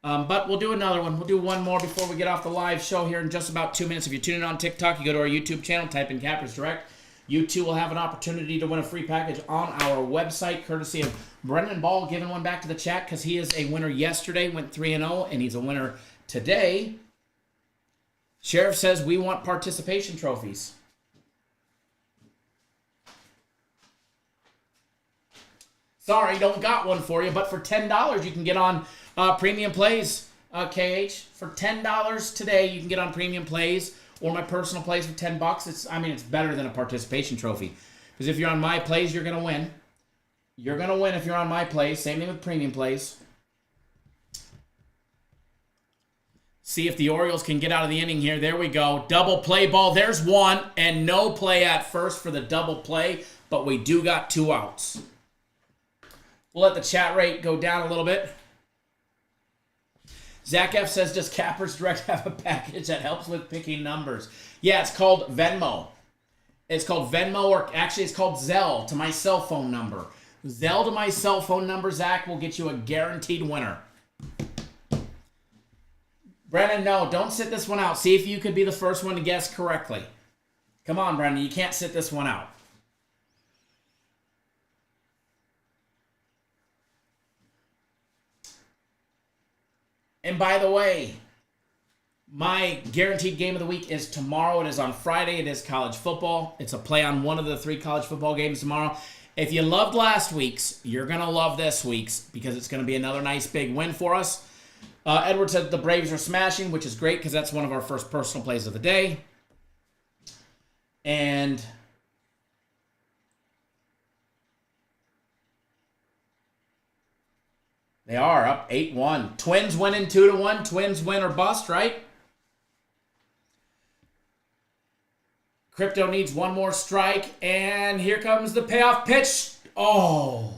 But we'll do another one. We'll do one more before we get off the live show here in just about 2 minutes. If you're tuning in on TikTok, you go to our YouTube channel, type in Cappers Direct. You too will have an opportunity to win a free package on our website, courtesy of Brendan Ball, giving one back to the chat because he is a winner yesterday, went 3-0, and he's a winner today. Sheriff says we want participation trophies. Sorry, don't got one for you, but for $10 you can get on premium plays, KH. For $10 today you can get on premium plays or my personal plays for $10. It's better than a participation trophy. Because if you're on my plays, you're going to win. You're going to win if you're on my plays. Same thing with premium plays. See if the Orioles can get out of the inning here. There we go. Double play ball. There's one. And no play at first for the double play. But we do got 2 outs. We'll let the chat rate go down a little bit. Zach F says, does Cappers Direct have a package that helps with picking numbers? Yeah, it's called Venmo. It's called Venmo, or actually it's called Zelle to my cell phone number. Zelle to my cell phone number, Zach, will get you a guaranteed winner. Brennan, no, don't sit this one out. See if you could be the first one to guess correctly. Come on, Brennan, you can't sit this one out. And by the way, my guaranteed game of the week is tomorrow. It is on Friday. It is college football. It's a play on one of the 3 college football games tomorrow. If you loved last week's, you're going to love this week's because it's going to be another nice big win for us. Edward said the Braves are smashing, which is great because that's one of our first personal plays of the day. And they are up 8-1. Twins winning 2-1. Twins win or bust, right? Crypto needs one more strike. And here comes the payoff pitch. Oh.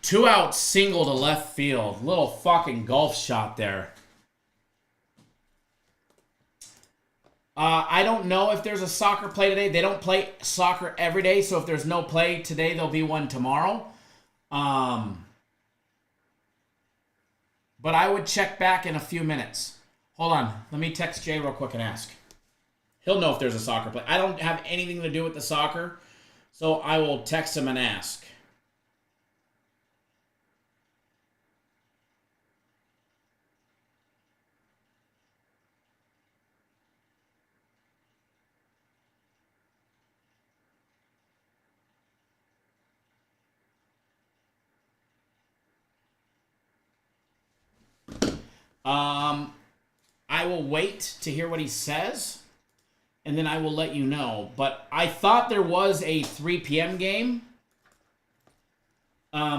2 outs, single to left field. Little fucking golf shot there. I don't know if there's a soccer play today. They don't play soccer every day, so if there's no play today, there'll be one tomorrow. But I would check back in a few minutes. Hold on. Let me text Jay real quick and ask. He'll know if there's a soccer play. I don't have anything to do with the soccer, so I will text him and ask. I will wait to hear what he says, and then I will let you know. But I thought there was a 3 p.m. game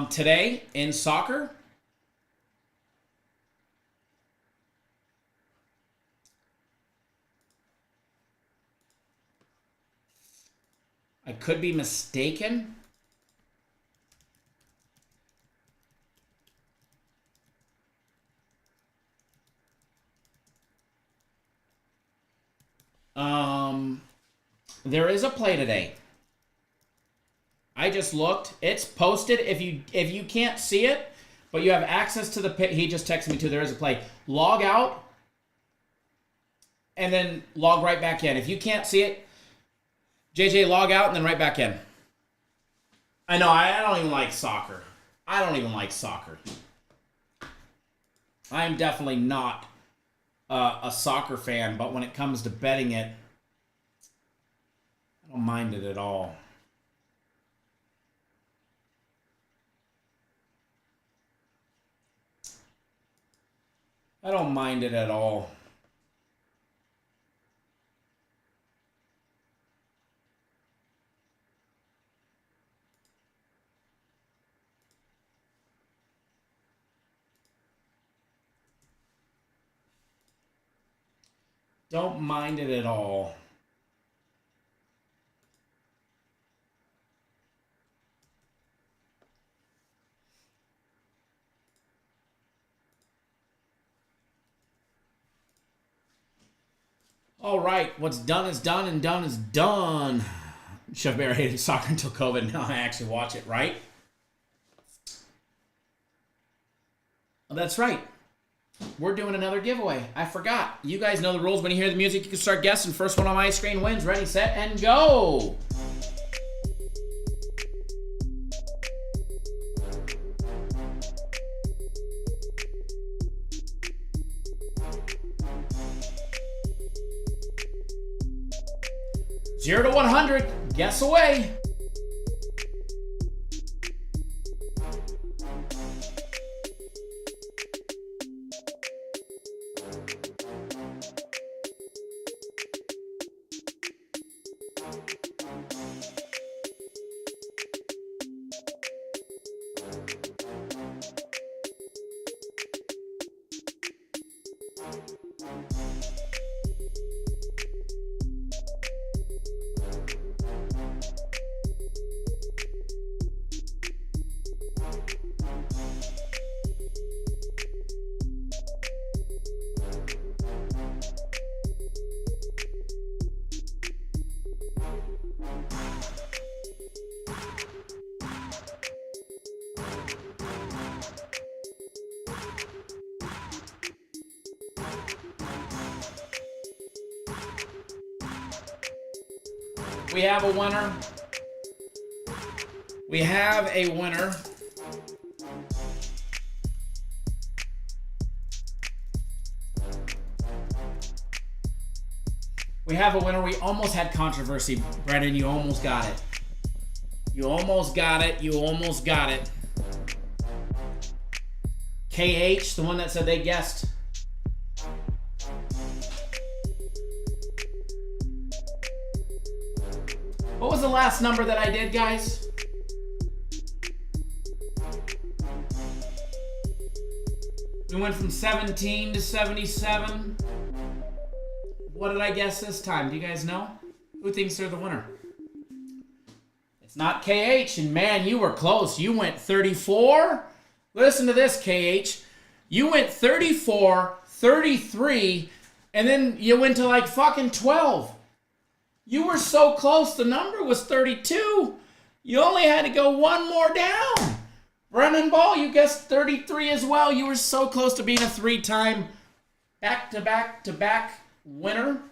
today in soccer. I could be mistaken. There is a play today. I just looked. It's posted. If you can't see it, but you have access to the pit, he just texted me too. There is a play. Log out and then log right back in. If you can't see it, JJ, log out and then right back in. I know, I don't even like soccer. I don't even like soccer. I am definitely not a soccer fan, but when it comes to betting it, I don't mind it at all. I don't mind it at all. Don't mind it at all. All right, what's done is done and done is done. Chef Bear hated soccer until COVID. Now I actually watch it, right? Well, that's right. We're doing another giveaway. I forgot. You guys know the rules. When you hear the music, you can start guessing. First one on my screen wins. Ready, set, and go. Zero to 100. Guess away. We have a winner. We have a winner. We have a winner. We almost had controversy. Brendan, you almost got it. You almost got it. You almost got it. KH, the one that said they guessed. What was the last number that I did, guys? We went from 17 to 77. What did I guess this time? Do you guys know? Who thinks they're the winner? It's not KH, and man, you were close. You went 34. Listen to this, KH. You went 34, 33, and then you went to like fucking 12. You were so close. The number was 32. You only had to go one more down. Brennan Ball, you guessed 33 as well. You were so close to being a 3-time back-to-back-to-back winner.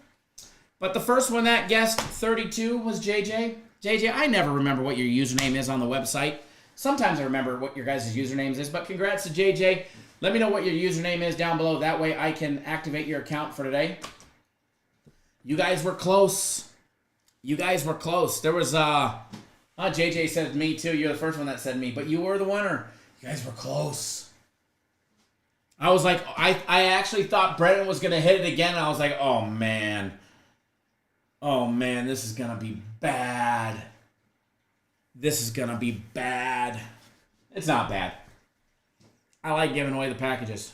But the first one that guessed 32 was JJ. JJ, I never remember what your username is on the website. Sometimes I remember what your guys' usernames is, but congrats to JJ. Let me know what your username is down below. That way I can activate your account for today. You guys were close. You guys were close. There was, JJ said me too. You're the first one that said me, but you were the winner. You guys were close. I was like, I actually thought Brennan was going to hit it again. And I was like, oh man. Oh man, this is going to be bad. This is going to be bad. It's not bad. I like giving away the packages.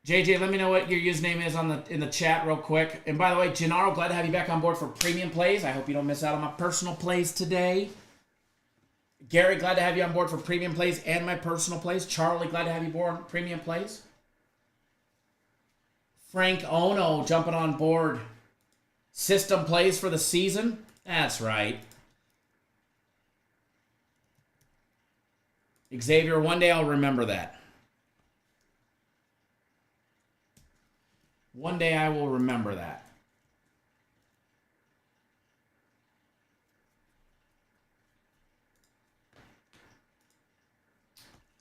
JJ, let me know what your username is in the chat real quick. And by the way, Gennaro, glad to have you back on board for premium plays. I hope you don't miss out on my personal plays today. Gary, glad to have you on board for premium plays and my personal plays. Charlie, glad to have you aboard on premium plays. Frank Ono jumping on board. System plays for the season. That's right. Xavier, one day I'll remember that. One day I will remember that.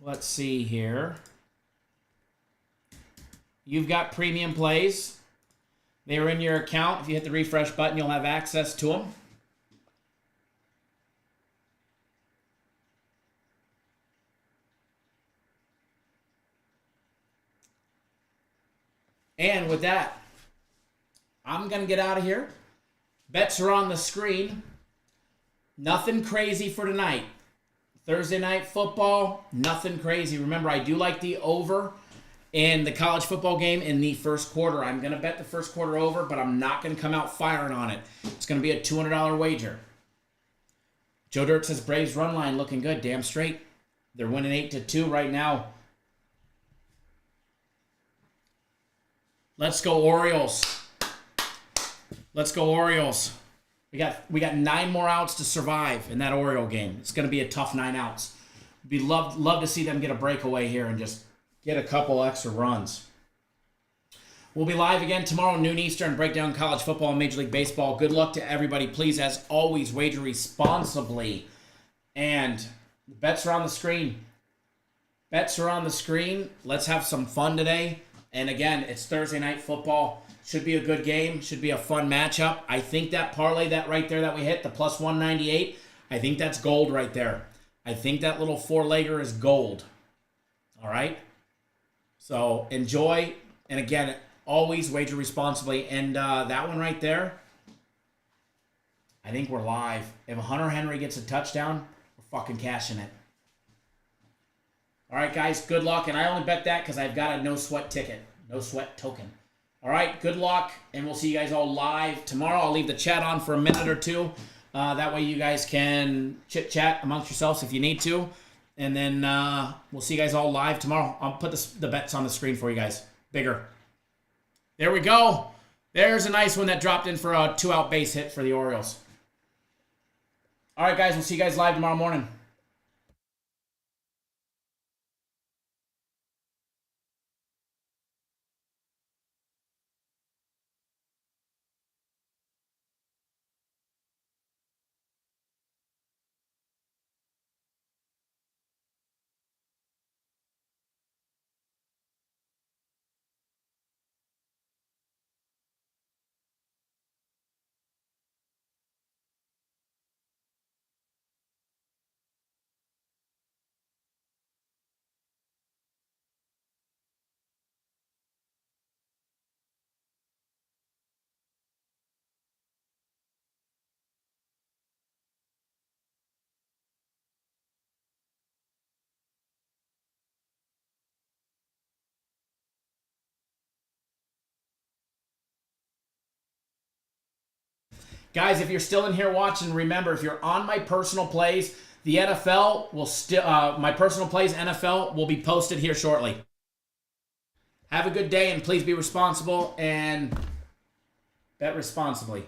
Let's see here. You've got premium plays. They are in your account. If you hit the refresh button, you'll have access to them. And with that, I'm going to get out of here. Bets are on the screen. Nothing crazy for tonight. Thursday night football, nothing crazy. Remember, I do like the over in the college football game in the first quarter. I'm going to bet the first quarter over, but I'm not going to come out firing on it. It's going to be a $200 wager. Joe Dirt says Braves run line looking good. Damn straight. They're winning 8-2 right now. Let's go Orioles. Let's go Orioles. We got 9 more outs to survive in that Oriole game. It's going to be a tough 9 outs. Be love to see them get a breakaway here and just get a couple extra runs. We'll be live again tomorrow, noon Eastern, break down college football and Major League Baseball. Good luck to everybody. Please, as always, wager responsibly. And the bets are on the screen. Bets are on the screen. Let's have some fun today. And again, it's Thursday night football. Should be a good game. Should be a fun matchup. I think that parlay that right there that we hit, the plus 198, I think that's gold right there. I think that little 4-legger is gold. All right? So enjoy. And again, always wager responsibly. And that one right there, I think we're live. If Hunter Henry gets a touchdown, we're fucking cashing it. All right, guys, good luck. And I only bet that because I've got a no-sweat ticket, no-sweat token. All right, good luck, and we'll see you guys all live tomorrow. I'll leave the chat on for a minute or two. That way you guys can chit-chat amongst yourselves if you need to. And then we'll see you guys all live tomorrow. I'll put the bets on the screen for you guys. Bigger. There we go. There's a nice one that dropped in for a 2-out base hit for the Orioles. All right, guys, we'll see you guys live tomorrow morning. Guys, if you're still in here watching, remember, if you're on my personal plays, the NFL will still, my personal plays NFL will be posted here shortly. Have a good day, and please be responsible and bet responsibly.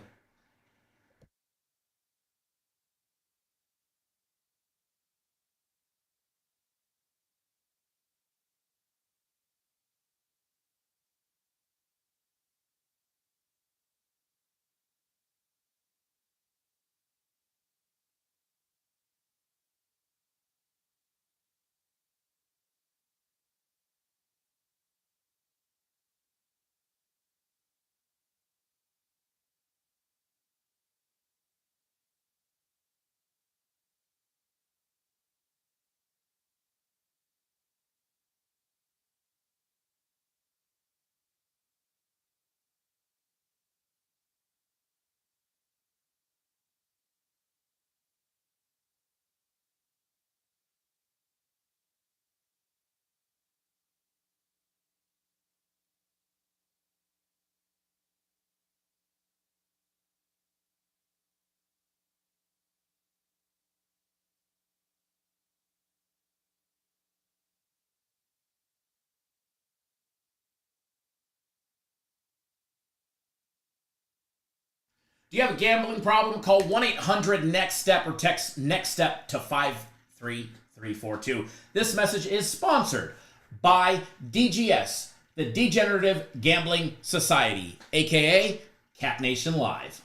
Do you have a gambling problem? Call 1-800-NEXT-STEP or text NEXT STEP to 53342. This message is sponsored by DGS, the Degenerative Gambling Society, aka Cat Nation Live.